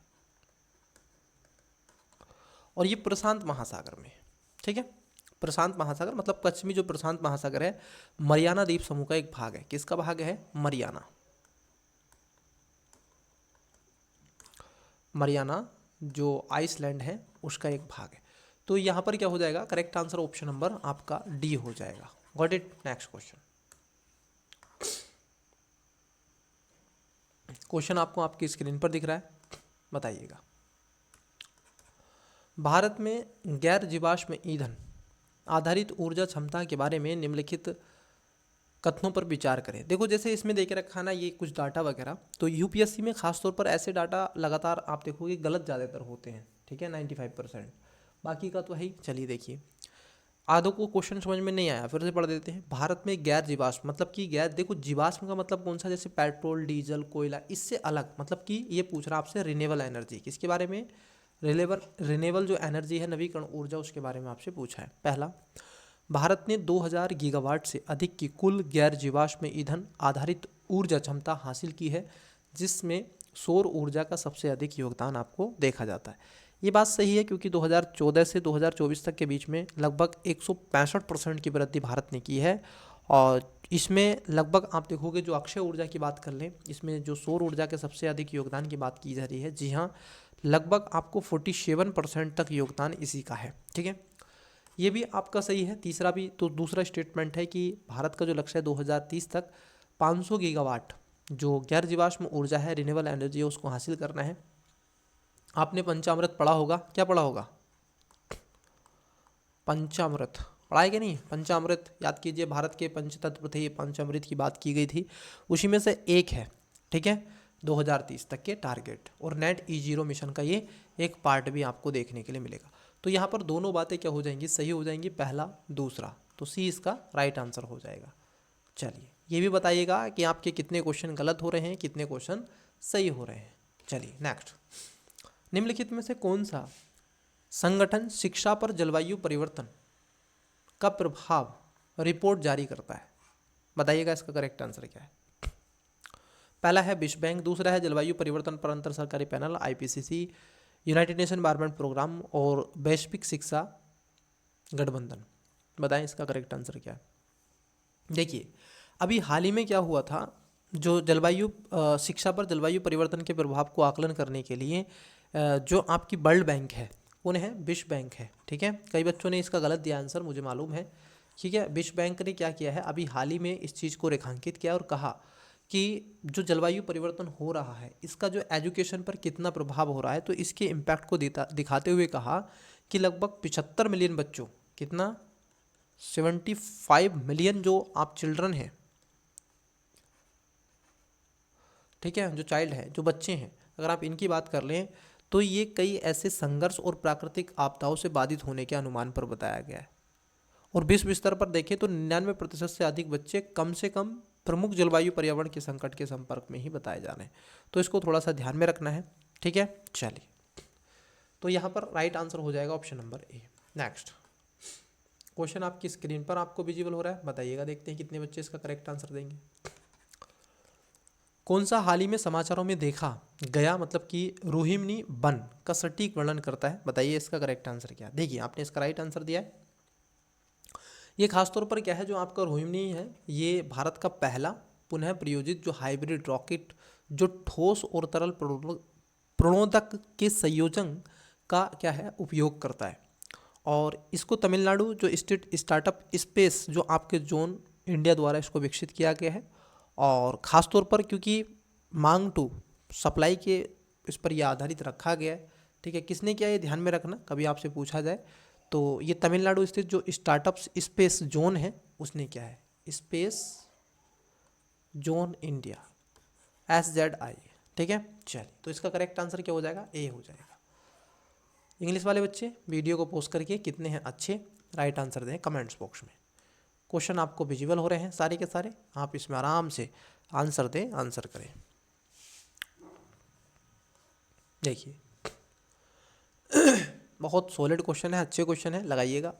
और ये प्रशांत महासागर में, ठीक है। प्रशांत महासागर मतलब पश्चिमी जो प्रशांत महासागर है, मरियाना द्वीप समूह का एक भाग है। किसका भाग है, मरियाना, मरियाना जो आइसलैंड है उसका एक भाग है। तो यहाँ पर क्या हो जाएगा, करेक्ट आंसर ऑप्शन नंबर आपका डी हो जाएगा। Got it. Next question, question आपको आपकी स्क्रीन पर दिख रहा है, बताइएगा। भारत में गैर जीवाश्म ईंधन आधारित ऊर्जा क्षमता के बारे में निम्नलिखित कथनों पर विचार करें। देखो जैसे इसमें देके रखा ना ये कुछ डाटा वगैरह, तो यूपीएससी में खासतौर पर ऐसे डाटा लगातार आप देखोगे गलत ज़्यादातर होते हैं, ठीक है, 95%, बाकी का तो है ही। चलिए देखिए, आधों को क्वेश्चन समझ में नहीं आया, फिर से पढ़ देते हैं। भारत में गैर जीवाश्म मतलब कि गैर, देखो जीवाश्म का मतलब कौन सा, जैसे पेट्रोल, डीजल, कोयला, इससे अलग, मतलब कि ये पूछ रहा आपसे रिन्यूएबल एनर्जी, किसके बारे में, रिन्यूएबल जो एनर्जी है, नवीकरण ऊर्जा, उसके बारे में आपसे पूछा है। पहला, भारत ने 2000 गीगावाट से अधिक की कुल गैर जीवाश्म ईंधन आधारित ऊर्जा क्षमता हासिल की है, जिसमें सौर ऊर्जा का सबसे अधिक योगदान आपको देखा जाता है। ये बात सही है, क्योंकि 2014 से 2024 तक के बीच में लगभग 165% की वृद्धि भारत ने की है। और इसमें लगभग आप देखोगे, जो अक्षय ऊर्जा की बात कर लें, इसमें जो सौर ऊर्जा के सबसे अधिक योगदान की बात की जा रही है, जी हाँ, लगभग आपको 47% तक योगदान इसी का है। ठीक है, ये भी आपका सही है। तीसरा भी, तो दूसरा स्टेटमेंट है कि भारत का जो लक्ष्य है 2030 तक 500 गीगावाट जो गैर जीवाश्म ऊर्जा है, रिन्यूएबल एनर्जी है, उसको हासिल करना है। आपने पंचामृत पढ़ा होगा, क्या पढ़ा होगा, पंचामृत पढ़ा है कि नहीं? पंचामृत याद कीजिए, भारत के पंचतत्व थे, ये पंचामृत की बात की गई थी, उसी में से एक है। ठीक है, 2030 तक के टारगेट, और नेट E0 मिशन का ये एक पार्ट भी आपको देखने के लिए मिलेगा। तो यहाँ पर दोनों बातें क्या हो जाएंगी, सही हो जाएंगी, पहला दूसरा, तो सी इसका राइट आंसर हो जाएगा। चलिए, ये भी बताइएगा कि आपके कितने क्वेश्चन गलत हो रहे हैं, कितने क्वेश्चन सही हो रहे हैं। चलिए नेक्स्ट, निम्नलिखित में से कौन सा संगठन शिक्षा पर जलवायु परिवर्तन का प्रभाव रिपोर्ट जारी करता है? बताइएगा इसका करेक्ट आंसर क्या है। पहला है विश्व बैंक, दूसरा है जलवायु परिवर्तन पर अंतर सरकारी panel IPCC, united nation environment programme, और वैश्विक शिक्षा गठबंधन। बताएं इसका करेक्ट आंसर क्या है। देखिए, अभी हाल ही में क्या हुआ था, जो जलवायु शिक्षा पर जलवायु परिवर्तन के प्रभाव को आकलन करने के लिए जो आपकी वर्ल्ड बैंक है, कौन है, विश्व बैंक है। ठीक है, कई बच्चों ने इसका गलत दिया आंसर, मुझे मालूम है। ठीक है, विश्व बैंक ने क्या किया है, अभी हाल ही में इस चीज़ को रेखांकित किया और कहा कि जो जलवायु परिवर्तन हो रहा है, इसका जो एजुकेशन पर कितना प्रभाव हो रहा है, तो इसके इम्पैक्ट को दिखाते हुए कहा कि लगभग 75 मिलियन बच्चों, कितना, 75 मिलियन जो आप चिल्ड्रन हैं, ठीक है, जो चाइल्ड है, जो बच्चे हैं, अगर आप इनकी बात कर लें, तो ये कई ऐसे संघर्ष और प्राकृतिक आपदाओं से बाधित होने के अनुमान पर बताया गया है। और विश्व स्तर पर देखें तो 99% से अधिक बच्चे कम से कम प्रमुख जलवायु पर्यावरण के संकट के संपर्क में ही बताए जा रहे हैं। तो इसको थोड़ा सा ध्यान में रखना है। ठीक है, चलिए, तो यहाँ पर राइट आंसर हो जाएगा option number A. Next question आपकी स्क्रीन पर आपको विजिबल हो रहा है, बताइएगा, देखते हैं कितने बच्चे इसका करेक्ट आंसर देंगे। कौन सा हाल ही में समाचारों में देखा गया, मतलब कि रोहिणी वन का सटीक वर्णन करता है? बताइए इसका करेक्ट आंसर क्या है। देखिए, आपने इसका राइट आंसर दिया है। ये खासतौर पर क्या है, जो आपका रोहिणी है, ये भारत का पहला पुनः प्रयोजित जो हाइब्रिड रॉकेट, जो ठोस और तरल प्रणोदक के संयोजन का क्या है, उपयोग करता है। और इसको तमिलनाडु जो स्टार्टअप स्पेस जो आपके जोन इंडिया द्वारा इसको विकसित किया गया है। और ख़ासतौर पर क्योंकि मांग टू सप्लाई के इस पर यह आधारित रखा गया है। ठीक है, किसने किया, ये ध्यान में रखना, कभी आपसे पूछा जाए तो ये तमिलनाडु स्थित जो स्टार्टअप्स स्पेस जोन है, उसने क्या है, स्पेस जोन इंडिया, SZI। ठीक है, चलिए, तो इसका करेक्ट आंसर क्या हो जाएगा, ए हो जाएगा। इंग्लिश वाले बच्चे वीडियो को पोस्ट करके कितने हैं अच्छे, राइट आंसर दें कमेंट्स बॉक्स में। क्वेश्चन आपको विजिबल हो रहे हैं सारे के सारे, आप इसमें आराम से आंसर दें, आंसर करें। देखिए, बहुत सॉलिड क्वेश्चन है, अच्छे क्वेश्चन है, लगाइएगा।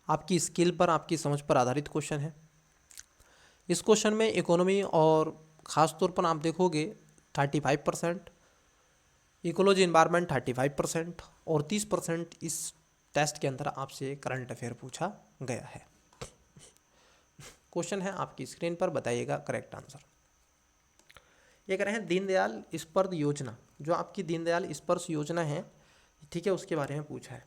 आपकी स्किल पर, आपकी समझ पर आधारित क्वेश्चन है। इस क्वेश्चन में इकोनॉमी और ख़ास तौर पर आप देखोगे 35%, इकोलॉजी एनवायरनमेंट 35% और 30% इस टेस्ट के अंदर आपसे करंट अफेयर पूछा गया है। क्वेश्चन है आपकी स्क्रीन पर, बताइएगा करेक्ट आंसर। ये कह रहे हैं दीनदयाल स्पर्श योजना, जो आपकी दीनदयाल स्पर्श योजना है, ठीक है, उसके बारे में पूछा है।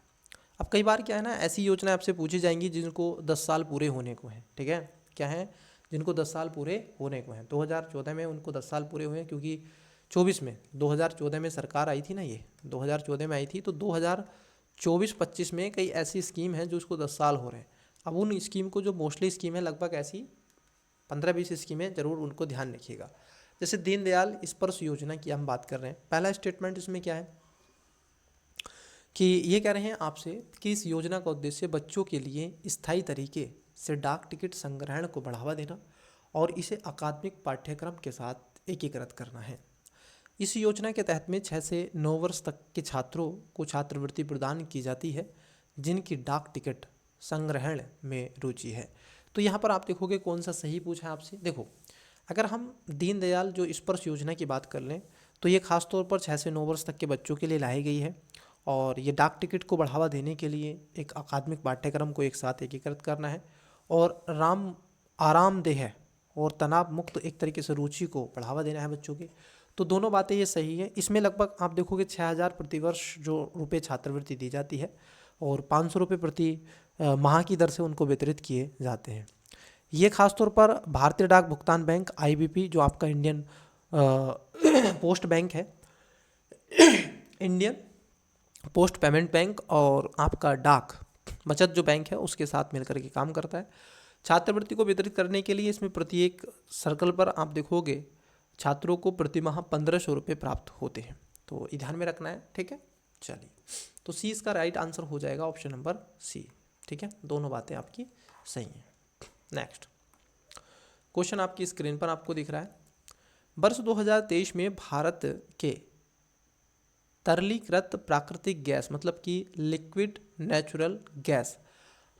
अब कई बार क्या है ना, ऐसी योजना आपसे पूछी जाएंगी जिनको 10 साल पूरे होने को हैं। ठीक है, क्या है, जिनको 10 साल पूरे होने को हैं। 2014 में उनको 10 साल पूरे हुए हैं, क्योंकि 24 में, 2014 में सरकार आई थी ना, ये 2014 में आई थी, तो 2024-25 में कई ऐसी स्कीम है जो उसको 10 साल हो रहे हैं। अब उन स्कीम को, जो मोस्टली स्कीम है, लगभग ऐसी 15-20 स्कीमें ज़रूर उनको ध्यान रखिएगा। जैसे दीनदयाल स्पर्श योजना की हम बात कर रहे हैं, पहला स्टेटमेंट इसमें क्या है कि ये कह रहे हैं आपसे कि इस योजना का उद्देश्य बच्चों के लिए स्थायी तरीके से डाक टिकट संग्रहण को बढ़ावा देना और इसे अकादमिक पाठ्यक्रम के साथ एकीकृत करना है। इस योजना के तहत में 6 से 9 वर्ष तक के छात्रों को छात्रवृत्ति प्रदान की जाती है जिनकी डाक टिकट संग्रहण में रुचि है। तो यहाँ पर आप देखोगे कौन सा सही पूछा है आपसे। देखो, अगर हम दीनदयाल जो स्पर्श योजना की बात कर लें तो ये खास तौर पर 6 से 9 वर्ष तक के बच्चों के लिए लाई गई है और ये डाक टिकट को बढ़ावा देने के लिए एक अकादमिक पाठ्यक्रम को एक साथ एकीकृत करना है और आरामदेह और तनाव मुक्त एक तरीके से रुचि को बढ़ावा देना है बच्चों की। तो दोनों बातें ये सही है। इसमें लगभग आप देखोगे 6,000 प्रतिवर्ष जो रुपये छात्रवृत्ति दी जाती है और 500 रुपये प्रति माह की दर से उनको वितरित किए जाते हैं। ये खासतौर पर भारतीय डाक भुगतान बैंक IBP जो आपका इंडियन पोस्ट बैंक है, इंडियन पोस्ट पेमेंट बैंक और आपका डाक बचत जो बैंक है उसके साथ मिलकर के काम करता है। छात्रवृत्ति को वितरित करने के लिए इसमें प्रत्येक सर्कल पर आप देखोगे छात्रों को प्रति माह 1,500 रुपये प्राप्त होते हैं। तो ये ध्यान में रखना है, ठीक है। चलिए, तो सी इसका राइट आंसर हो जाएगा ऑप्शन नंबर सी, ठीक है। दोनों बातें आपकी सही हैं। नेक्स्ट क्वेश्चन आपकी स्क्रीन पर आपको दिख रहा है। वर्ष 2023 में भारत के तरलीकृत प्राकृतिक गैस मतलब कि लिक्विड नेचुरल गैस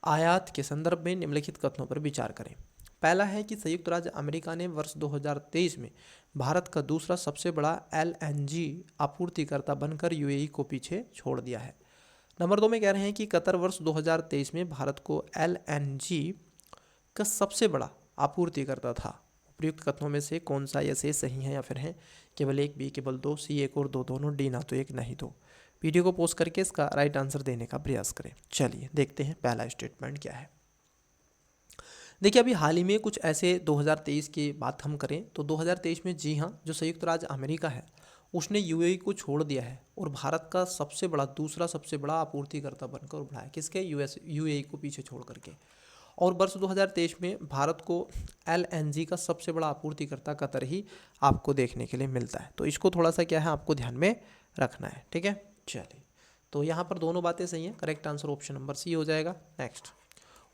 आयात के संदर्भ में निम्नलिखित कथनों पर विचार करें। पहला है कि संयुक्त राज्य अमेरिका ने वर्ष 2023 में भारत का दूसरा सबसे बड़ा LNG आपूर्तिकर्ता बनकर UAE को पीछे छोड़ दिया है। नंबर 2 में कह रहे हैं कि कतर वर्ष 2023 में भारत को LNG का सबसे बड़ा आपूर्तिकर्ता था। उपयुक्त कथनों में से कौन सा या से सही है या फिर है केवल एक, बी केवल 2, सी एक और 2 दोनों, डी ना तो एक नहीं दो। वीडियो को पॉज करके इसका राइट आंसर देने का प्रयास करें। चलिए देखते हैं पहला स्टेटमेंट क्या है। देखिए, अभी हाल ही में कुछ ऐसे 2023 की बात हम करें तो 2023 में जी हाँ, जो संयुक्त राज्य अमेरिका है उसने UAE को छोड़ दिया है और भारत का सबसे बड़ा दूसरा सबसे बड़ा आपूर्तिकर्ता बनकर उभरा है। किसके? UAE को पीछे छोड़ करके। और वर्ष 2023 में भारत को LNG का सबसे बड़ा आपूर्तिकर्ता कतर ही आपको देखने के लिए मिलता है। तो इसको थोड़ा सा क्या है आपको ध्यान में रखना है, ठीक है। चलिए, तो यहाँ पर दोनों बातें सही हैं। Correct answer option number C हो जाएगा। नेक्स्ट,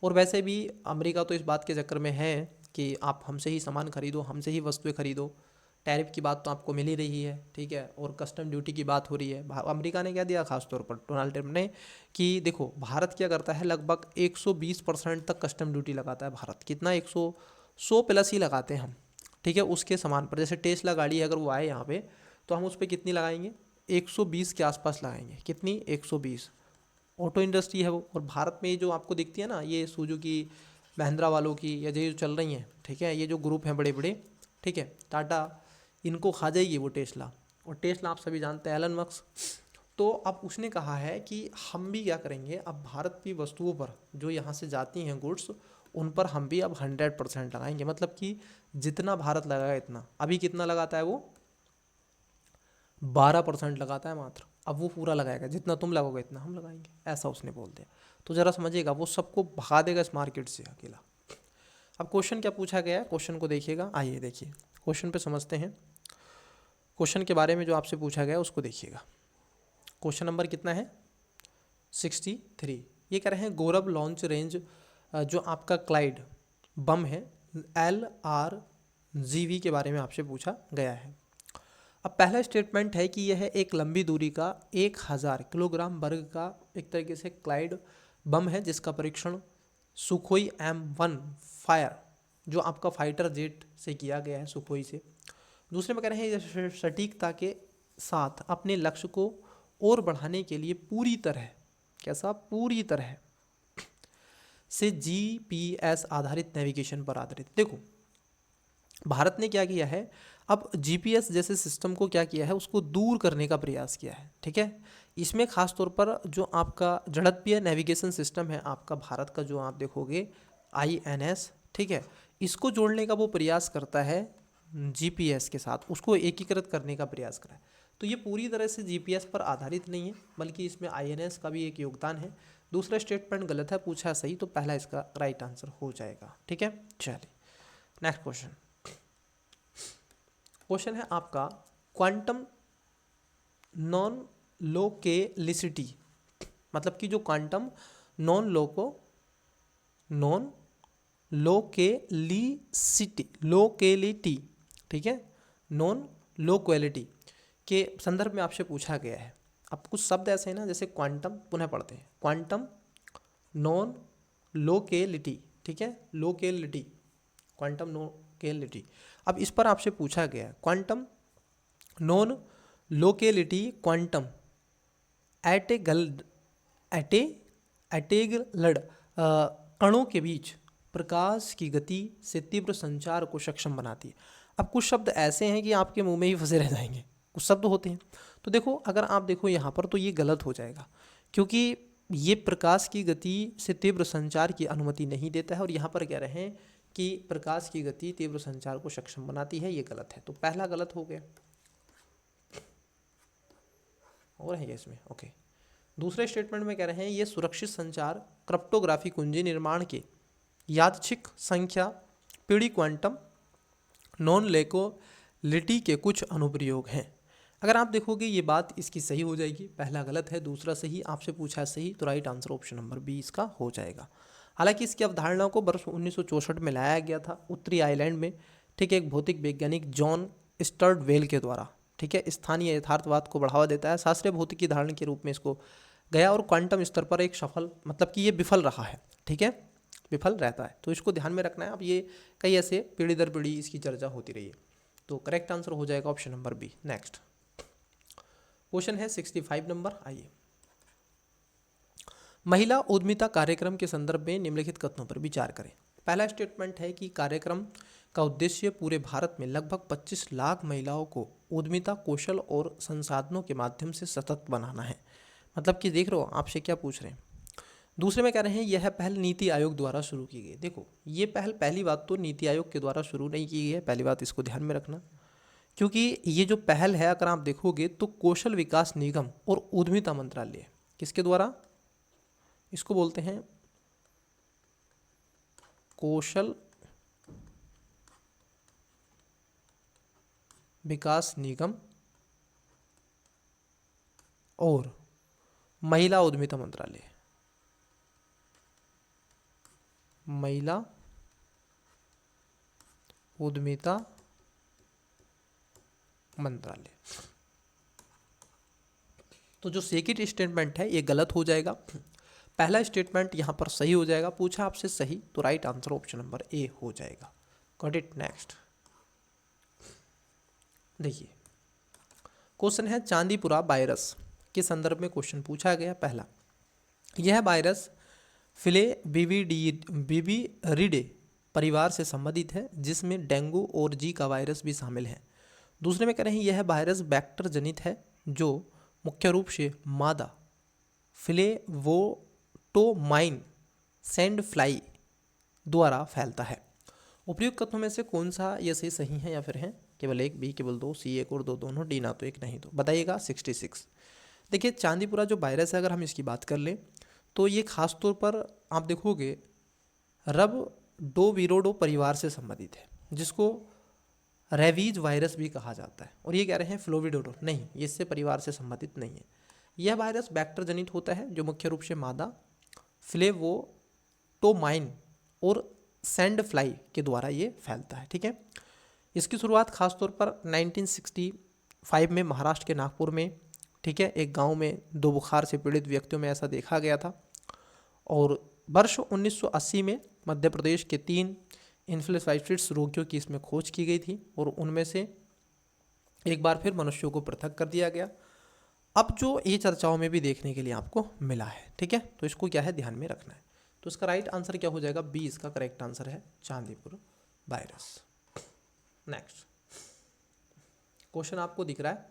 और वैसे भी अमेरिका तो इस बात के चक्कर में है कि आप हमसे ही सामान खरीदो, हमसे ही वस्तुएं खरीदो। टैरिफ की बात तो आपको मिल ही रही है, ठीक है, और कस्टम ड्यूटी की बात हो रही है। अमेरिका ने क्या दिया खासतौर पर डोनाल्ड ट्रम्प ने कि देखो भारत क्या करता है, लगभग 120% तक कस्टम ड्यूटी लगाता है भारत। कितना? 100 प्लस ही लगाते हैं हम, ठीक है, उसके सामान पर। जैसे टेस्ला गाड़ी अगर वो आए यहाँ पे तो हम उस पर कितनी लगाएंगे? 120 के आसपास लगाएंगे। कितनी? 120। ऑटो इंडस्ट्री है वो। और भारत में ये जो आपको दिखती है ना, ये सुजुकी महिंद्रा वालों की या जो चल रही हैं, ठीक है, ये जो ग्रुप हैं बड़े बड़े, ठीक है, टाटा, इनको खा जाएगी वो टेस्ला। और टेस्ला आप सभी जानते हैं एलन मस्क। तो अब उसने कहा है कि हम भी क्या करेंगे, अब भारत की वस्तुओं पर जो यहाँ से जाती हैं गुड्स, उन पर हम भी अब 100% लगाएंगे। मतलब कि जितना भारत लगाएगा इतना। अभी कितना लगाता है वो? 12% लगाता है मात्र। अब वो पूरा लगाएगा, जितना तुम लगाओगे इतना हम लगाएंगे, ऐसा उसने बोल दिया। तो ज़रा समझिएगा, वो सबको भगा देगा इस मार्केट से अकेला। अब क्वेश्चन क्या पूछा गया है, क्वेश्चन को देखिएगा। आइए देखिए क्वेश्चन पे समझते हैं। क्वेश्चन के बारे में जो आपसे पूछा गया उसको देखिएगा। क्वेश्चन नंबर कितना है? 63। ये कह रहे हैं गौरव लॉन्च रेंज जो आपका क्लाइड बम है LRGV के बारे में आपसे पूछा गया है। अब पहला स्टेटमेंट है कि यह एक लंबी दूरी का 1000 किलोग्राम वर्ग का एक तरीके से क्लाइड बम है जिसका परीक्षण सुखोई M1 फायर जो आपका फाइटर जेट से किया गया है, सुखोई से। दूसरे में कह रहे हैं यह सटीकता के साथ अपने लक्ष्य को और बढ़ाने के लिए पूरी तरह, कैसा? पूरी तरह से GPS आधारित नेविगेशन पर आधारित। देखो भारत ने क्या किया है, अब GPS जैसे सिस्टम को क्या किया है, उसको दूर करने का प्रयास किया है, ठीक है। इसमें खास तौर पर जो आपका जड़त्वीय नेविगेशन सिस्टम है आपका भारत का, जो आप देखोगे INS, ठीक है, इसको जोड़ने का वो प्रयास करता है GPS के साथ, उसको एकीकृत करने का प्रयास करा है। तो ये पूरी तरह से GPS पर आधारित नहीं है, बल्कि इसमें INS का भी एक योगदान है। दूसरा स्टेटमेंट गलत है, पूछा सही, तो पहला इसका राइट आंसर हो जाएगा, ठीक है। चलिए नेक्स्ट क्वेश्चन। क्वेश्चन है आपका क्वांटम नॉन लोकेलिसिटी मतलब कि जो क्वांटम नॉन लोकेलिटी, ठीक है, नॉन लोकेलिटी के संदर्भ में आपसे पूछा गया है। अब कुछ शब्द ऐसे हैं ना, जैसे क्वांटम, पुनः पढ़ते हैं, क्वांटम नॉन लोकेलिटी, ठीक है, लोकेलिटी, क्वांटम लोकेलिटी। अब इस पर आपसे पूछा गया है क्वांटम नॉन लोकेलिटी क्वांटम एटेगलड कणों के बीच प्रकाश की गति से तीव्र संचार को सक्षम बनाती है। अब कुछ शब्द ऐसे हैं कि आपके मुंह में ही फंसे रह जाएंगे, कुछ शब्द होते हैं। तो देखो, अगर आप देखो यहाँ पर तो ये गलत हो जाएगा, क्योंकि ये प्रकाश की गति से तीव्र संचार की अनुमति नहीं देता है, और यहाँ पर कह रहे हैं कि प्रकाश की गति तीव्र संचार को सक्षम बनाती है, ये गलत है। तो पहला गलत हो गया, और है इसमें, ओके। दूसरे स्टेटमेंट में कह रहे हैं ये सुरक्षित संचार क्रिप्टोग्राफी कुंजी निर्माण के यादृच्छिक संख्या पीढ़ी क्वांटम नॉन लोकेलिटी के कुछ अनुप्रयोग हैं। अगर आप देखोगे ये बात इसकी सही हो जाएगी, पहला गलत है, दूसरा सही, आपसे पूछा है सही, तो right answer option number B इसका हो जाएगा। हालांकि इसकी अवधारणा को वर्ष 1964 में लाया गया था उत्तरी आयरलैंड में, ठीक है, एक भौतिक वैज्ञानिक जॉन स्टर्ट वेल के द्वारा, ठीक है, स्थानीय यथार्थवाद को बढ़ावा देता है, शास्त्रीय भौतिकी धारणा के रूप में इसको गया, और क्वांटम स्तर पर एक सफल, मतलब कि ये विफल रहा है, ठीक है, विफल रहता है, तो इसको ध्यान में रखना है। अब ये कई ऐसे पीढ़ी दर पीढ़ी इसकी चर्चा होती रही है, तो करेक्ट आंसर हो जाएगा option number B. Next question है 65 नंबर, आइए। महिला उद्यमिता कार्यक्रम के संदर्भ में निम्नलिखित कथनों पर विचार करें। पहला स्टेटमेंट है कि कार्यक्रम का उद्देश्य पूरे भारत में लगभग 25 लाख महिलाओं को उद्यमिता कौशल और संसाधनों के माध्यम से सशक्त बनाना है। मतलब कि देख रहे हो आपसे क्या पूछ रहे हैं। दूसरे में कह रहे हैं यह पहल नीति आयोग द्वारा शुरू की गई। देखो ये पहल, पहली बात तो नीति आयोग के द्वारा शुरू नहीं की गई है, पहली बात इसको ध्यान में रखना, क्योंकि ये जो पहल है अगर आप देखोगे तो कौशल विकास निगम और उद्यमिता मंत्रालय, किसके द्वारा, इसको बोलते हैं कौशल विकास निगम और महिला उद्यमिता मंत्रालय, महिला उद्यमिता मंत्रालय। तो जो सेकंड स्टेटमेंट है ये गलत हो जाएगा, पहला स्टेटमेंट यहां पर सही हो जाएगा। पूछा आपसे सही, तो right answer option number A हो जाएगा। Got it. नेक्स्ट देखिए, क्वेश्चन है चांदीपुरा वायरस के संदर्भ में क्वेश्चन पूछा गया। पहला, यह वायरस फिलेविरिडे परिवार से संबंधित है, जिसमें डेंगू और जी का वायरस भी शामिल है। दूसरे में कह रहे हैं यह वायरस बैक्टर जनित है, जो मुख्य रूप से मादा फ्लेवोटोमाइन सैंड फ्लाई द्वारा फैलता है। उपयुक्त कथनों में से कौन सा ये सही है या फिर है केवल एक, बी केवल दो, सी एक और दो दोनों, डी ना तो एक नहीं तो, बताइएगा। 66। देखिए चांदीपुरा जो वायरस है अगर हम इसकी बात कर लें तो ये खास तौर पर आप देखोगे रबडोविरोडो परिवार से संबंधित है, जिसको रेबीज वायरस भी कहा जाता है। और ये कह रहे हैं फ्लोविडोडो, नहीं, ये इससे परिवार से संबंधित नहीं है। यह वायरस बैक्टर जनित होता है, जो मुख्य रूप से मादा फ्लेवोटोमाइन और सैंड फ्लाई के द्वारा ये फैलता है। ठीक है, इसकी शुरुआत खासतौर पर 1965 में महाराष्ट्र के नागपुर में, ठीक है, एक गांव में 2 बुखार से पीड़ित व्यक्तियों में ऐसा देखा गया था। और वर्ष 1980 में मध्य प्रदेश के 3 इन्फ्लुएंजाइटिस रोगियों की इसमें खोज की गई थी, और उनमें से एक बार फिर मनुष्यों को पृथक कर दिया गया। अब जो ये चर्चाओं में भी देखने के लिए आपको मिला है, ठीक है, तो इसको क्या है ध्यान में रखना है। तो इसका राइट आंसर क्या हो जाएगा, बी इसका करेक्ट आंसर है, चांदीपुर वायरस। नेक्स्ट क्वेश्चन आपको दिख रहा है,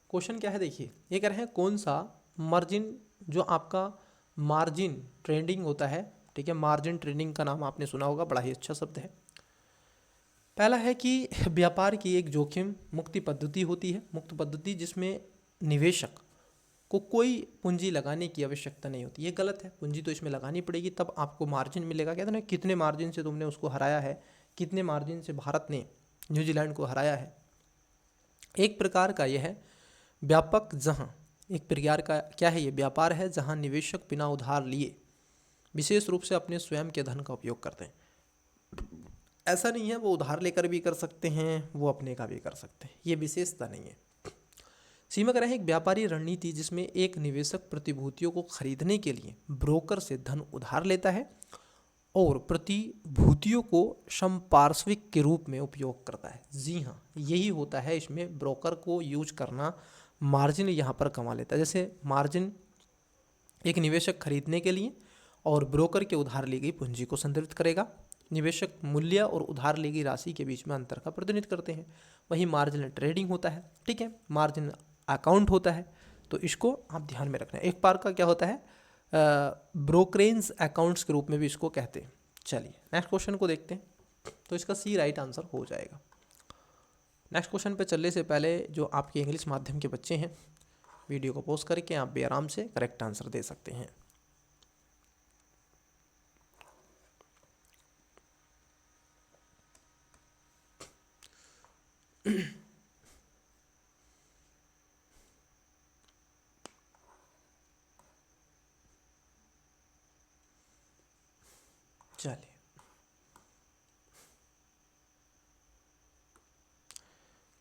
क्वेश्चन क्या है देखिए, ये कह रहे हैं कौन सा मार्जिन, जो आपका मार्जिन ट्रेडिंग होता है, ठीक है, मार्जिन ट्रेडिंग का नाम आपने सुना होगा, बड़ा ही अच्छा शब्द है। पहला है कि व्यापार की एक जोखिम मुक्ति पद्धति होती है, मुक्त पद्धति, जिसमें निवेशक को कोई पूंजी लगाने की आवश्यकता नहीं होती। ये गलत है, पूंजी तो इसमें लगानी पड़ेगी, तब आपको मार्जिन मिलेगा। कहते हैं ना, कितने मार्जिन से तुमने उसको हराया है, कितने मार्जिन से भारत ने न्यूजीलैंड को हराया है। एक प्रकार का यह है व्यापक, जहां एक प्रकार का क्या है, ये व्यापार है जहां निवेशक बिना उधार लिए विशेष रूप से अपने स्वयं के धन का उपयोग करते हैं। ऐसा नहीं है वो उधार लेकर भी कर सकते हैं, वो अपने का भी कर सकते हैं, ये विशेषता नहीं है। सीमा है एक व्यापारी रणनीति जिसमें एक निवेशक प्रतिभूतियों को खरीदने के लिए ब्रोकर से धन उधार लेता है और प्रतिभूतियों को संपार्श्विक के रूप में उपयोग करता है। जी हाँ, यही होता है इसमें, ब्रोकर को यूज करना, मार्जिन यहाँ पर कमा लेता है। जैसे मार्जिन एक निवेशक खरीदने के लिए और ब्रोकर के उधार ली गई पूंजी को संदर्भित करेगा। निवेशक मूल्य और उधार ली गई राशि के बीच में अंतर का प्रतिनिधित्व करते हैं। वही मार्जिन ट्रेडिंग होता है, ठीक है, मार्जिन अकाउंट होता है, तो इसको आप ध्यान में रखना है। एक बार का क्या होता है, ब्रोकरेज अकाउंट्स के रूप में भी इसको कहते हैं। चलिए नेक्स्ट क्वेश्चन को देखते हैं, तो इसका सी राइट आंसर हो जाएगा। नेक्स्ट क्वेश्चन पे चलने से पहले जो आपके इंग्लिश माध्यम के बच्चे हैं, वीडियो को पॉज करके आप भी आराम से करेक्ट आंसर दे सकते हैं। चलिए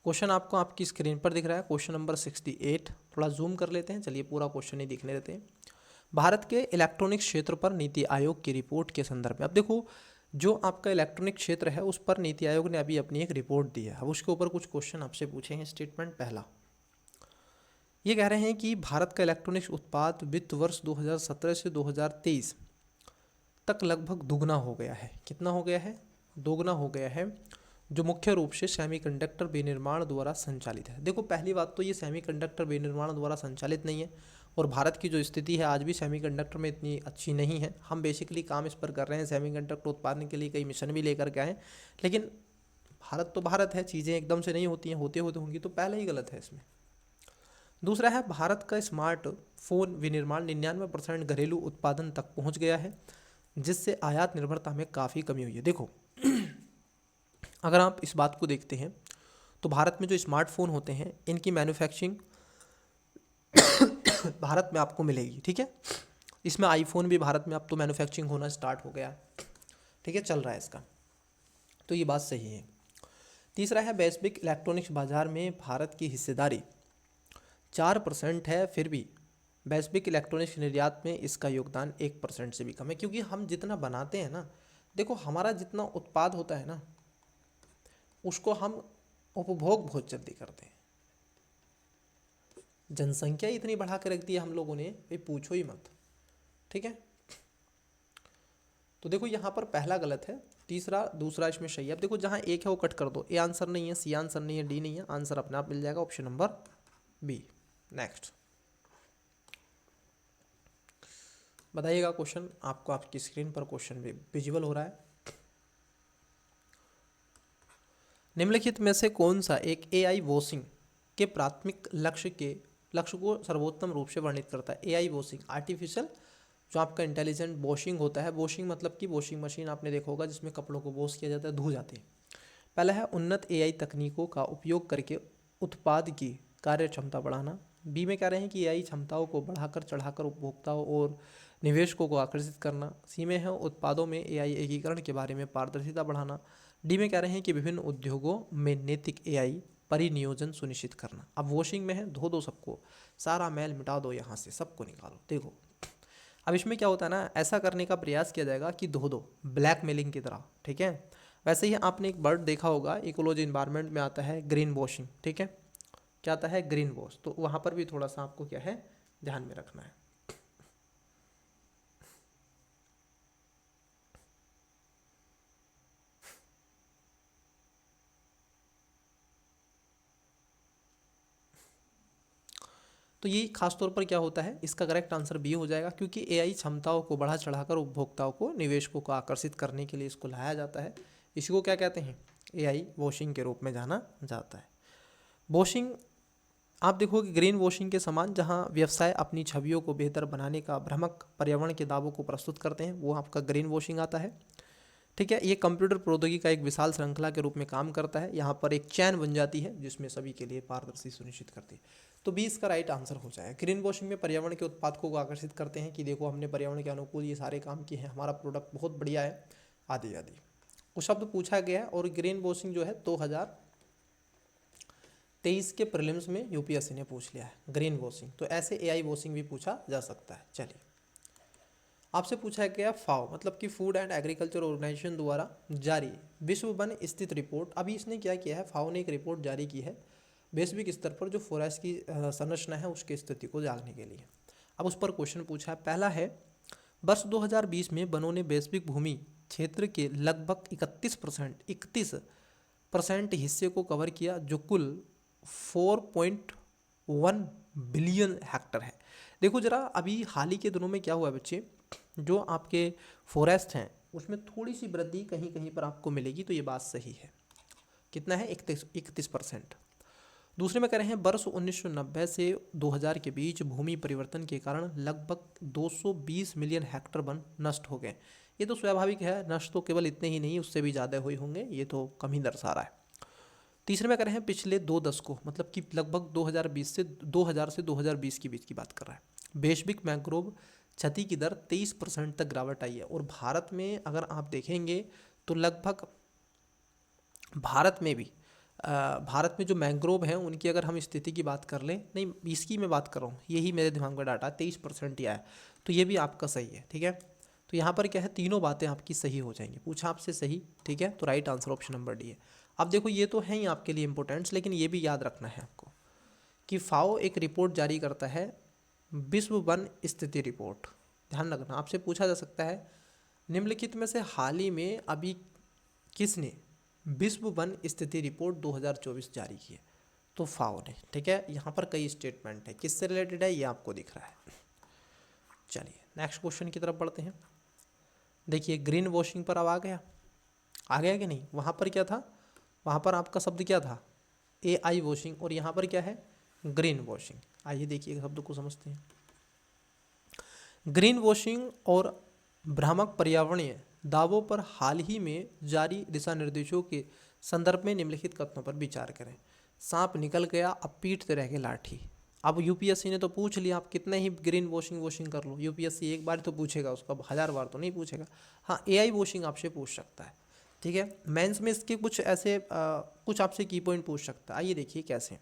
क्वेश्चन आपको आपकी स्क्रीन पर दिख रहा है, क्वेश्चन नंबर 68। थोड़ा जूम कर लेते हैं, चलिए पूरा क्वेश्चन ही दिखने देते हैं। भारत के इलेक्ट्रॉनिक्स क्षेत्र पर नीति आयोग की रिपोर्ट के संदर्भ में, अब देखो जो आपका इलेक्ट्रॉनिक क्षेत्र है उस पर नीति आयोग ने अभी अपनी एक रिपोर्ट दी है। अब उसके ऊपर कुछ क्वेश्चन आपसे पूछे हैं। स्टेटमेंट पहला, ये कह रहे हैं कि भारत का इलेक्ट्रॉनिक्स उत्पाद वित्त वर्ष 2017 से 2023 तक लगभग दुगना हो गया है। कितना हो गया है? दोगुना हो गया है, जो मुख्य रूप से सेमीकंडक्टर विनिर्माण द्वारा संचालित है। देखो पहली बात तो ये सेमीकंडक्टर विनिर्माण द्वारा संचालित नहीं है, और भारत की जो स्थिति है आज भी सेमीकंडक्टर में इतनी अच्छी नहीं है। हम बेसिकली काम इस पर कर रहे हैं, सेमीकंडक्टर उत्पादन के लिए कई मिशन भी लेकर के आए, लेकिन भारत तो भारत है, चीज़ें एकदम से नहीं होती हैं, होते होंगी, तो पहले ही गलत है इसमें। दूसरा है, भारत का स्मार्टफोन विनिर्माण 99% घरेलू उत्पादन तक पहुँच गया है, जिससे आयात निर्भरता में काफ़ी कमी हुई है। देखो अगर आप इस बात को देखते हैं तो भारत में जो स्मार्टफोन होते हैं इनकी मैन्युफैक्चरिंग भारत में आपको मिलेगी, ठीक है। इसमें आईफोन भी भारत में अब तो मैन्युफैक्चरिंग होना स्टार्ट हो गया, ठीक है, चल रहा है इसका, तो ये बात सही है। तीसरा है, वैश्विक इलेक्ट्रॉनिक्स बाजार में भारत की हिस्सेदारी 4% है, फिर भी वैश्विक इलेक्ट्रॉनिक्स निर्यात में इसका योगदान 1% से भी कम है, क्योंकि हम जितना बनाते हैं ना, देखो हमारा जितना उत्पाद होता है ना उसको हम उपभोग बहुत जल्दी करते हैं। जनसंख्या इतनी बढ़ा के रख दी है हम लोगों ने, भाई पूछो ही मत, ठीक है। तो देखो यहाँ पर पहला गलत है, तीसरा दूसरा इसमें सही है। अब देखो जहाँ एक है वो कट कर दो, ए आंसर नहीं है, सी आंसर नहीं है, डी नहीं है, आंसर अपने आप मिल जाएगा, ऑप्शन नंबर बी। नेक्स्ट बताइएगा क्वेश्चन, आपको आपकी स्क्रीन पर क्वेश्चन भी विजिबल हो रहा है। निम्नलिखित में से कौन सा एक एआई वॉशिंग के प्राथमिक लक्ष्य को सर्वोत्तम रूप से वर्णित करता है? एआई वॉशिंग, आर्टिफिशियल जो आपका इंटेलिजेंट वॉशिंग होता है। वॉशिंग मतलब कि वॉशिंग मशीन आपने देखा होगा जिसमें कपड़ों को वॉश किया जाता है, धो जाते हैं। पहला है, उन्नत एआई तकनीकों का उपयोग करके उत्पाद की कार्य क्षमता बढ़ाना। बी में कह रहे हैं कि एआई क्षमताओं को बढ़ाकर चढ़ाकर उपभोक्ताओं और निवेशकों को आकर्षित करना। सी में है, उत्पादों में एआई एकीकरण के बारे में पारदर्शिता बढ़ाना। डी में कह रहे हैं कि विभिन्न उद्योगों में नैतिक एआई परिनियोजन सुनिश्चित करना। अब वॉशिंग में है, धो दो सबको, सारा मैल मिटा दो, यहाँ से सबको निकालो। देखो अब इसमें क्या होता है ना, ऐसा करने का प्रयास किया जाएगा कि धो दो, ब्लैकमेलिंग की तरह, ठीक है। वैसे ही आपने एक वर्ड देखा होगा, इकोलॉजी इन्वायरमेंट में आता है ग्रीन वॉशिंग, ठीक है, क्या आता है? Green wash. तो वहाँ पर भी थोड़ा सा आपको क्या है ध्यान में रखना है। तो ये खासतौर पर क्या होता है, इसका करेक्ट आंसर बी हो जाएगा, क्योंकि एआई क्षमताओं को बढ़ा चढ़ाकर उपभोक्ताओं को, निवेशकों को आकर्षित करने के लिए इसको लाया जाता है। इसी को क्या कहते हैं? एआई वॉशिंग के रूप में जाना जाता है। वॉशिंग आप देखोगे ग्रीन वॉशिंग के समान, जहां व्यवसाय अपनी छवियों को बेहतर बनाने का भ्रामक पर्यावरण के दावों को प्रस्तुत करते हैं, वो आपका ग्रीन वॉशिंग आता है, ठीक है। ये कंप्यूटर प्रौद्योगिकी का एक विशाल श्रृंखला के रूप में काम करता है। यहाँ पर एक चैन बन जाती है जिसमें सभी के लिए पारदर्शी सुनिश्चित करती है। तो 20 का राइट आंसर हो जाएगा। ग्रीन वॉशिंग में पर्यावरण के उत्पादकों को आकर्षित करते हैं कि देखो हमने पर्यावरण के अनुकूल ये सारे काम किए हैं, हमारा प्रोडक्ट बहुत बढ़िया है, आदि आदि वो शब्द पूछा गया है। और ग्रीन वॉशिंग जो है 2023 के प्रीलिम्स में यूपीएससी ने पूछ लिया है ग्रीन वॉशिंग। तो ऐसे एआई वॉशिंग भी पूछा जा सकता है। चलिए, आपसे पूछा गया फाओ मतलब कि फूड एंड एग्रीकल्चर ऑर्गेनाइजेशन द्वारा जारी विश्व वन स्थित रिपोर्ट। अभी इसने क्या किया है, फाओ ने एक रिपोर्ट जारी की है वैश्विक स्तर पर जो फॉरेस्ट की संरचना है उसकी स्थिति को जानने के लिए। अब उस पर क्वेश्चन पूछा है। पहला है, वर्ष 2020 में वनों ने वैश्विक भूमि क्षेत्र के लगभग 31% हिस्से को कवर किया जो कुल 4.1 बिलियन हेक्टर है। देखो जरा, अभी हाल ही के दिनों में क्या हुआ है बच्चे, जो आपके फॉरेस्ट हैं उसमें थोड़ी सी वृद्धि कहीं कहीं पर आपको मिलेगी, तो ये बात सही है। कितना है, 31%। दूसरे में कह रहे हैं वर्ष 1990 से 2000 के बीच भूमि परिवर्तन के कारण लगभग 220 मिलियन हेक्टर वन नष्ट हो गए। ये तो स्वाभाविक है, नष्ट तो केवल इतने ही नहीं, उससे भी ज़्यादा हुए होंगे, ये तो कम ही दर्शा रहा है। तीसरे में कह रहे हैं पिछले 2 दशकों मतलब कि लगभग 2020 से 2020 के बीच की बात कर रहा है, वैश्विक मैंग्रोव क्षति की दर 23% तक गिरावट आई है। और भारत में अगर आप देखेंगे तो लगभग भारत में जो मैंग्रोव हैं उनकी अगर हम स्थिति की बात कर लें, नहीं इसकी मैं बात कर रहा हूँ, यही मेरे दिमाग में डाटा 23% ही आया, तो ये भी आपका सही है। ठीक है, तो यहाँ पर क्या है, तीनों बातें आपकी सही हो जाएंगी। पूछा आपसे सही, ठीक है, तो right answer option number D है। अब देखो ये तो है ही आपके लिए इंपॉर्टेंट्स, लेकिन ये भी याद रखना है आपको कि फाओ एक रिपोर्ट जारी करता है, विश्व वन स्थिति रिपोर्ट। ध्यान रखना, आपसे पूछा जा सकता है निम्नलिखित में से हाल ही में अभी किसने विश्व वन स्थिति रिपोर्ट 2024 जारी की है, तो फाओ ने। ठीक है, यहाँ पर कई स्टेटमेंट है, किससे रिलेटेड है ये आपको दिख रहा है। चलिए नेक्स्ट क्वेश्चन की तरफ बढ़ते हैं। देखिए ग्रीन वॉशिंग पर अब आ गया कि नहीं, वहाँ पर क्या था, वहाँ पर आपका शब्द क्या था, एआई वॉशिंग, और यहाँ पर क्या है, ग्रीन वॉशिंग। आइए देखिए शब्द को समझते हैं। ग्रीन वॉशिंग और भ्रामक पर्यावरणीय दावों पर हाल ही में जारी दिशा निर्देशों के संदर्भ में निम्नलिखित कथनों पर विचार करें। सांप निकल गया अब पीटते रह गए लाठी। अब यूपीएससी ने तो पूछ लिया, आप कितने ही ग्रीन वॉशिंग कर लो, यूपीएससी एक बार तो पूछेगा उसका, 1000 बार तो नहीं पूछेगा। हाँ, एआई वॉशिंग आपसे पूछ सकता है। ठीक है, मेंस में इसके कुछ ऐसे कुछ आपसे की पॉइंट पूछ सकता है। आइए देखिए कैसे।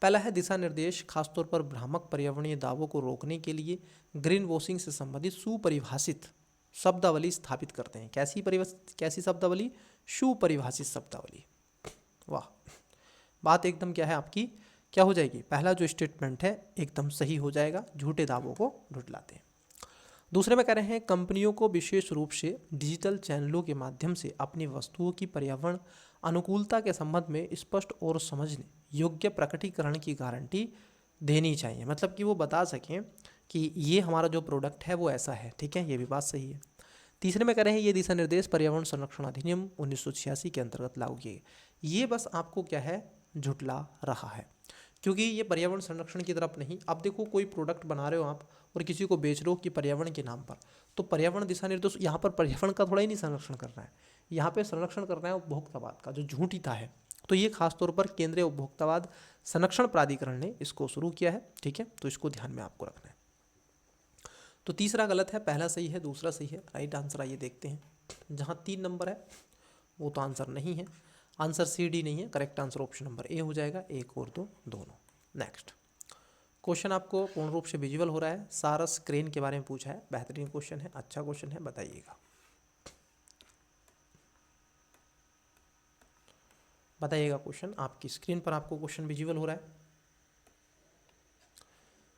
पहला है दिशा निर्देश खासतौर पर भ्रामक पर्यावरणीय दावों को रोकने के लिए ग्रीन वॉशिंग से संबंधित सुपरिभाषित शब्दावली स्थापित करते हैं। कैसी शब्दावली, सुपरिभाषित शब्दावली। वाह, बात एकदम क्या है आपकी, क्या हो जाएगी, पहला जो स्टेटमेंट है एकदम सही हो जाएगा, झूठे दावों को ढुटलाते हैं। दूसरे में कह रहे हैं कंपनियों को विशेष रूप से डिजिटल चैनलों के माध्यम से अपनी वस्तुओं की पर्यावरण अनुकूलता के संबंध में स्पष्ट और समझने योग्य प्रकटीकरण की गारंटी देनी चाहिए। मतलब कि वो बता सकें कि ये हमारा जो प्रोडक्ट है वो ऐसा है। ठीक है, ये भी बात सही है। तीसरे में कह रहे हैं ये दिशा निर्देश पर्यावरण संरक्षण अधिनियम 1986 के अंतर्गत लागू किए। ये बस आपको क्या है, झुटला रहा है, क्योंकि ये पर्यावरण संरक्षण की तरफ नहीं। अब देखो कोई प्रोडक्ट बना रहे हो आप और किसी को बेच रहे हो कि पर्यावरण के नाम पर, तो पर्यावरण दिशा निर्देश यहाँ पर पर्यावरण का थोड़ा ही नहीं संरक्षण करना है, यहाँ पे संरक्षण करना है उपभोक्तावाद का, जो झूठीता है। तो ये खासतौर पर केंद्रीय उपभोक्तावाद संरक्षण प्राधिकरण ने इसको शुरू किया है। ठीक है, तो इसको ध्यान में आपको रखना है। तो तीसरा गलत है, पहला सही है, दूसरा सही है। राइट आंसर आइए देखते हैं। जहाँ 3 नंबर है वो तो आंसर नहीं है, आंसर सी डी नहीं है, correct answer option number A हो जाएगा, 1 और 2 दोनों। नेक्स्ट क्वेश्चन आपको पूर्ण रूप से विजुअल हो रहा है, सारस क्रेन के बारे में पूछा है, बेहतरीन क्वेश्चन है, अच्छा क्वेश्चन है, बताइएगा। क्वेश्चन आपकी स्क्रीन पर आपको क्वेश्चन विजुअल हो रहा है।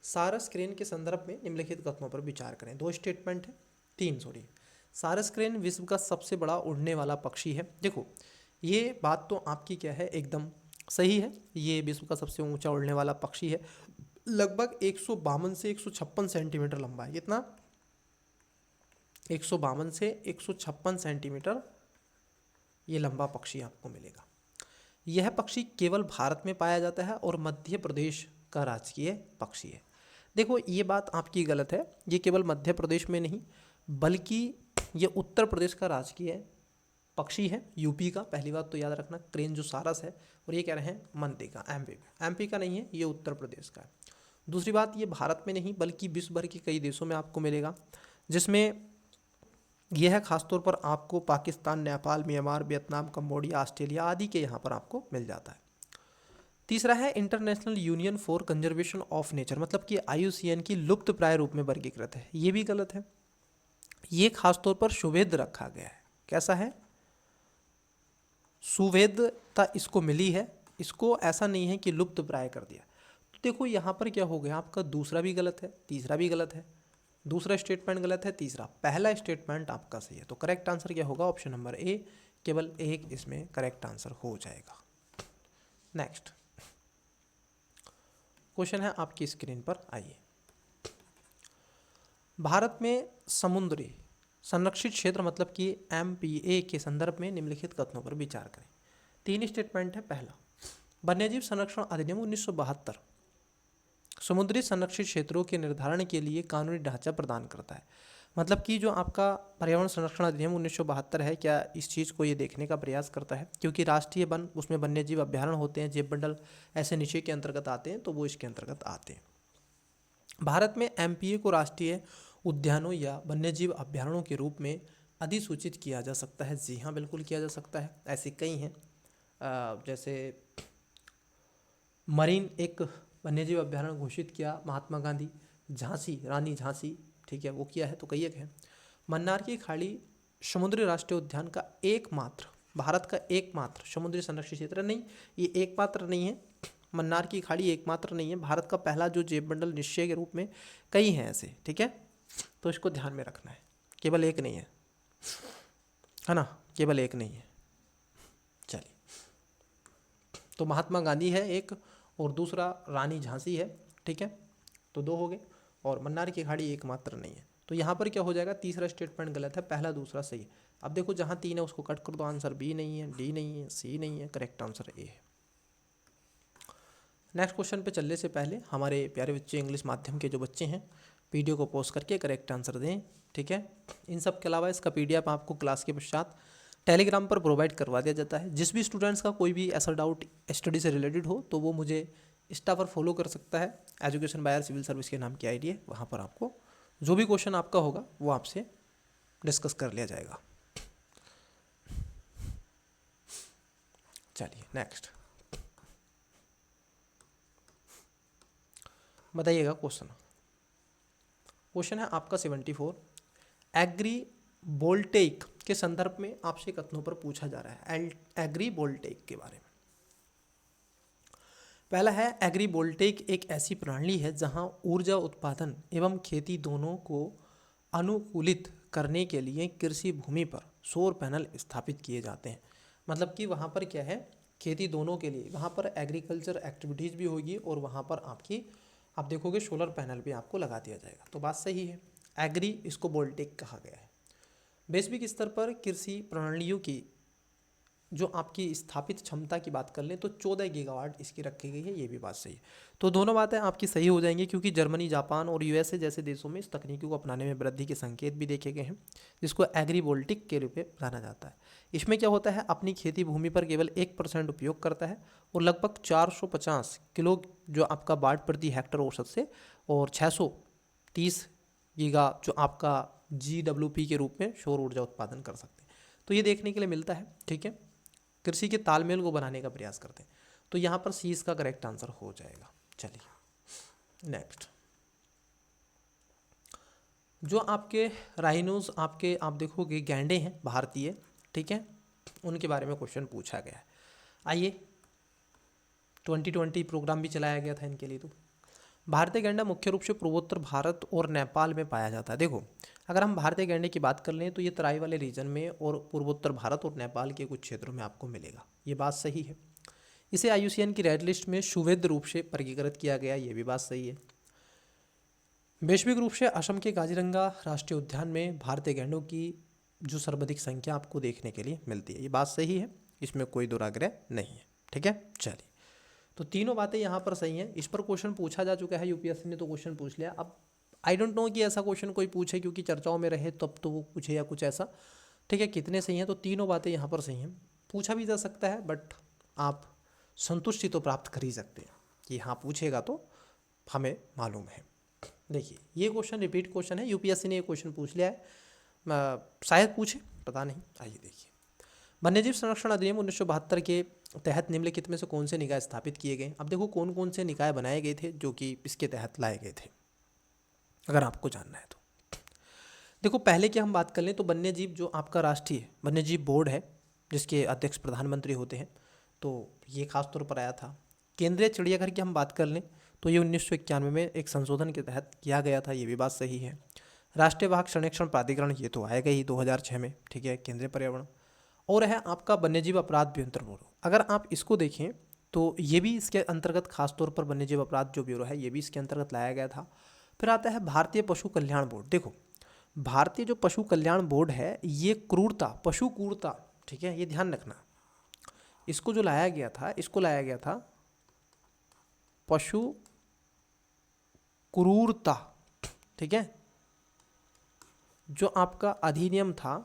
सारस क्रेन के संदर्भ में निम्नलिखित कथनों पर विचार करें। 2 स्टेटमेंट है, 3 सॉरी। सारस क्रेन विश्व का सबसे बड़ा उड़ने वाला पक्षी है। देखो ये बात तो आपकी क्या है, एकदम सही है, ये विश्व का सबसे ऊंचा उड़ने वाला पक्षी है। लगभग 152 से 156 सेंटीमीटर लंबा है। कितना, 152 से 156 सेंटीमीटर ये लंबा पक्षी आपको मिलेगा। यह पक्षी केवल भारत में पाया जाता है और मध्य प्रदेश का राजकीय पक्षी है। देखो ये बात आपकी गलत है, ये केवल मध्य प्रदेश में नहीं बल्कि ये उत्तर प्रदेश का राजकीय पक्षी है यूपी का, पहली बात तो याद रखना। क्रेन जो सारस है, और ये कह रहे हैं मनते का, एमपी का नहीं है, ये उत्तर प्रदेश का है। दूसरी बात, ये भारत में नहीं बल्कि विश्व भर के कई देशों में आपको मिलेगा, जिसमें यह है खासतौर पर आपको Pakistan, Nepal, Myanmar, Vietnam, Cambodia, Australia आदि के यहाँ पर आपको मिल जाता है। तीसरा है international union for conservation of nature, मतलब कि IUCN की लुप्त प्राय रूप में वर्गीकृत है, ये भी गलत है। ये खासतौर पर सुवेद रखा गया है। कैसा है? सुवेदता इसको मिली है, इसको ऐसा नहीं है कि लुप्त प्राय कर दिया। तो देखो यहाँ पर क्या हो गया, आपका दूसरा भी गलत है, तीसरा भी गलत है, दूसरा स्टेटमेंट गलत है, तीसरा, पहला स्टेटमेंट आपका सही है। तो करेक्ट आंसर क्या होगा? ऑप्शन नंबर ए, केवल एक इसमें करेक्ट आंसर हो जाएगा। नेक्स्ट क्वेश्चन है आपकी स्क्रीन पर, आइए। भारत में समुद्री संरक्षित क्षेत्र मतलब कि MPA के संदर्भ में निम्नलिखित कथनों पर विचार करें। 3 स्टेटमेंट है। पहला, वन्यजीव संरक्षण अधिनियम 1972 समुद्री संरक्षित क्षेत्रों के निर्धारण के लिए कानूनी ढांचा प्रदान करता है। मतलब कि जो आपका पर्यावरण संरक्षण अधिनियम 1972 है, क्या इस चीज़ को ये देखने का प्रयास करता है, क्योंकि राष्ट्रीय वन, उसमें वन्यजीव अभ्यारण्य होते हैं, जैव मंडल ऐसे निश्चय के अंतर्गत आते हैं, तो वो इसके अंतर्गत आते हैं। भारत में MPA को राष्ट्रीय उद्यानों या वन्यजीव अभ्यारण्यों के रूप में अधिसूचित किया जा सकता है। जी हाँ, बिल्कुल किया जा सकता है। ऐसे कई हैं, जैसे मरीन एक वन्यजीव अभ्यारण्य घोषित किया महात्मा गांधी, झांसी, रानी झांसी, ठीक है, वो किया है, तो कई एक है। मन्नार की खाड़ी समुद्री राष्ट्रीय उद्यान का एकमात्र, भारत का एकमात्र समुद्री संरक्षित क्षेत्र नहीं, ये एकमात्र नहीं है, मन्नार की खाड़ी एकमात्र नहीं है, भारत का पहला जो जैव मंडल निश्चय के रूप में कई हैं ऐसे, ठीक है, तो इसको ध्यान में रखना है, केवल एक नहीं है ना, केवल एक नहीं है। चलिए, तो महात्मा गांधी है एक, और दूसरा रानी झांसी है, ठीक है, तो 2 हो गए, और मन्नार की खाड़ी एकमात्र नहीं है। तो यहाँ पर क्या हो जाएगा, तीसरा स्टेटमेंट गलत है, पहला दूसरा सही है। अब देखो जहाँ 3 है उसको कट कर दो, आंसर बी नहीं है, डी नहीं है, सी नहीं है, करेक्ट आंसर ए है। नेक्स्ट क्वेश्चन पे चलने से पहले हमारे प्यारे बच्चे, इंग्लिश माध्यम के जो बच्चे हैं, वीडियो को पॉज करके करेक्ट आंसर दें, ठीक है। इन सब के अलावा इसका PDF आपको क्लास के पश्चात टेलीग्राम पर प्रोवाइड करवा दिया जाता है। जिस भी स्टूडेंट्स का कोई भी ऐसा डाउट स्टडी से रिलेटेड हो तो वो मुझे इंस्टा पर फॉलो कर सकता है, एजुकेशन बायर सिविल सर्विस के नाम की ID है, वहाँ पर आपको जो भी क्वेश्चन आपका होगा वो आपसे डिस्कस कर लिया जाएगा। चलिए नेक्स्ट बताइएगा। क्वेश्चन है आपका 74, एग्री वोल्टेइक के संदर्भ में आपसे कथनों पर पूछा जा रहा है, एग्री वोल्टेइक के बारे में। पहला है, एग्री वोल्टेइक एक ऐसी प्रणाली है जहां ऊर्जा उत्पादन एवं खेती दोनों को अनुकूलित करने के लिए कृषि भूमि पर सौर पैनल स्थापित किए जाते हैं। मतलब कि वहाँ पर क्या है, खेती दोनों के लिए, वहाँ पर एग्रीकल्चर एक्टिविटीज़ भी होगी और वहाँ पर आपकी, आप देखोगे सोलर पैनल भी आपको लगा दिया जाएगा। तो बात सही है, एग्री इसको वोल्टेइक कहा गया है। वैश्विक स्तर पर कृषि प्रणालियों की जो आपकी स्थापित क्षमता की बात कर लें तो 14 गीगावाट इसकी रखी गई है, ये भी बात सही है। तो दोनों बातें आपकी सही हो जाएंगी, क्योंकि जर्मनी, जापान और USA जैसे देशों में इस तकनीकी को अपनाने में वृद्धि के संकेत भी देखे गए हैं, जिसको एग्री वोल्टिक के रूप में जाना जाता है। इसमें क्या होता है, अपनी खेती भूमि पर केवल 1% उपयोग करता है और लगभग 450 किलो जो आपका वाट प्रति हेक्टर औसत से, और 630 गीगा जो आपका GWP के रूप में सौर ऊर्जा उत्पादन कर सकते हैं। तो ये देखने के लिए मिलता है, ठीक है, कृषि के तालमेल को बनाने का प्रयास करते हैं। तो यहाँ पर सी इसका करेक्ट आंसर हो जाएगा। चलिए नेक्स्ट, जो आपके राइनोज, आपके आप देखोगे गैंडे हैं भारतीय, ठीक है, उनके बारे में क्वेश्चन पूछा गया है। आइए, 2020 प्रोग्राम भी चलाया गया था इनके लिए। तो भारतीय गैंडा मुख्य रूप से पूर्वोत्तर भारत और नेपाल में पाया जाता है। देखो, अगर हम भारतीय गैंडे की बात कर लें तो ये तराई वाले रीजन में और पूर्वोत्तर भारत और नेपाल के कुछ क्षेत्रों में आपको मिलेगा, ये बात सही है। इसे IUCN की रेड लिस्ट में सुवैध रूप से वर्गीकृत किया गया, ये भी बात सही है। वैश्विक रूप से असम के काजीरंगा राष्ट्रीय उद्यान में भारतीय गैंडों की जो सर्वाधिक संख्या आपको देखने के लिए मिलती है, ये बात सही है, इसमें कोई दुराग्रह नहीं है, ठीक है। चलिए, तो तीनों बातें यहाँ पर सही हैं। इस पर क्वेश्चन पूछा जा चुका है, UPSC ने तो क्वेश्चन पूछ लिया। अब आई डोंट नो कि ऐसा क्वेश्चन कोई पूछे, क्योंकि चर्चाओं में रहे तब तो वो पूछे या कुछ ऐसा, ठीक है, कितने सही हैं, तो तीनों बातें यहाँ पर सही हैं। पूछा भी जा सकता है बट आप संतुष्टि तो प्राप्त कर ही सकते हैं कि हाँ पूछेगा तो हमें मालूम है। देखिए ये क्वेश्चन रिपीट क्वेश्चन है, यूपीएससी ने ये क्वेश्चन पूछ लिया है, शायद पूछे, पता नहीं। आइए देखिए, वन्यजीव संरक्षण अधिनियम 1972 के तहत निम्नलिखित में से कौन से निकाय स्थापित किए गए। अब देखो कौन कौन से निकाय बनाए गए थे जो कि इसके तहत लाए गए थे, अगर आपको जानना है तो। देखो पहले की हम बात कर लें तो वन्यजीव जो आपका राष्ट्रीय वन्यजीव बोर्ड है जिसके अध्यक्ष प्रधानमंत्री होते हैं, तो ये खास तौर पर आया था। केंद्रीय चिड़ियाघर की हम बात कर लें तो ये 1991 में एक संशोधन के तहत किया गया था, ये भी बात सही है। राष्ट्रीय बाघ संरक्षण प्राधिकरण ये तो आएगा ही 2006 में, ठीक है, केंद्रीय पर्यावरण। और है आपका वन्यजीव अपराध नियंत्रण ब्यूरो, अगर आप इसको देखें तो ये भी इसके अंतर्गत खास तौर पर वन्यजीव अपराध जो ब्यूरो है ये भी इसके अंतर्गत लाया गया था। फिर आता है भारतीय पशु कल्याण बोर्ड। देखो भारतीय जो पशु कल्याण बोर्ड है ये क्रूरता, पशु क्रूरता, ठीक है, ये ध्यान रखना, इसको जो लाया गया था, इसको लाया गया था पशु क्रूरता, ठीक है, जो आपका अधिनियम था,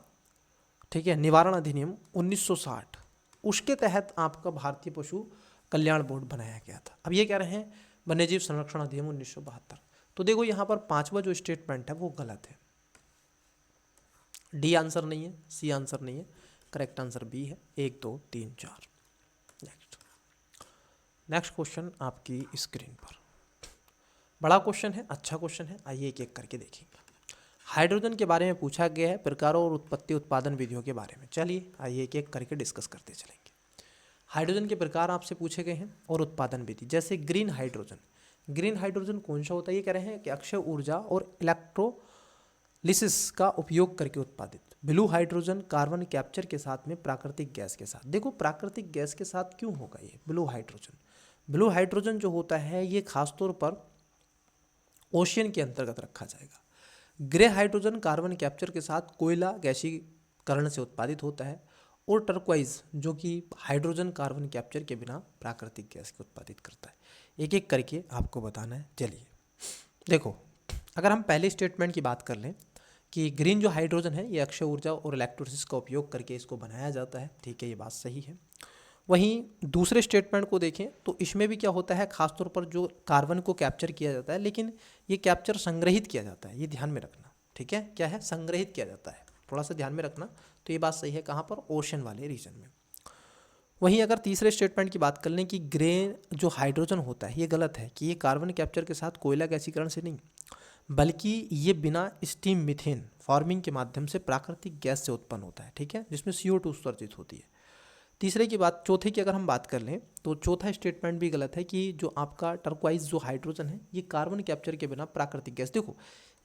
ठीक है, निवारण अधिनियम 1960, उसके तहत आपका भारतीय पशु कल्याण बोर्ड बनाया गया था। अब ये कह रहे हैं वन्यजीव संरक्षण अधिनियम 1972। तो देखो यहाँ पर पांचवा जो स्टेटमेंट है वो गलत है, डी आंसर नहीं है, सी आंसर नहीं है, करेक्ट आंसर बी है। 1 2 3 4। नेक्स्ट क्वेश्चन आपकी स्क्रीन पर, बड़ा क्वेश्चन है, अच्छा क्वेश्चन है, आइए एक एक करके देखेंगे। हाइड्रोजन के बारे में पूछा गया है, प्रकारों और उत्पत्ति उत्पादन विधियों के बारे में। चलिए आइए एक एक करके डिस्कस करते चलेंगे। हाइड्रोजन के प्रकार आपसे पूछे गए हैं और उत्पादन विधि, जैसे ग्रीन हाइड्रोजन। ग्रीन हाइड्रोजन कौन सा होता है, ये कह रहे हैं कि अक्षय ऊर्जा और इलेक्ट्रोलिसिस का उपयोग करके उत्पादित। ब्लू हाइड्रोजन कार्बन कैप्चर के साथ में प्राकृतिक गैस के साथ। देखो प्राकृतिक गैस के साथ क्यों होगा ये ब्लू हाइड्रोजन, ब्लू हाइड्रोजन जो होता है ये खासतौर पर ओशियन के अंतर्गत रखा जाएगा। ग्रे हाइड्रोजन कार्बन कैप्चर के साथ कोयला गैसीकरण से उत्पादित होता है। और टर्क्वाइज जो कि हाइड्रोजन कार्बन कैप्चर के बिना प्राकृतिक गैस को उत्पादित करता है। एक एक करके आपको बताना है। चलिए देखो, अगर हम पहले स्टेटमेंट की बात कर लें कि ग्रीन जो हाइड्रोजन है ये अक्षय ऊर्जा और इलेक्ट्रोलिसिस का उपयोग करके इसको बनाया जाता है, ठीक है, ये बात सही है। वहीं दूसरे स्टेटमेंट को देखें तो इसमें भी क्या होता है, खासतौर पर जो कार्बन को कैप्चर किया जाता है, लेकिन ये कैप्चर संग्रहित किया जाता है, ये ध्यान में रखना, ठीक है, क्या है, संग्रहित किया जाता है, थोड़ा सा ध्यान में रखना। तो ये बात सही है, कहाँ पर, ओशन वाले रीजन में। वहीं अगर तीसरे स्टेटमेंट की बात कर लें कि ग्रे जो हाइड्रोजन होता है ये गलत है, कि ये कार्बन कैप्चर के साथ कोयला गैसीकरण से नहीं, बल्कि ये बिना स्टीम मीथेन फार्मिंग के माध्यम से प्राकृतिक गैस से उत्पन्न होता है, ठीक है, जिसमें CO2 उत्सर्जित होती है। तीसरे की बात, चौथे की अगर हम बात कर लें तो चौथा स्टेटमेंट भी गलत है कि जो आपका टर्क्वाइज जो हाइड्रोजन है ये कार्बन कैप्चर के बिना प्राकृतिक गैस। देखो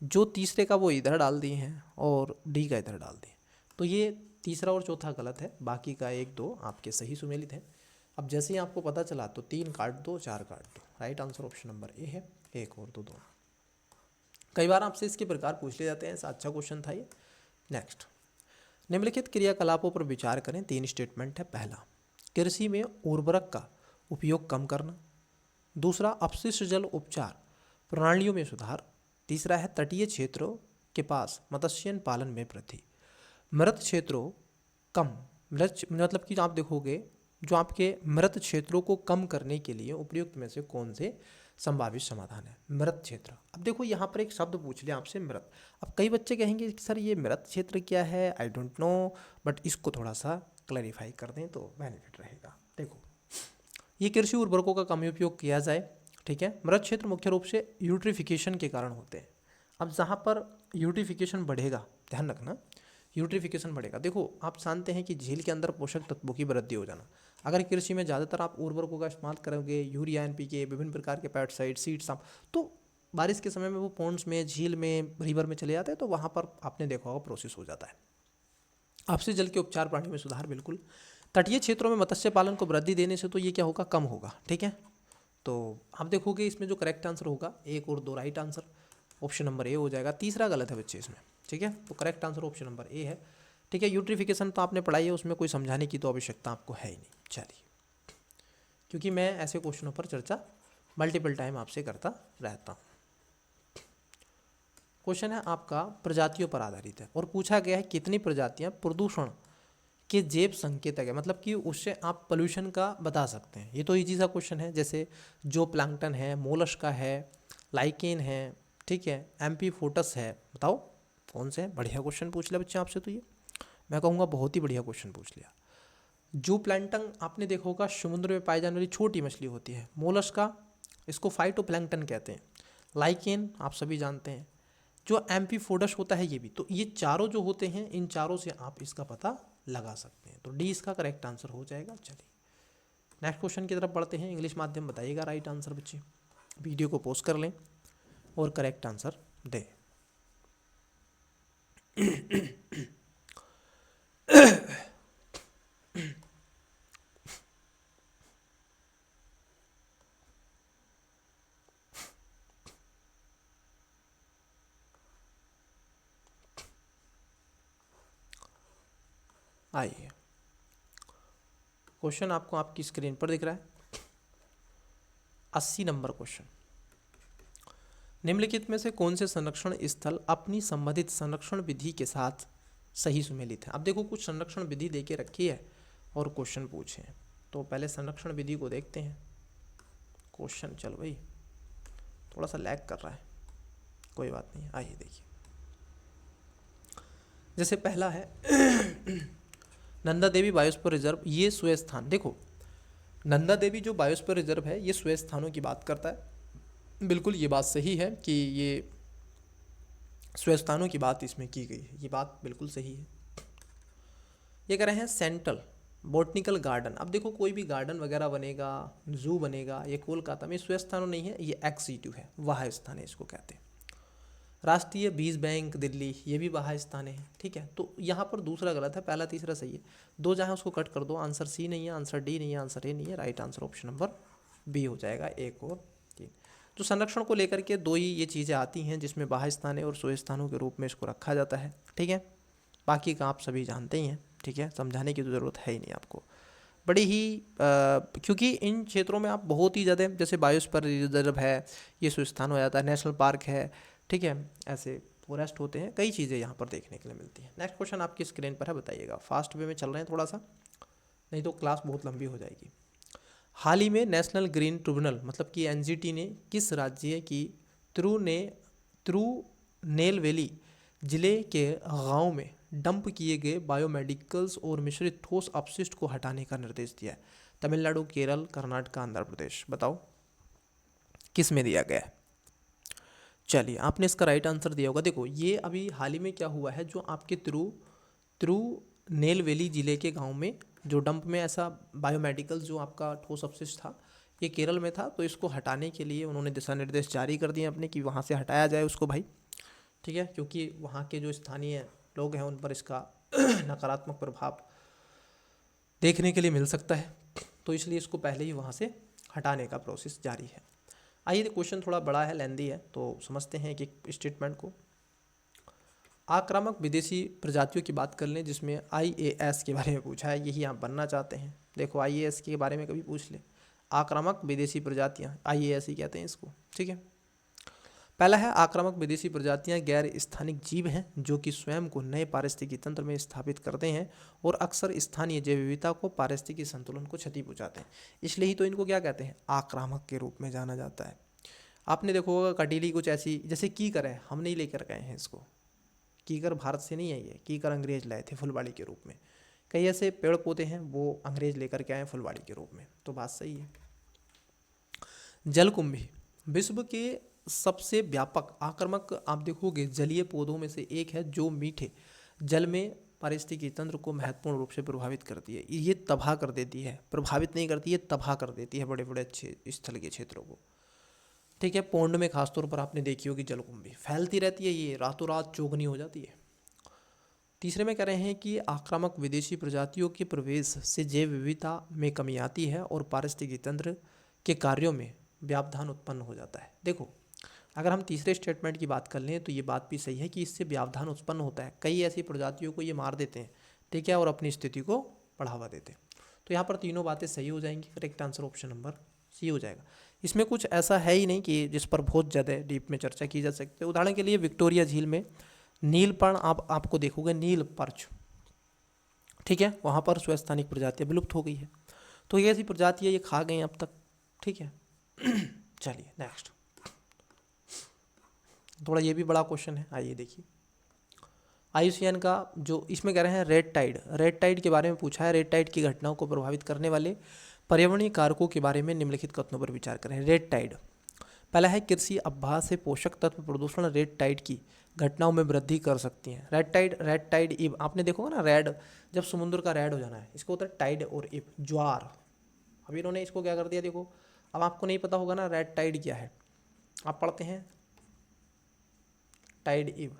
जो तीसरे का वो इधर डाल दिए हैं और डी का इधर डाल दिए, तो ये तीसरा और चौथा गलत है, बाकी का 1 2 आपके सही सुमेलित हैं। अब जैसे ही आपको पता चला तो 3 काट दो, 4 काट दो, right answer option number A है। 1 और 2 2। कई बार आपसे इसके प्रकार पूछ ले जाते हैं, ऐसा अच्छा क्वेश्चन था ये। नेक्स्ट, निम्नलिखित क्रियाकलापों पर विचार करें। 3 स्टेटमेंट है। पहला, कृषि में उर्वरक का उपयोग कम करना। दूसरा, अपशिष्ट जल उपचार प्रणालियों में सुधार। तीसरा है तटीय क्षेत्रों के पास मत्स्य पालन में वृद्धि। मृत क्षेत्रों कम, मतलब कि आप देखोगे जो आपके मृत क्षेत्रों को कम करने के लिए उपयुक्त में से कौन से संभावित समाधान है। मृत क्षेत्र, अब देखो यहाँ पर एक शब्द पूछ लिया आपसे, मृत। अब कई बच्चे कहेंगे कि सर ये मृत क्षेत्र क्या है, आई डोंट नो, बट इसको थोड़ा सा क्लैरिफाई कर दें तो बेनिफिट रहेगा। देखो ये कृषि उर्वरकों का कम उपयोग किया जाए, ठीक है। मृत क्षेत्र मुख्य रूप से यूट्रिफिकेशन के कारण होते हैं। अब जहाँ पर यूट्रिफिकेशन बढ़ेगा, ध्यान रखना, यूट्रिफिकेशन बढ़ेगा। देखो आप जानते हैं कि झील के अंदर पोषक तत्वों की वृद्धि हो जाना। अगर कृषि में ज़्यादातर आप उर्वरकों का इस्तेमाल करोगे, यूरिया, NPK, विभिन्न प्रकार के पेस्टिसाइड, सीड्स, तो बारिश के समय में वो पॉन्ड्स में, झील में, रिवर में चले जाते हैं, तो वहाँ पर आपने देखा होगा प्रोसेस हो जाता है। अपशिष्ट जल के उपचार प्रणाली में सुधार, बिल्कुल। तटीय क्षेत्रों में मत्स्य पालन को वृद्धि देने से तो ये क्या होगा, कम होगा, ठीक है। तो आप देखोगे इसमें जो करेक्ट आंसर होगा 1 और 2 right answer, option number A हो जाएगा। तीसरा गलत है बच्चे इसमें, ठीक है। तो correct answer option number A है, ठीक है। यूट्रिफिकेशन तो आपने पढ़ाई है, उसमें कोई समझाने की तो आवश्यकता आपको है ही नहीं। चलिए, क्योंकि मैं ऐसे क्वेश्चनों पर चर्चा मल्टीपल टाइम आपसे करता रहता हूँ। क्वेश्चन है आपका प्रजातियों पर आधारित है और पूछा गया है कितनी प्रजातियां प्रदूषण के जैव संकेतक है, मतलब कि उससे आप पोल्यूशन का बता सकते हैं। ये तो इजी सा क्वेश्चन है, जैसे जो प्लैंकटन है, मोलस्का है, लाइकेन है, ठीक है, एम्फीफोटस है, बताओ कौन से है। बढ़िया क्वेश्चन पूछ लिया बच्चे आपसे, तो ये मैं कहूँगा बहुत ही बढ़िया क्वेश्चन पूछ लिया। जू प्लैंकटन आपने देखा होगा समुद्र में पाई जाने वाली छोटी मछली होती है। मोलस्का इसको फाइटोप्लैंकटन कहते हैं। लाइकेन आप सभी जानते हैं। जो एम्फीफोडस होता है ये भी। तो ये चारों जो होते हैं, इन चारों से आप इसका पता लगा सकते हैं। तो डी इसका करेक्ट आंसर हो जाएगा। चलिए नेक्स्ट क्वेश्चन की तरफ बढ़ते हैं। इंग्लिश माध्यम बताइएगा राइट आंसर बच्चे। वीडियो को पॉज कर लें और करेक्ट आंसर दें। आइए, क्वेश्चन आपको आपकी स्क्रीन पर दिख रहा है। 80 नंबर क्वेश्चन। निम्नलिखित में से कौन से संरक्षण स्थल अपनी संबंधित संरक्षण विधि के साथ सही सुमेलित है। अब देखो कुछ संरक्षण विधि देके रखी है और क्वेश्चन पूछे हैं, तो पहले संरक्षण विधि को देखते हैं। क्वेश्चन चल भाई थोड़ा सा लैग कर रहा है, कोई बात नहीं। आइए देखिए, जैसे पहला है नंदा देवी बायोस्फीयर रिजर्व। ये स्वस्थान, देखो नंदा देवी जो बायोस्फीयर रिजर्व है ये स्वस्थानों की बात करता है। बिल्कुल ये बात सही है कि ये स्वस्थानों की बात इसमें की गई है, ये बात बिल्कुल सही है। ये कह रहे हैं सेंट्रल बॉटनिकल गार्डन। अब देखो कोई भी गार्डन वगैरह बनेगा, जू बनेगा, ये कोलकाता में स्वस्थानों नहीं है, ये एक्स-सिटी है, वाह स्थान है इसको कहते हैं। राष्ट्रीय बीज बैंक दिल्ली, ये भी वाह स्थान है, ठीक है। तो यहाँ पर दूसरा गलत है, पहला तीसरा सही है। दो जहाँ उसको कट कर दो, आंसर सी नहीं है, आंसर डी नहीं है, आंसर ए नहीं है। Right answer option number B हो जाएगा, 1 और 3। तो संरक्षण को लेकर के दो ही ये चीज़ें आती हैं जिसमें वाह स्थान है और स्वस्थानों के रूप में इसको रखा जाता है, ठीक है। बाकी का आप सभी जानते ही हैं, ठीक है, समझाने की तो ज़रूरत है ही नहीं आपको। बड़ी ही क्योंकि इन क्षेत्रों में आप बहुत ही ज़्यादा, जैसे बायोस्फीयर रिजर्व है ये स्वस्थान हो जाता है, नेशनल पार्क है, ठीक है, ऐसे फॉरेस्ट होते हैं, कई चीज़ें यहाँ पर देखने के लिए मिलती हैं। नेक्स्ट क्वेश्चन आपकी स्क्रीन पर है, बताइएगा। फास्ट वे में चल रहे हैं थोड़ा सा, नहीं तो क्लास बहुत लंबी हो जाएगी। हाल ही में नेशनल ग्रीन ट्रिब्यूनल मतलब कि एनजीटी ने किस राज्य की तिरुनेलवेली जिले के गांव में डंप किए गए बायोमेडिकल्स और मिश्रित ठोस अपशिष्ट को हटाने का निर्देश दिया है। तमिलनाडु, केरल, कर्नाटक, आंध्र प्रदेश, बताओ किस में दिया गया है। चलिए आपने इसका राइट आंसर दिया होगा। देखो ये अभी हाल ही में क्या हुआ है, जो आपके तिरुनेलवेली जिले के गांव में जो डंप में ऐसा बायोमेडिकल जो आपका ठोस अपशिष्ट था, ये केरल में था, तो इसको हटाने के लिए उन्होंने दिशा निर्देश जारी कर दिए अपने कि वहाँ से हटाया जाए उसको भाई, ठीक है, क्योंकि वहाँ के जो स्थानीय लोग हैं उन पर इसका नकारात्मक प्रभाव देखने के लिए मिल सकता है, तो इसलिए इसको पहले ही वहाँ से हटाने का प्रोसेस जारी है। आइए क्वेश्चन थोड़ा बड़ा है, लेंदी है, तो समझते हैं कि स्टेटमेंट को। आक्रामक विदेशी प्रजातियों की बात कर लें, जिसमें IAS के बारे में पूछा है, यही आप बनना चाहते हैं। देखो IAS के बारे में कभी पूछ ले, आक्रामक विदेशी प्रजातियाँ, IAS ही कहते हैं इसको, ठीक है। पहला है आक्रामक विदेशी प्रजातियां गैर स्थानिक जीव हैं जो कि स्वयं को नए पारिस्थितिकी तंत्र में स्थापित करते हैं और अक्सर स्थानीय जैव विविधता को पारिस्थितिकी संतुलन को क्षति पहुंचाते हैं, इसलिए ही तो इनको क्या कहते हैं, आक्रामक के रूप में जाना जाता है। आपने देखो होगा कटीली कुछ ऐसी, जैसे कीकर है, हम नहीं लेकर गए हैं इसको, कीकर भारत से नहीं है, ये कीकर अंग्रेज लाए थे फुलवाड़ी के रूप में। कई ऐसे पेड़ पौधे हैं वो अंग्रेज लेकर के आए फुलवाड़ी के रूप में, तो बात सही है। जलकुंभी विश्व के सबसे व्यापक आक्रामक आप देखोगे जलीय पौधों में से एक है, जो मीठे जल में पारिस्थितिकी तंत्र को महत्वपूर्ण रूप से प्रभावित करती है। ये तबाह कर देती है, प्रभावित नहीं करती है, तबाह कर देती है बड़े बड़े अच्छे स्थल के क्षेत्रों को, ठीक है। पौंड में खासतौर पर आपने देखी होगी जलकुंभी फैलती रहती है, ये रातों रात चौगनी हो जाती है। तीसरे में कह रहे हैं कि आक्रामक विदेशी प्रजातियों के प्रवेश से जैव विविधता में कमी आती है और पारिस्थितिकी तंत्र के कार्यों में व्यवधान उत्पन्न हो जाता है। देखो अगर हम तीसरे स्टेटमेंट की बात कर लें तो ये बात भी सही है कि इससे व्यवधान उत्पन्न होता है, कई ऐसी प्रजातियों को ये मार देते हैं, ठीक है, और अपनी स्थिति को बढ़ावा देते हैं। तो यहाँ पर तीनों बातें सही हो जाएंगी। Correct answer option number C हो जाएगा। इसमें कुछ ऐसा है ही नहीं कि जिस पर बहुत ज़्यादा डीप में चर्चा की जा सकती है। उदाहरण के लिए विक्टोरिया झील में नीलपर्ण आपको देखोगे, नील पर्च, ठीक है, वहाँ पर स्वस्थानिक प्रजातियाँ विलुप्त हो गई है। तो ये ऐसी प्रजातियाँ ये खा गई हैं अब तक, ठीक है। चलिए नेक्स्ट, थोड़ा ये भी बड़ा क्वेश्चन है, आइए देखिए। IUCN का जो इसमें कह रहे हैं रेड टाइड के बारे में पूछा है। रेड टाइड की घटनाओं को प्रभावित करने वाले पर्यावरणीय कारकों के बारे में निम्नलिखित कथनों पर विचार करें। रेड टाइड, पहला है कृषि अपवाह से पोषक तत्व प्रदूषण रेड टाइड की घटनाओं में वृद्धि कर सकती हैं। रेड टाइड इब, आपने देखोगा ना, रेड जब समुद्र का रेड हो जाना है, इसको होता है टाइड और इब, ज्वार। अब इन्होंने इसको क्या कर दिया, देखो अब आपको नहीं पता होगा ना रेड टाइड क्या है। आप पढ़ते हैं टाइड इब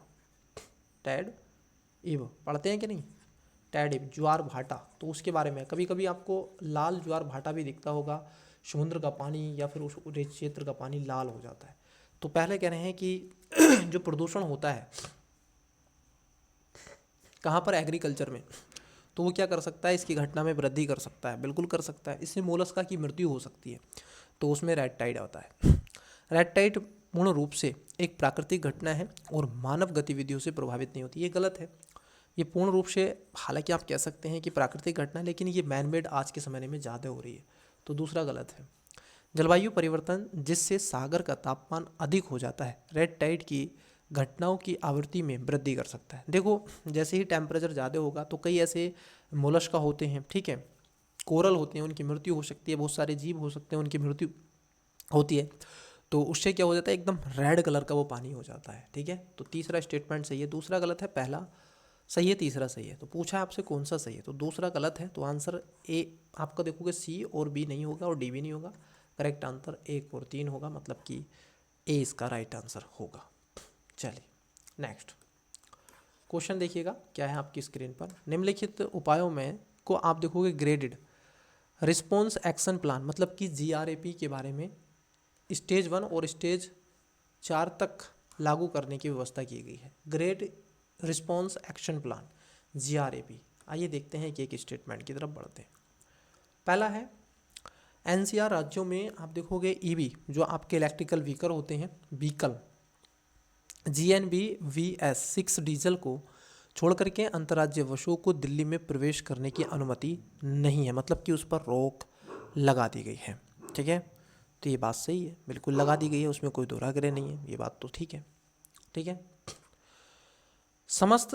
पढ़ते हैं कि नहीं, टाइड इब, ज्वार भाटा। तो उसके बारे में कभी कभी आपको लाल ज्वार भाटा भी दिखता होगा, समुद्र का पानी या फिर उस क्षेत्र का पानी लाल हो जाता है। तो पहले कह रहे हैं कि जो प्रदूषण होता है कहाँ पर, एग्रीकल्चर में, तो वो क्या कर सकता है, इसकी घटना में वृद्धि कर सकता है, बिल्कुल कर सकता है। इससे मोलस्का की मृत्यु हो सकती है, तो उसमें रेड टाइड आता है। रेड टाइड पूर्ण रूप से एक प्राकृतिक घटना है और मानव गतिविधियों से प्रभावित नहीं होती। ये गलत है। ये पूर्ण रूप से, हालांकि आप कह सकते हैं कि प्राकृतिक घटना है, लेकिन ये मैन मेड आज के समय में ज़्यादा हो रही है, तो दूसरा गलत है। जलवायु परिवर्तन जिससे सागर का तापमान अधिक हो जाता है, रेड टाइड की घटनाओं की आवृत्ति में वृद्धि कर सकता है। देखो जैसे ही टेम्परेचर ज़्यादा होगा तो कई ऐसे मोलस्का होते हैं, ठीक है, कोरल होते हैं, उनकी मृत्यु हो सकती है, बहुत सारे जीव हो सकते हैं उनकी मृत्यु होती है। तो उससे क्या हो जाता है, एकदम रेड कलर का वो पानी हो जाता है, ठीक है। तो तीसरा स्टेटमेंट सही है, दूसरा गलत है, पहला सही है, तीसरा सही है। तो पूछा है आपसे कौन सा सही है, तो दूसरा गलत है। तो आंसर ए आपका देखोगे, सी और बी नहीं होगा और डी भी नहीं होगा। करेक्ट आंसर 1 और 3 होगा, मतलब कि ए इसका राइट आंसर होगा। चलिए नेक्स्ट क्वेश्चन देखिएगा क्या है आपकी स्क्रीन पर। निम्नलिखित उपायों में को आप देखोगे ग्रेडेड रिस्पॉन्स एक्शन प्लान, मतलब कि GRAP के बारे में स्टेज 1 और स्टेज 4 तक लागू करने की व्यवस्था की गई है। Grade response action plan GRAP, आइए देखते हैं कि एक स्टेटमेंट की तरफ बढ़ते हैं। पहला है NCR राज्यों में आप देखोगे EV, जो आपके इलेक्ट्रिकल व्हीकल होते हैं, व्हीकल GNV-VS6 डीजल को छोड़ करके अंतर्राज्यीय बसों को दिल्ली में प्रवेश करने की अनुमति नहीं है, मतलब कि उस पर रोक लगा दी गई है, ठीक है। तो ये बात सही है, बिल्कुल लगा दी गई है, उसमें कोई दोहरागरे नहीं है, ये बात तो ठीक है, ठीक है। समस्त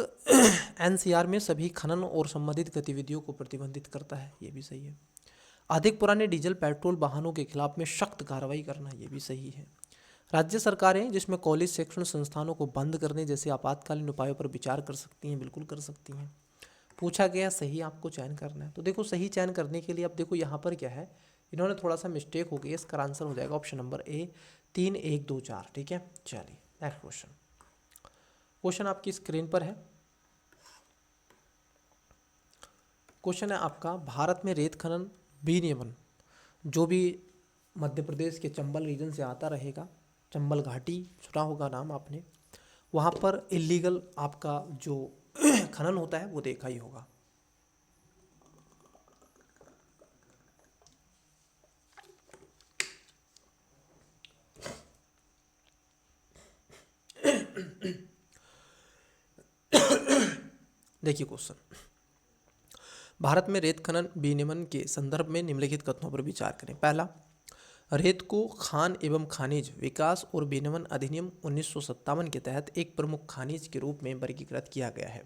NCR में सभी खनन और संबंधित गतिविधियों को प्रतिबंधित करता है, ये भी सही है। अधिक पुराने डीजल पेट्रोल वाहनों के खिलाफ में सख्त कार्रवाई करना, ये भी सही है। राज्य सरकारें जिसमें कॉलेज शैक्षणिक संस्थानों को बंद करने जैसे आपातकालीन उपायों पर विचार कर सकती हैं, बिल्कुल कर सकती हैं। पूछा गया सही आपको चयन करना है, तो देखो सही चयन करने के लिए अब देखो यहाँ पर क्या है, इन्होंने थोड़ा सा मिस्टेक हो गई है, इसका आंसर हो जाएगा ऑप्शन नंबर ए 3 1 2 4, ठीक है। चलिए नेक्स्ट क्वेश्चन आपकी स्क्रीन पर है। क्वेश्चन है आपका, भारत में रेत खनन विनियमन, जो भी मध्य प्रदेश के चंबल रीजन से आता रहेगा, चंबल घाटी सुना होगा नाम आपने, वहाँ पर इलीगल आपका जो खनन होता है वो देखा ही होगा। देखिए क्वेश्चन, भारत में रेत खनन विनियमन के संदर्भ में निम्नलिखित कथनों पर विचार करें। पहला, रेत को खान एवं खनिज विकास और विनियमन अधिनियम 1957 के तहत एक प्रमुख खनिज के रूप में वर्गीकृत किया गया है।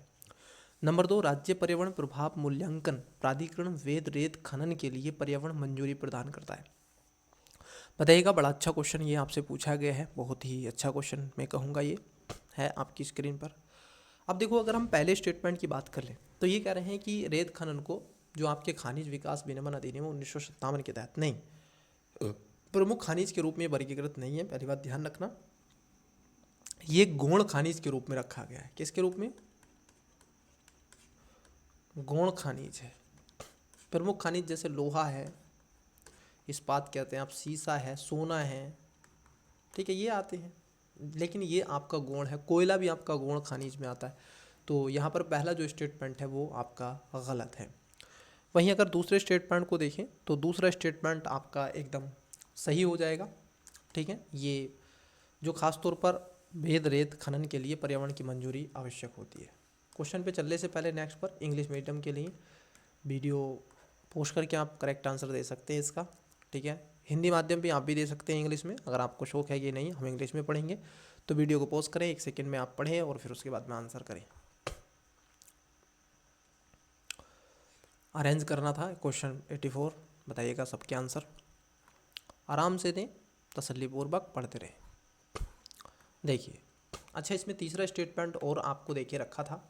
नंबर 2, राज्य पर्यावरण प्रभाव मूल्यांकन प्राधिकरण वैध रेत खनन के लिए पर्यावरण मंजूरी प्रदान करता है। बताइएगा, बड़ा अच्छा क्वेश्चन ये आपसे पूछा गया है, बहुत ही अच्छा क्वेश्चन मैं कहूँगा ये है आपकी स्क्रीन पर। अब देखो अगर हम पहले स्टेटमेंट की बात कर लें तो ये कह रहे हैं कि रेत खनन को जो आपके खनिज विकास विनियमन अधिनियम 1957 के तहत नहीं, प्रमुख खनिज के रूप में वर्गीकृत नहीं है। पहली बात ध्यान रखना, ये गौण खनिज के रूप में रखा गया है। किसके रूप में? गौण खनिज है। प्रमुख खनिज जैसे लोहा है, इस्पात कहते हैं आप, सीसा है, सोना है, ठीक है, ये आते हैं, लेकिन ये आपका गौण है। कोयला भी आपका गौण खनिज में आता है। तो यहाँ पर पहला जो स्टेटमेंट है वो आपका गलत है। वहीं अगर दूसरे स्टेटमेंट को देखें तो दूसरा स्टेटमेंट आपका एकदम सही हो जाएगा। ठीक है, ये जो खास तौर पर भेद रेत खनन के लिए पर्यावरण की मंजूरी आवश्यक होती है। क्वेश्चन पे चलने से पहले नेक्स्ट पर इंग्लिश मीडियम के लिए वीडियो पोस्ट करके आप करेक्ट आंसर दे सकते हैं इसका। ठीक है, हिंदी माध्यम भी आप भी दे सकते हैं इंग्लिश में, अगर आपको शौक है कि नहीं हम इंग्लिश में पढ़ेंगे तो वीडियो को पॉज करें, 1 सेकंड में आप पढ़ें और फिर उसके बाद में आंसर करें। अरेंज करना था क्वेश्चन 84, बताइएगा सबके आंसर, आराम से दें, तसल्लीपूर्वक पढ़ते रहें। देखिए, अच्छा इसमें तीसरा स्टेटमेंट और आपको देखिए रखा था।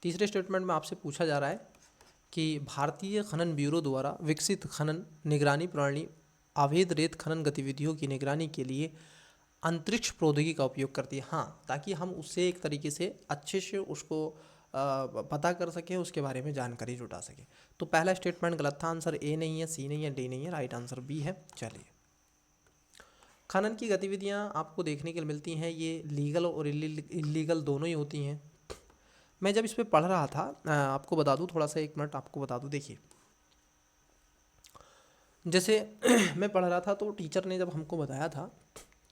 तीसरे स्टेटमेंट में आपसे पूछा जा रहा है कि भारतीय खनन ब्यूरो द्वारा विकसित खनन निगरानी प्रणाली अवैध रेत खनन गतिविधियों की निगरानी के लिए अंतरिक्ष प्रौद्योगिकी का उपयोग करती है। हाँ, ताकि हम उससे एक तरीके से अच्छे से उसको पता कर सकें, उसके बारे में जानकारी जुटा सकें। तो पहला स्टेटमेंट गलत था, आंसर ए नहीं है, सी नहीं है, डी नहीं है, राइट आंसर बी है। चलिए, खनन की गतिविधियाँ आपको देखने के लिए मिलती हैं, ये लीगल और इलीगल दोनों ही होती हैं। मैं जब इस पर पढ़ रहा था, आपको बता दूं, थोड़ा सा 1 मिनट आपको बता दूं। देखिए, जैसे मैं पढ़ रहा था तो टीचर ने जब हमको बताया था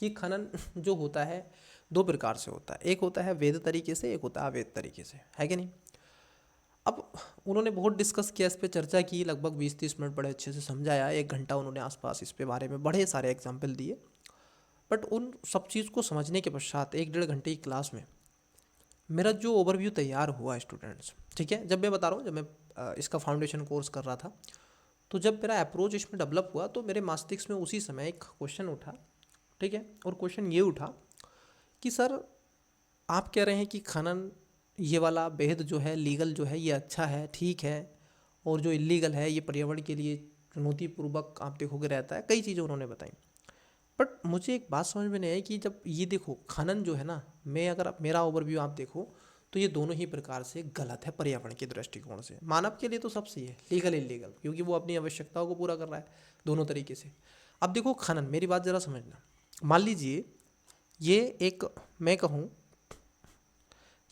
कि खनन जो होता है 2 प्रकार से होता है, एक होता है वैध तरीके से, एक होता है अवैध तरीके से, है कि नहीं। अब उन्होंने बहुत डिस्कस किया, इस पर चर्चा की, लगभग 20-30 मिनट बड़े अच्छे से समझाया, 1 घंटा उन्होंने आसपास इस पे बारे में बड़े सारे एग्जाम्पल दिए। बट उन सब चीज़ को समझने के पश्चात 1-1.5 घंटे की क्लास में मेरा जो ओवरव्यू तैयार हुआ स्टूडेंट्स, ठीक है, जब मैं बता रहा हूँ, जब मैं इसका फाउंडेशन कोर्स कर रहा था, तो जब मेरा अप्रोच इसमें डेवलप हुआ तो मेरे मस्तिष्क में उसी समय एक क्वेश्चन उठा। ठीक है, और क्वेश्चन ये उठा कि सर आप कह रहे हैं कि खनन ये वाला बेहद जो है लीगल जो है ये अच्छा है, ठीक है, और जो इलीगल है ये पर्यावरण के लिए चुनौतीपूर्वक आप देखोगे रहता है, कई चीज़ें उन्होंने बताई। बट मुझे एक बात समझ में नहीं आई कि जब ये देखो खनन जो है ना, मैं अगर मेरा ओवरव्यू आप देखो तो ये दोनों ही प्रकार से गलत है पर्यावरण के दृष्टिकोण से। मानव के लिए तो सब सही है, लीगल इलीगल, क्योंकि वो अपनी आवश्यकताओं को पूरा कर रहा है दोनों तरीके से। अब देखो खनन, मेरी बात ज़रा समझना, मान लीजिए ये एक, मैं कहूँ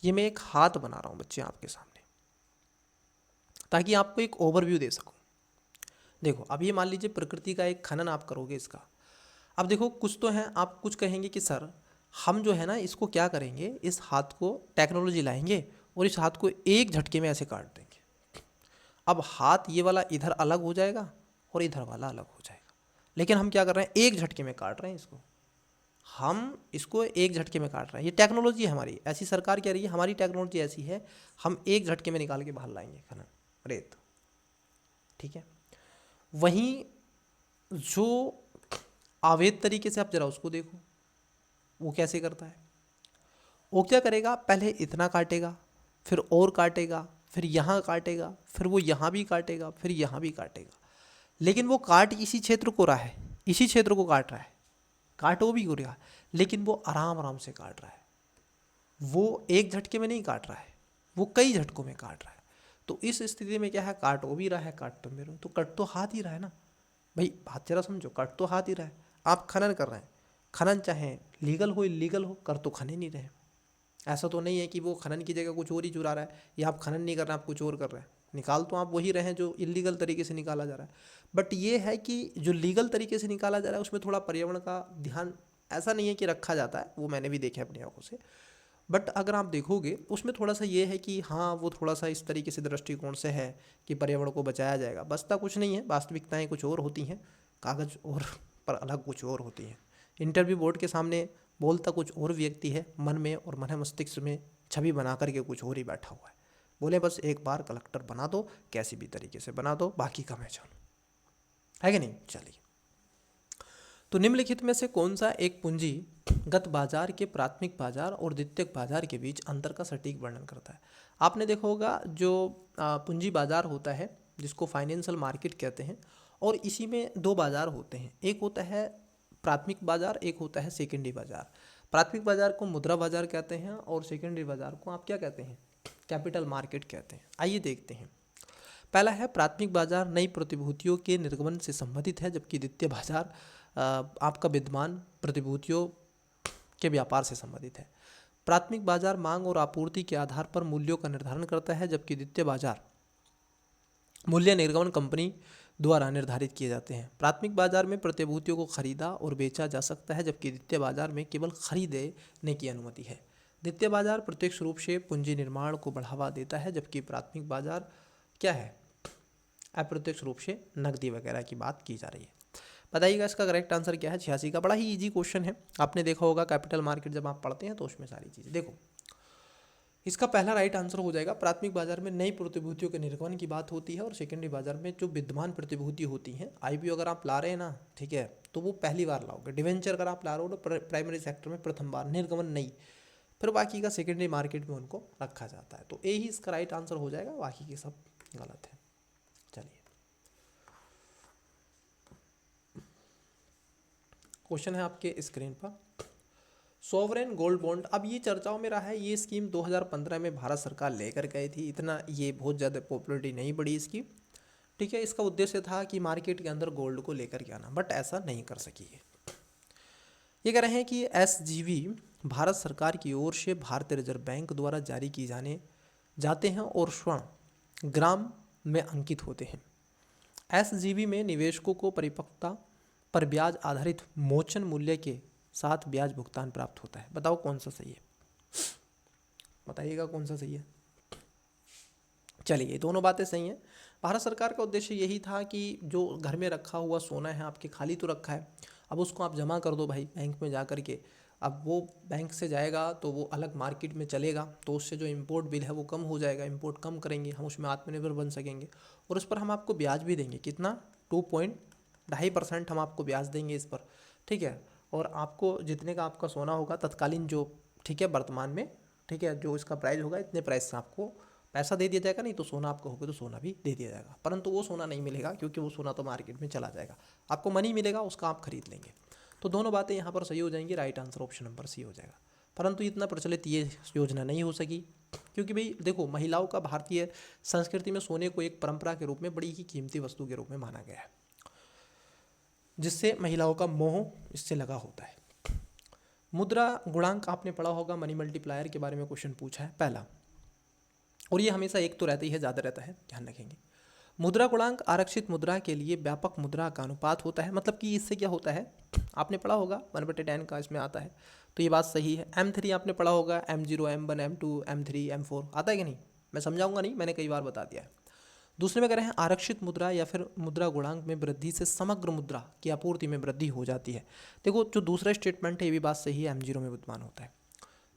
ये मैं एक हाथ बना रहा हूँ बच्चे आपके सामने, ताकि आपको एक ओवरव्यू दे सकूँ। देखो अब ये मान लीजिए प्रकृति का एक खनन आप करोगे इसका। अब देखो कुछ तो हैं, आप कुछ कहेंगे कि सर हम जो है ना इसको क्या करेंगे, इस हाथ को टेक्नोलॉजी लाएंगे और इस हाथ को एक झटके में ऐसे काट देंगे। अब हाथ ये वाला इधर अलग हो जाएगा और इधर वाला अलग हो जाएगा, लेकिन हम क्या कर रहे हैं, एक झटके में काट रहे हैं इसको, हम इसको एक झटके में काट रहे हैं। ये टेक्नोलॉजी है हमारी, ऐसी सरकार कह रही है, हमारी टेक्नोलॉजी ऐसी है, हम एक झटके में निकाल के बाहर लाएंगे खनन रेत। ठीक है, वहीं जो अवैध तरीके से आप जरा उसको देखो, वो कैसे करता है। वो क्या करेगा, पहले इतना काटेगा, फिर और काटेगा, फिर यहाँ काटेगा, फिर वो यहाँ भी काटेगा, फिर यहाँ भी काटेगा, लेकिन वो काट इसी क्षेत्र को रहा है, इसी क्षेत्र को काट रहा है, काट वो भी हो रहा है, लेकिन वो आराम आराम से काट रहा है, वो एक झटके में नहीं काट रहा है, वो कई झटकों में काट रहा है। तो इस स्थिति में क्या है, काट वो भी रहा है, काट तुम भी रहो, तो कट तो हाथ ही रहा है ना भाई, बात जरा समझो, कट तो हाथ ही रहा है। आप खनन कर रहे हैं, खनन चाहे लीगल हो इलीगल हो, कर तो खनन ही रहे हैं। ऐसा तो नहीं है कि वो खनन की जगह कुछ और ही चुरा रहा है, या आप खनन नहीं कर रहे हैं आप कुछ और कर रहे हैं, निकाल तो आप वही रहे हैं जो इलीगल तरीके से निकाला जा रहा है। बट ये है कि जो लीगल तरीके से निकाला जा रहा है उसमें थोड़ा पर्यावरण का ध्यान ऐसा नहीं है कि रखा जाता है, वो मैंने भी देखा अपनी आंखों से। बट अगर आप देखोगे उसमें थोड़ा सा ये है कि हाँ वो थोड़ा सा इस तरीके से दृष्टिकोण से है कि पर्यावरण को बचाया जाएगा, बचता कुछ नहीं है, वास्तविकताएं कुछ और होती हैं, कागज़ और पर अलग कुछ और होती हैं। इंटरव्यू बोर्ड के सामने बोलता कुछ और व्यक्ति है, मन में और मन मस्तिष्क में छवि बना करके कुछ और ही बैठा हुआ है। बोले बस एक बार कलेक्टर बना दो, कैसी भी तरीके से बना दो, बाकी का मैं जानूँ, है कि नहीं। चलिए, तो निम्नलिखित में से कौन सा एक पूंजीगत बाजार के प्राथमिक बाजार और द्वितीयक बाजार के बीच अंतर का सटीक वर्णन करता है। आपने देखा होगा जो पूंजी बाजार होता है जिसको फाइनेंशियल मार्केट कहते हैं, और इसी में 2 बाजार होते हैं, एक होता है प्राथमिक बाजार, एक होता है सेकेंडरी बाजार। प्राथमिक बाजार को मुद्रा बाजार कहते हैं और सेकेंडरी बाजार को आप क्या कहते हैं, कैपिटल मार्केट कहते हैं। आइए देखते हैं। पहला है प्राथमिक बाजार नई प्रतिभूतियों के निर्गमन से संबंधित है, जबकि द्वितीय बाजार आपका विद्यमान प्रतिभूतियों के व्यापार से संबंधित है। प्राथमिक बाजार मांग और आपूर्ति के आधार पर मूल्यों का निर्धारण करता है, जबकि द्वितीय बाजार मूल्य निर्गमन कंपनी द्वारा निर्धारित किए जाते हैं। प्राथमिक बाजार में प्रतिभूतियों को खरीदा और बेचा जा सकता है, जबकि द्वितीय बाजार में केवल खरीदने की अनुमति है। द्वितीय बाजार प्रत्यक्ष रूप से पूंजी निर्माण को बढ़ावा देता है, जबकि प्राथमिक बाजार क्या है, अप्रत्यक्ष रूप से नकदी वगैरह की बात की जा रही है। बताइएगा इसका करेक्ट आंसर क्या है 86 का। बड़ा ही इजी क्वेश्चन है, आपने देखा होगा कैपिटल मार्केट जब आप पढ़ते हैं तो उसमें सारी चीज़ें। देखो इसका पहला राइट आंसर हो जाएगा, प्राथमिक बाजार में नई प्रतिभूतियों के निर्गमन की बात होती है और सेकेंडरी बाजार में जो विद्यमान प्रतिभूति होती हैं, आईपीओ अगर आप ला रहे हैं ना, ठीक है, तो वो पहली बार लाओगे। डिवेंचर अगर आप ला रहे हो तो प्राइमरी सेक्टर में प्रथम बार, निर्गमन नहीं, फिर बाकी का सेकेंडरी मार्केट में उनको रखा जाता है। तो ए ही इसका राइट आंसर हो जाएगा, बाकी के सब गलत है। चलिए क्वेश्चन है आपके स्क्रीन पर, सॉवरेन गोल्ड बॉन्ड। अब ये चर्चाओं में रहा है, ये स्कीम 2015 में भारत सरकार लेकर गई थी, इतना ये बहुत ज़्यादा पॉपुलरिटी नहीं बढ़ी इसकी, ठीक है। इसका उद्देश्य था कि मार्केट के अंदर गोल्ड को लेकर के आना, बट ऐसा नहीं कर सकी है। ये कह रहे हैं कि SGV भारत सरकार की ओर से भारतीय रिजर्व बैंक द्वारा जारी किए जाते हैं और स्वर्ण ग्राम में अंकित होते हैं। SGV में निवेशकों को परिपक्वता पर ब्याज आधारित मोचन मूल्य के साथ ब्याज भुगतान प्राप्त होता है। बताओ कौन सा सही है, बताइएगा कौन सा सही है। चलिए दोनों बातें सही हैं। भारत सरकार का उद्देश्य यही था कि जो घर में रखा हुआ सोना है आपके, खाली तो रखा है, अब उसको आप जमा कर दो भाई बैंक में जा कर के। अब वो बैंक से जाएगा तो वो अलग मार्केट में चलेगा, तो उससे जो इम्पोर्ट बिल है वो कम हो जाएगा, इम्पोर्ट कम करेंगे, हम उसमें आत्मनिर्भर बन सकेंगे और उस पर हम आपको ब्याज भी देंगे। कितना, 2.2% हम आपको ब्याज देंगे इस पर, ठीक है। और आपको जितने का आपका सोना होगा तत्कालीन जो, ठीक है, वर्तमान में, ठीक है, जो इसका प्राइस होगा इतने प्राइस से आपको पैसा दे दिया जाएगा। नहीं तो सोना आपका होगा तो सोना भी दे दिया जाएगा, परंतु वो सोना नहीं मिलेगा क्योंकि वो सोना तो मार्केट में चला जाएगा। आपको मनी मिलेगा, उसका आप खरीद लेंगे। तो दोनों बातें यहाँ पर सही हो जाएंगी, right answer option number C हो जाएगा। परंतु इतना प्रचलित ये योजना नहीं हो सकी क्योंकि भाई देखो, महिलाओं का भारतीय संस्कृति में सोने को एक परंपरा के रूप में बड़ी ही कीमती वस्तु के रूप में माना गया है, जिससे महिलाओं का मोह इससे लगा होता है। मुद्रा गुणांक आपने पढ़ा होगा, मनी मल्टीप्लायर के बारे में क्वेश्चन पूछा है पहला, और ये हमेशा एक तो रहता ही है, ज़्यादा रहता है, ध्यान रखेंगे। मुद्रा गुणांक आरक्षित मुद्रा के लिए व्यापक मुद्रा का अनुपात होता है। मतलब कि इससे क्या होता है, आपने पढ़ा होगा 1/10 का इसमें आता है, तो ये बात सही है। M3 आपने पढ़ा होगा, M0, M1, M2, M3, M4 आता है कि नहीं, मैं समझाऊंगा नहीं, मैंने कई बार बता दिया है। दूसरे में कह रहे हैं आरक्षित मुद्रा या फिर मुद्रा गुणांक में वृद्धि से समग्र मुद्रा की आपूर्ति में वृद्धि हो जाती है। देखो जो दूसरा स्टेटमेंट है ये भी बात सही है, M0 में विद्यमान होता है,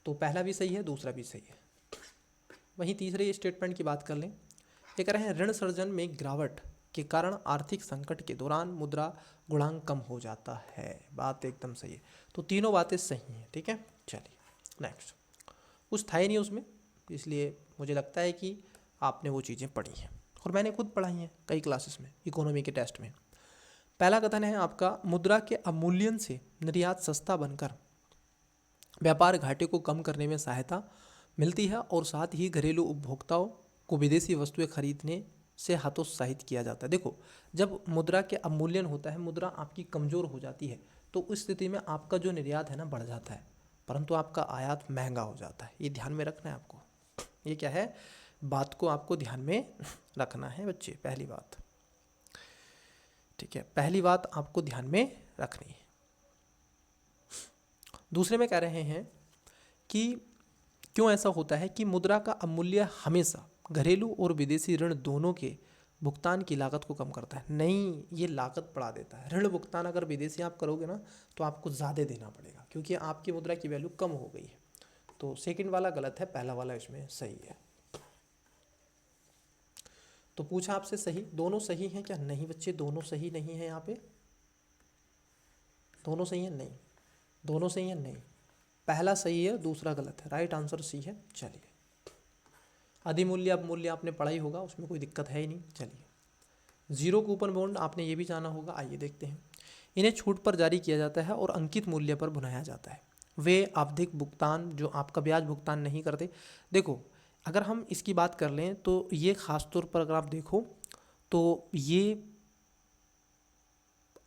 तो पहला भी सही है, दूसरा भी सही है। वहीं तीसरे स्टेटमेंट की बात कर लें, ये कह रहे हैं ऋण सर्जन में गिरावट के कारण आर्थिक संकट के दौरान मुद्रा गुणांक कम हो जाता है। बात एकदम सही है, तो तीनों बातें सही हैं, ठीक है। चलिए नेक्स्ट, कुछ था ही नहीं उसमें, इसलिए मुझे लगता है कि आपने वो चीज़ें पढ़ी हैं और मैंने खुद पढ़ाई हैं कई क्लासेस में, इकोनॉमी के टेस्ट में। पहला कथन है आपका, मुद्रा के अवमूल्यन से निर्यात सस्ता बनकर व्यापार घाटे को कम करने में सहायता मिलती है और साथ ही घरेलू उपभोक्ताओं को विदेशी वस्तुएं खरीदने से हतोत्साहित किया जाता है। देखो जब मुद्रा के अवमूल्यन होता है, मुद्रा आपकी कमज़ोर हो जाती है, तो उस स्थिति में आपका जो निर्यात है ना बढ़ जाता है, परंतु आपका आयात महंगा हो जाता है। ये ध्यान में रखना है आपको, ये क्या है, बात को आपको ध्यान में रखना है बच्चे, पहली बात, ठीक है, पहली बात आपको ध्यान में रखनी है। दूसरे में कह रहे हैं कि क्यों ऐसा होता है कि मुद्रा का अवमूल्य हमेशा घरेलू और विदेशी ऋण दोनों के भुगतान की लागत को कम करता है। नहीं, ये लागत बढ़ा देता है। ऋण भुगतान अगर विदेशी आप करोगे ना तो आपको ज़्यादा देना पड़ेगा क्योंकि आपकी मुद्रा की वैल्यू कम हो गई है। तो सेकंड वाला गलत है, पहला वाला इसमें सही है। तो पूछा आपसे सही, दोनों सही हैं क्या? नहीं बच्चे, दोनों सही नहीं है। यहाँ पे दोनों सही है, नहीं, दोनों सही है, नहीं, पहला सही है, दूसरा गलत है, राइट आंसर सी है। चलिए, अधिमूल्य अवमूल्य आपने पढ़ा ही होगा, उसमें कोई दिक्कत है ही नहीं। चलिए, जीरो कूपन बॉन्ड आपने ये भी जाना होगा, आइए देखते हैं। इन्हें छूट पर जारी किया जाता है और अंकित मूल्य पर भुनाया जाता है। वे आवधिक भुगतान, जो आपका ब्याज भुगतान नहीं करते। देखो अगर हम इसकी बात कर लें तो ये ख़ास तौर पर अगर आप देखो तो ये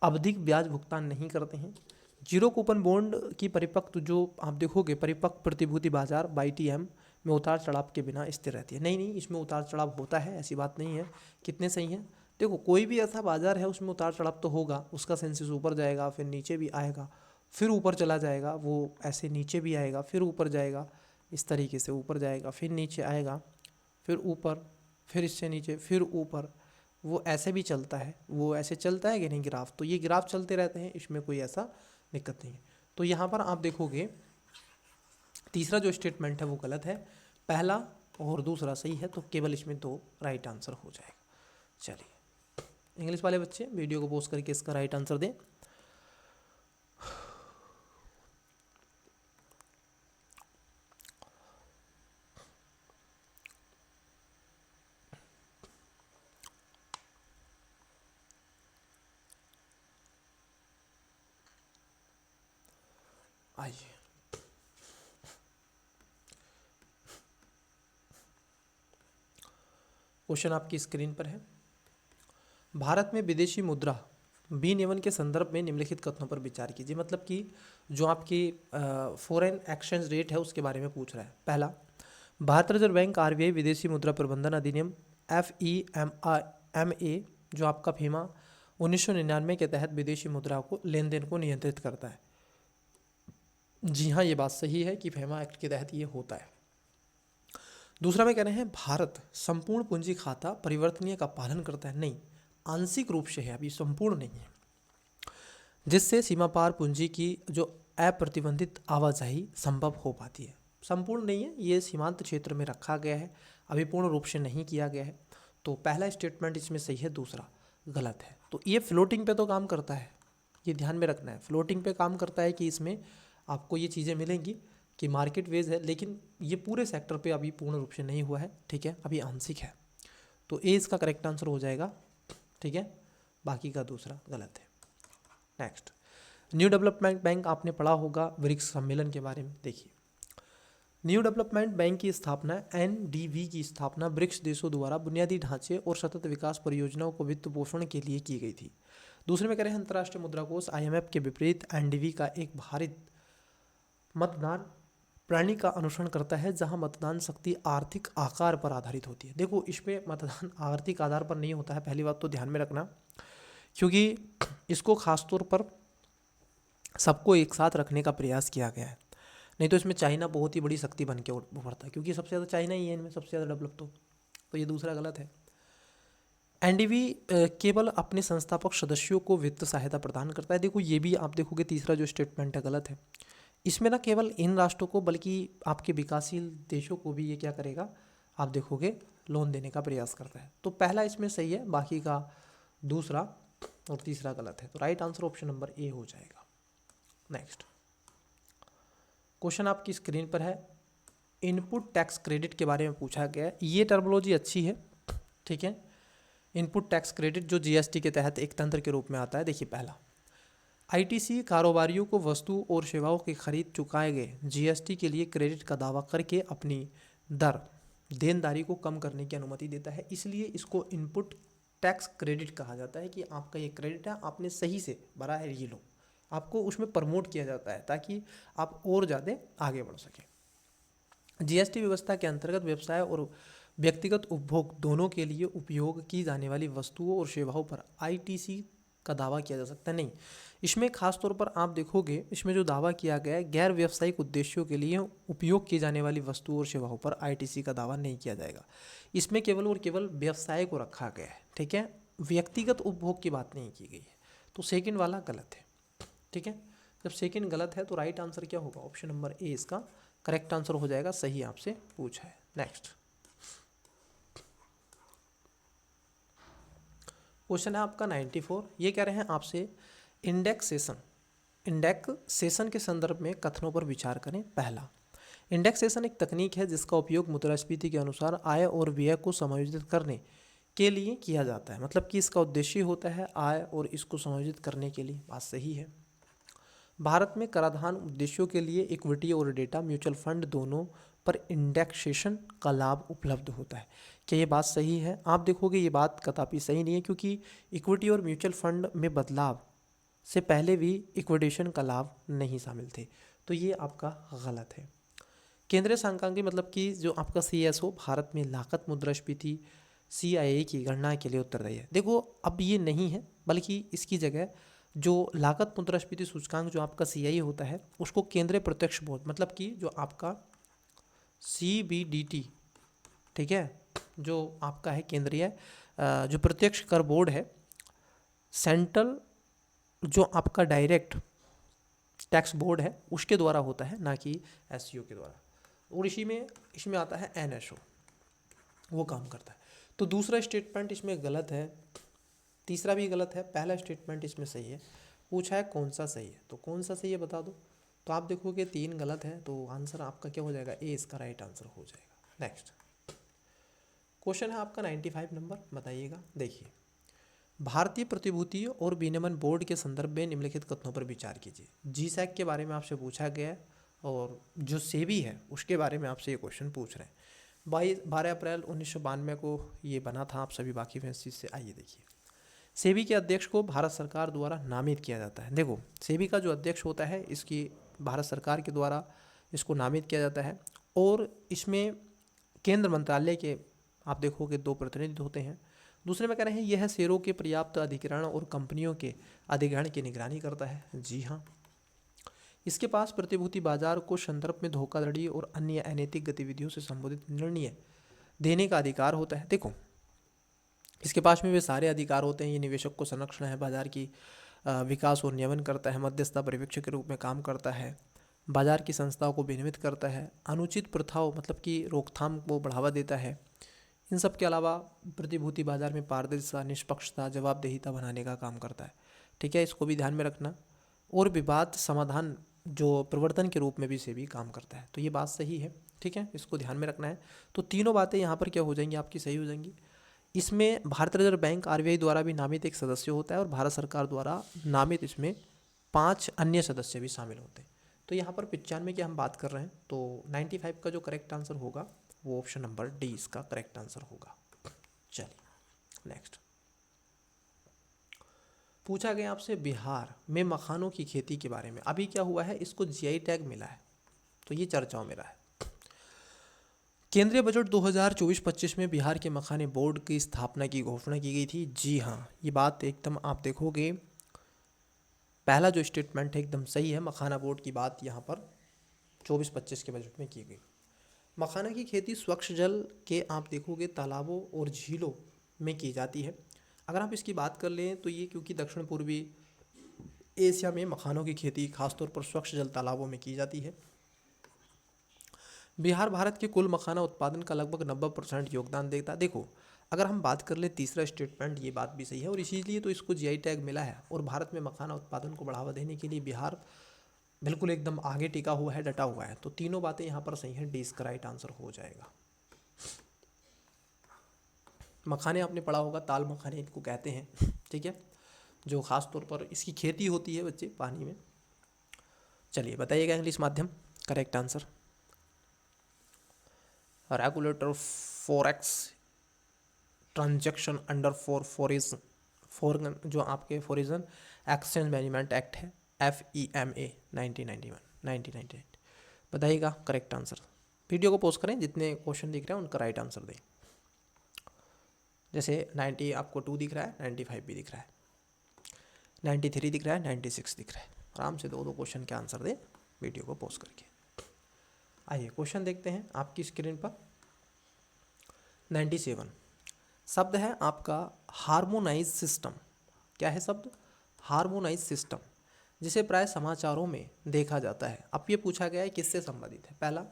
आवधिक ब्याज भुगतान नहीं करते हैं। जीरो कूपन बॉन्ड की परिपक्व, जो आप देखोगे परिपक्व प्रतिभूति बाजार YTM में उतार चढ़ाव के बिना स्थिर रहती है। नहीं, इसमें उतार चढ़ाव होता है, ऐसी बात नहीं है। कितने सही हैं? देखो कोई भी ऐसा बाजार है उसमें उतार चढ़ाव तो होगा, उसका सेंसेस ऊपर जाएगा फिर नीचे भी आएगा, फिर ऊपर चला जाएगा, वो ऐसे नीचे भी आएगा फिर ऊपर जाएगा, इस तरीके से ऊपर जाएगा फिर नीचे आएगा, फिर ऊपर, फिर इससे नीचे, फिर ऊपर, वो ऐसे भी चलता है, वो ऐसे चलता है कि नहीं ग्राफ, तो ये ग्राफ चलते रहते हैं, इसमें कोई ऐसा दिक्कत नहीं है। तो यहाँ पर आप देखोगे तीसरा जो स्टेटमेंट है वो गलत है, पहला और दूसरा सही है, तो केवल इसमें 2 राइट आंसर हो जाएगा। चलिए इंग्लिश वाले बच्चे वीडियो को पॉज करके इसका राइट आंसर दें। आइए क्वेश्चन आपकी स्क्रीन पर है। भारत में विदेशी मुद्रा विनियमन के संदर्भ में निम्नलिखित कथनों पर विचार कीजिए। मतलब कि जो आपकी फॉरेन एक्सचेंज रेट है उसके बारे में पूछ रहा है। पहला, भारत रिजर्व बैंक आरबीआई विदेशी मुद्रा प्रबंधन अधिनियम FEMA जो आपका फीमा 1999 के तहत विदेशी मुद्रा को लेन देन को नियंत्रित करता है। जी हाँ, ये बात सही है कि फेमा एक्ट के तहत ये होता है। दूसरा में कह रहे हैं भारत संपूर्ण पूंजी खाता परिवर्तनीय का पालन करता है। नहीं, आंशिक रूप से है, अभी संपूर्ण नहीं है, जिससे सीमा पार पूंजी की जो अप्रतिबंधित आवाजाही संभव हो पाती है। संपूर्ण नहीं है, ये सीमांत क्षेत्र में रखा गया है, अभी पूर्ण रूप से नहीं किया गया है। तो पहला स्टेटमेंट इसमें सही है, दूसरा गलत है। तो ये फ्लोटिंग पे तो काम करता है, ये ध्यान में रखना है, फ्लोटिंग पे काम करता है कि इसमें आपको ये चीज़ें मिलेंगी कि मार्केट वेज है, लेकिन ये पूरे सेक्टर पे अभी पूर्ण रूप से नहीं हुआ है, ठीक है, अभी आंशिक है। तो ए इसका करेक्ट आंसर हो जाएगा, ठीक है, बाकी का दूसरा गलत है। नेक्स्ट, न्यू डेवलपमेंट बैंक आपने पढ़ा होगा ब्रिक्स सम्मेलन के बारे में। देखिए, न्यू डेवलपमेंट बैंक की स्थापना NDB की स्थापना ब्रिक्स देशों द्वारा बुनियादी ढांचे और सतत विकास परियोजनाओं को वित्त पोषण के लिए की गई थी। दूसरे में कह रहे हैं अंतर्राष्ट्रीय मुद्रा कोष IMF के विपरीत NDB का एक भारित मतदान प्रणाली का अनुसरण करता है, जहां मतदान शक्ति आर्थिक आकार पर आधारित होती है। देखो, इसमें मतदान आर्थिक आधार पर नहीं होता है, पहली बात तो ध्यान में रखना, क्योंकि इसको खासतौर पर सबको एक साथ रखने का प्रयास किया गया है। नहीं तो इसमें चाइना बहुत ही बड़ी शक्ति बन के उभरता है, क्योंकि सबसे ज़्यादा चाइना ही है इनमें सबसे ज़्यादा डेवलप। तो ये दूसरा गलत है। NDB केवल अपने संस्थापक सदस्यों को वित्त सहायता प्रदान करता है। देखो, ये भी आप देखोगे तीसरा जो स्टेटमेंट है गलत है। इसमें ना केवल इन राष्ट्रों को बल्कि आपके विकासशील देशों को भी ये क्या करेगा, आप देखोगे लोन देने का प्रयास करता है। तो पहला इसमें सही है, बाकी का दूसरा और तीसरा गलत है। तो right answer option number A हो जाएगा। नेक्स्ट क्वेश्चन आपकी स्क्रीन पर है, इनपुट टैक्स क्रेडिट के बारे में पूछा गया है। ये टर्मिनोलॉजी अच्छी है, ठीक है। इनपुट टैक्स क्रेडिट जो GST के तहत एक तंत्र के रूप में आता है। देखिए, पहला, ITC कारोबारियों को वस्तु और सेवाओं की खरीद चुकाए गए GST के लिए क्रेडिट का दावा करके अपनी दर देनदारी को कम करने की अनुमति देता है। इसलिए इसको इनपुट टैक्स क्रेडिट कहा जाता है कि आपका ये क्रेडिट है, आपने सही से भरा है, ये लो, आपको उसमें प्रमोट किया जाता है ताकि आप और ज़्यादा आगे बढ़ सकें। GST व्यवस्था के अंतर्गत व्यवसाय और व्यक्तिगत उपभोग दोनों के लिए उपयोग की जाने वाली वस्तुओं और सेवाओं पर ITC का दावा किया जा सकता है। नहीं, इसमें खास तौर पर आप देखोगे, इसमें जो दावा किया गया है, गैर व्यावसायिक उद्देश्यों के लिए उपयोग की जाने वाली वस्तुओं और सेवाओं पर ITC का दावा नहीं किया जाएगा। इसमें केवल और केवल व्यवसाय को रखा गया है, ठीक है, व्यक्तिगत उपभोग की बात नहीं की गई है। तो सेकंड वाला गलत है, ठीक है। जब सेकंड गलत है तो राइट आंसर क्या होगा, ऑप्शन नंबर ए इसका करेक्ट आंसर हो जाएगा, सही आपसे पूछा है। नेक्स्ट क्वेश्चन है आपका 94। ये कह रहे हैं आपसे इंडेक्सेशन के संदर्भ में कथनों पर विचार करें। पहला, इंडेक्सेशन एक तकनीक है जिसका उपयोग मुद्रास्फीति के अनुसार आय और व्यय को समायोजित करने के लिए किया जाता है। मतलब कि इसका उद्देश्य होता है आय और इसको समायोजित करने के लिए। बात सही है। भारत में कराधान उद्देश्यों के लिए इक्विटी और डेटा म्यूचुअल फंड दोनों पर इंडेक्सेशन का लाभ उपलब्ध होता है। क्या ये बात सही है? आप देखोगे ये बात कदापि सही नहीं है, क्योंकि इक्विटी और म्यूचुअल फंड में बदलाव से पहले भी इक्विडेशन का लाभ नहीं शामिल थे। तो ये आपका गलत है। केंद्रीय सांख्यिकी मतलब कि जो आपका CSO भारत में लागत मुद्रास्फीति CII की गणना के लिए उत्तरदायी है। देखो अब ये नहीं है, बल्कि इसकी जगह जो लागत मुद्रास्फीति सूचकांक जो आपका CII होता है उसको केंद्रीय प्रत्यक्ष बोर्ड, मतलब कि जो आपका CBDT, ठीक है, जो आपका है केंद्रीय जो प्रत्यक्ष कर बोर्ड है, सेंट्रल जो आपका डायरेक्ट टैक्स बोर्ड है उसके द्वारा होता है, ना कि SCO के द्वारा। और इसमें आता है NSO, वो काम करता है। तो दूसरा स्टेटमेंट इसमें गलत है, तीसरा भी गलत है, पहला स्टेटमेंट इसमें सही है। पूछा है कौन सा सही है, तो कौन सा सही है बता दो। तो आप देखोगे 3 गलत है, तो आंसर आपका क्या हो जाएगा, ए इसका राइट आंसर हो जाएगा। नेक्स्ट क्वेश्चन है आपका 95 नंबर, बताइएगा। देखिए, भारतीय प्रतिभूति और विनिमय बोर्ड के संदर्भ में निम्नलिखित कथनों पर विचार कीजिए। GSEC के बारे में आपसे पूछा गया है, और जो सेबी है उसके बारे में आपसे ये क्वेश्चन पूछ रहे हैं। 12 अप्रैल 1992 को ये बना था, आप सभी वाकिफ हैं इस चीज़ से। आइए देखिए, सेबी के अध्यक्ष को भारत सरकार द्वारा नामित किया जाता है। देखो, सेबी का जो अध्यक्ष होता है इसकी भारत सरकार के द्वारा इसको नामित किया जाता है, और इसमें केंद्र मंत्रालय के आप देखोगे 2 प्रतिनिधि होते हैं। दूसरे में कह रहे हैं यह शेयरों के पर्याप्त अधिग्रहण और कंपनियों के अधिग्रहण की निगरानी करता है। जी हाँ, इसके पास प्रतिभूति बाजार को संदर्भ में धोखाधड़ी और अन्य अनैतिक गतिविधियों से संबंधित निर्णय देने का अधिकार होता है। देखो, इसके पास में वे सारे अधिकार होते हैं। ये निवेशक को संरक्षण है, बाजार की विकास और नियमन करता है, मध्यस्थता पर्यवेक्षक के रूप में काम करता है, बाजार की संस्थाओं को विनियमित करता है, अनुचित प्रथाओं मतलब कि रोकथाम को बढ़ावा देता है। इन सब के अलावा प्रतिभूति बाजार में पारदर्शिता, निष्पक्षता, जवाबदेहिता बनाने का काम करता है। ठीक है, इसको भी ध्यान में रखना। और विवाद समाधान जो प्रवर्तन के रूप में भी सेबी काम करता है। तो ये बात सही है, ठीक है, इसको ध्यान में रखना है। तो तीनों बातें यहाँ पर क्या हो जाएंगी, आपकी सही हो जाएंगी। इसमें भारतीय रिजर्व बैंक RBI द्वारा भी नामित एक सदस्य होता है, और भारत सरकार द्वारा नामित इसमें 5 अन्य सदस्य भी शामिल होते हैं। तो यहाँ पर 95 की हम बात कर रहे हैं, तो 95 का जो करेक्ट आंसर होगा वो ऑप्शन नंबर डी इसका करेक्ट आंसर होगा। चलिए नेक्स्ट, पूछा गया आपसे बिहार में मखानों की खेती के बारे में। अभी क्या हुआ है, इसको GI टैग मिला है, तो ये चर्चाओं में रहा है। केंद्रीय बजट 2024-25 में बिहार के मखाने बोर्ड की स्थापना की घोषणा की गई थी। जी हाँ, ये बात एकदम आप देखोगे, पहला जो स्टेटमेंट है एकदम सही है। मखाना बोर्ड की बात यहाँ पर 24-25 के बजट में की गई। मखाना की खेती स्वच्छ जल के आप देखोगे तालाबों और झीलों में की जाती है। अगर आप इसकी बात कर लें तो ये क्योंकि दक्षिण पूर्वी एशिया में मखानों की खेती खासतौर पर स्वच्छ जल तालाबों में की जाती है। बिहार भारत के कुल मखाना उत्पादन का लगभग 90% योगदान देता है। देखो, अगर हम बात कर ले तीसरा स्टेटमेंट, ये बात भी सही है, और इसीलिए तो इसको GI टैग मिला है। और भारत में मखाना उत्पादन को बढ़ावा देने के लिए बिहार बिल्कुल एकदम आगे टिका हुआ है, डटा हुआ है। तो तीनों बातें यहाँ पर सही हैं, डी इसका राइट आंसर हो जाएगा। मखाने आपने पढ़ा होगा, ताल मखाने इनको कहते हैं, ठीक है, जो खास तौर पर इसकी खेती होती है बच्चे पानी में। चलिए बताइएगा इंग्लिश माध्यम correct answer. Regulator forex transaction under foreign जो आपके फॉरेन एक्सचेंज मैनेजमेंट एक्ट है, FEMA 1998। बताइएगा करेक्ट आंसर। वीडियो को पोस्ट करें, जितने क्वेश्चन दिख रहे हैं उनका राइट आंसर दें। जैसे 90 आपको 2 दिख रहा है, 95 भी दिख रहा है, 93 दिख रहा है, 96 दिख रहा है। आराम से 2 क्वेश्चन के आंसर दें वीडियो को पोस्ट करके। आइए क्वेश्चन देखते हैं आपकी स्क्रीन पर। 97 शब्द है आपका हार्मोनाइज सिस्टम। क्या है शब्द? हार्मोनाइज सिस्टम, जिसे प्राय समाचारों में देखा जाता है। अब ये पूछा गया है किससे संबंधित है। पहला,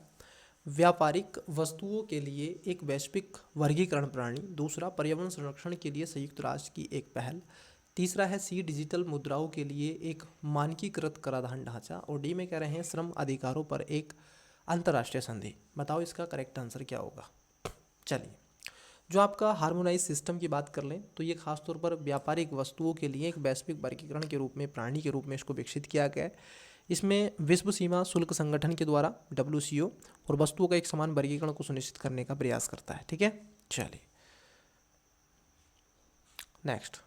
व्यापारिक वस्तुओं के लिए एक वैश्विक वर्गीकरण प्रणाली। दूसरा, पर्यावरण संरक्षण के लिए संयुक्त राष्ट्र की एक पहल। तीसरा है C, डिजिटल मुद्राओं के लिए एक मानकीकृत कराधान ढांचा। और D में कह रहे हैं श्रम अधिकारों पर एक अंतर्राष्ट्रीय संधि। बताओ इसका करेक्ट आंसर क्या होगा। चलिए, जो आपका हार्मोनाइज सिस्टम की बात कर लें तो ये खासतौर पर व्यापारिक वस्तुओं के लिए एक वैश्विक वर्गीकरण के रूप में, प्रणाली के रूप में इसको विकसित किया गया है। इसमें विश्व सीमा शुल्क संगठन के द्वारा WCO और वस्तुओं का एक समान वर्गीकरण को सुनिश्चित करने का प्रयास करता है। ठीक है, चलिए नेक्स्ट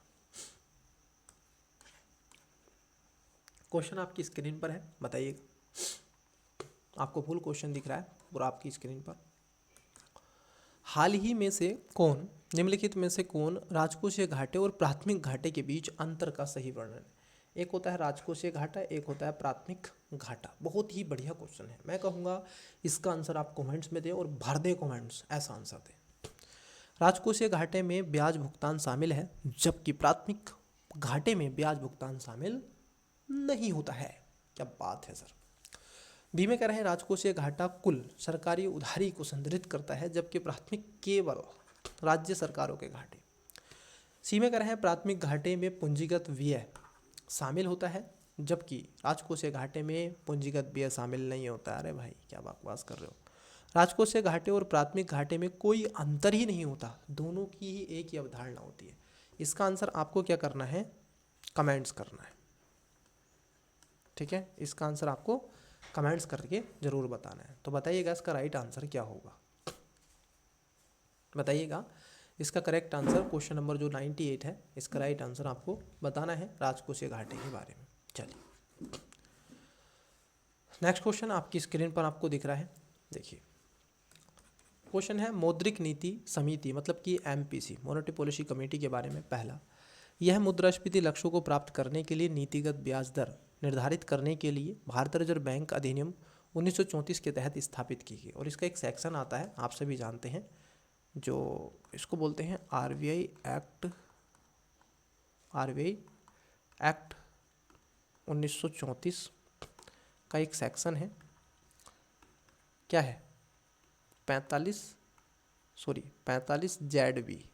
क्वेश्चन आपकी स्क्रीन पर है, बताइएगा। आपको फुल क्वेश्चन दिख रहा है और आपकी स्क्रीन पर। हाल ही में से कौन निम्नलिखित में से कौन राजकोषीय घाटे और प्राथमिक घाटे के बीच अंतर का सही वर्णन है। एक होता है राजकोषीय घाटा, एक होता है प्राथमिक घाटा। बहुत ही बढ़िया क्वेश्चन है, मैं कहूँगा इसका आंसर आप कमेंट्स में दें और भर दें कमेंट्स, ऐसा आंसर दें। राजकोषीय घाटे में ब्याज भुगतान शामिल है, जबकि प्राथमिक घाटे में ब्याज भुगतान शामिल नहीं होता है। क्या बात है सर। बी में कह रहे हैं राजकोषीय घाटा कुल सरकारी उधारी को संदर्भित करता है, जबकि प्राथमिक केवल राज्य सरकारों के घाटे। सी में कह रहे हैं प्राथमिक घाटे में पूंजीगत व्यय शामिल होता है, जबकि राजकोषीय घाटे में पूंजीगत व्यय शामिल नहीं होता। अरे भाई क्या बकवास कर रहे हो। राजकोषीय घाटे और प्राथमिक घाटे में कोई अंतर ही नहीं होता, दोनों की ही एक ही अवधारणा होती है। इसका आंसर आपको क्या करना है, कमेंट्स करना है, ठीक है। इसका आंसर आपको कमेंट्स करके जरूर बताना है। तो बताइएगा इसका राइट आंसर क्या होगा, बताइएगा इसका करेक्ट आंसर। क्वेश्चन नंबर जो 98 है, इसका राइट आंसर आपको बताना है राजकोषीय घाटे के बारे में। चलिए नेक्स्ट क्वेश्चन आपकी स्क्रीन पर आपको दिख रहा है, देखिए क्वेश्चन है मौद्रिक नीति समिति मतलब कि एमपीसी मॉनेटरी पॉलिसी कमेटी के बारे में। पहला, यह मुद्रास्फीति लक्ष्यों को प्राप्त करने के लिए नीतिगत ब्याज दर निर्धारित करने के लिए भारतीय रिजर्व बैंक अधिनियम 1934 के तहत स्थापित की गई। और इसका एक सेक्शन आता है, आप सभी जानते हैं, जो इसको बोलते हैं आरबीआई एक्ट 1934 का एक सेक्शन है। क्या है 45 ZB।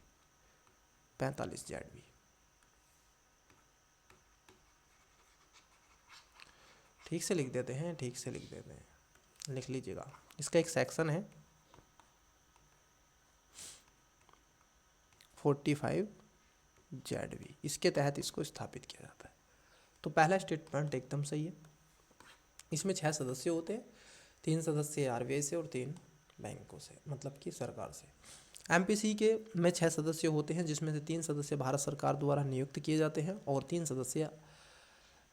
ठीक से लिख देते हैं, लिख लीजिएगा। इसका एक सेक्शन है 45 ZB, इसके तहत इसको स्थापित किया जाता है। तो पहला स्टेटमेंट एकदम सही है। इसमें 6 सदस्य होते हैं, 3 सदस्य आरबीआई से और 3 बैंकों से, मतलब कि सरकार से। एमपीसी के में 6 सदस्य होते हैं, जिसमें से 3 सदस्य भारत सरकार द्वारा नियुक्त किए जाते हैं और 3 सदस्य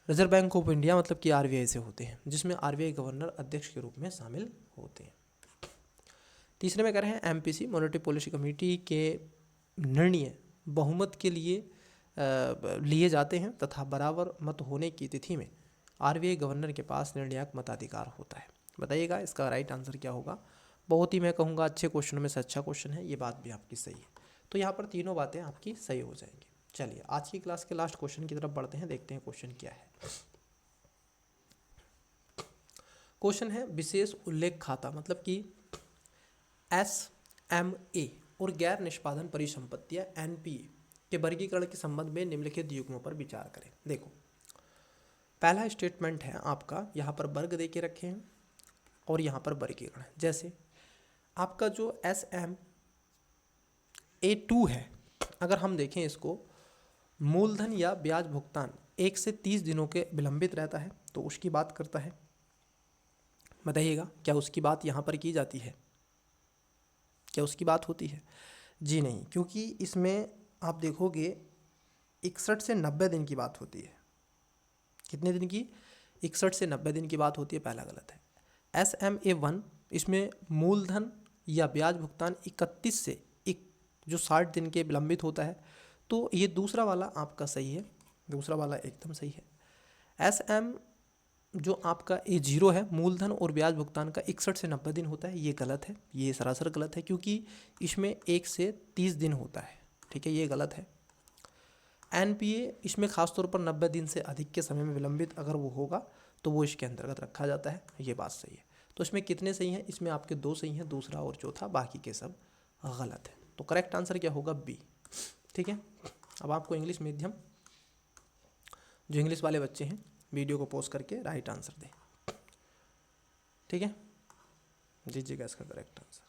रिजर्व बैंक ऑफ इंडिया मतलब कि आरबीआई से होते हैं, जिसमें आरबीआई गवर्नर अध्यक्ष के रूप में शामिल होते हैं। तीसरे में कह रहे हैं एमपीसी मॉनेटरी पॉलिसी कमेटी के निर्णय बहुमत के लिए लिए जाते हैं तथा बराबर मत होने की तिथि में आरबीआई गवर्नर के पास निर्णायक मताधिकार होता है। बताइएगा इसका राइट आंसर क्या होगा। बहुत ही मैं कहूँगा अच्छे क्वेश्चन में से अच्छा क्वेश्चन है, ये बात भी आपकी सही है। तो यहाँ पर तीनों बातें आपकी सही हो जाएंगी। चलिए आज की क्लास के लास्ट क्वेश्चन की तरफ बढ़ते हैं, देखते हैं क्वेश्चन क्या है। क्वेश्चन है विशेष उल्लेख खाता मतलब कि SMA और गैर निष्पादन परिसंपत्तियां NPA के वर्गीकरण के संबंध में निम्नलिखित युग्मों पर विचार करें। देखो पहला स्टेटमेंट है आपका, यहाँ पर वर्ग दे के रखे हैं और यहाँ पर वर्गीकरण। जैसे आपका जो SMA2 है, अगर हम देखें इसको, मूलधन या ब्याज भुगतान 1 से 30 दिनों के विलंबित रहता है, तो उसकी बात करता है। बताइएगा क्या उसकी बात यहाँ पर की जाती है, क्या उसकी बात होती है? जी नहीं, क्योंकि इसमें आप देखोगे 61 से 90 दिन की बात होती है। कितने दिन की? 61 से 90 दिन की बात होती है, पहला गलत है। SMA1 इसमें मूलधन या ब्याज भुगतान 31 से जो 60 दिन के विलंबित होता है, तो ये दूसरा वाला आपका सही है, दूसरा वाला एकदम सही है। SM जो आपका A0 है, मूलधन और ब्याज भुगतान का 61 से 90 दिन होता है, ये गलत है, ये सरासर गलत है, क्योंकि इसमें 1 से 30 दिन होता है, ठीक है, ये गलत है। NPA इसमें खासतौर पर 90 दिन से अधिक के समय में विलंबित अगर वो होगा तो वो इसके अंतर्गत रखा जाता है, ये बात सही है। तो इसमें कितने सही हैं? इसमें आपके 2 सही हैं, दूसरा और चौथा, बाकी के सब गलत है। तो करेक्ट आंसर क्या होगा? B, ठीक है। अब आपको इंग्लिश मीडियम जो इंग्लिश वाले बच्चे हैं वीडियो को पॉज करके राइट आंसर दें, ठीक है, दीजिएगा इसका करेक्ट आंसर,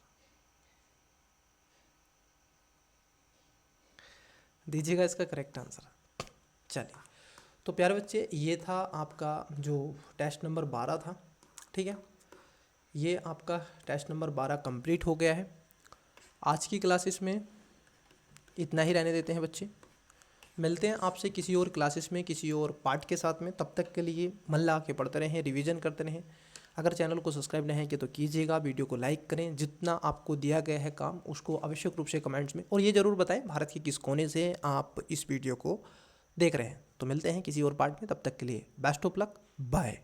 दीजिएगा इसका करेक्ट आंसर। चलिए तो प्यारे बच्चे, ये था आपका जो टेस्ट नंबर 12 था, ठीक है, ये आपका टेस्ट नंबर 12 कंप्लीट हो गया है। आज की क्लासेस में इतना ही रहने देते हैं बच्चे, मिलते हैं आपसे किसी और क्लासेस में किसी और पार्ट के साथ में। तब तक के लिए मन लगा के पढ़ते रहें, रिवीजन करते रहें। अगर चैनल को सब्सक्राइब नहीं किया तो कीजिएगा, वीडियो को लाइक करें, जितना आपको दिया गया है काम उसको आवश्यक रूप से कमेंट्स में, और ये ज़रूर बताएं भारत के किस कोने से आप इस वीडियो को देख रहे हैं। तो मिलते हैं किसी और पार्ट में, तब तक के लिए बेस्ट ऑफ लक, बाय।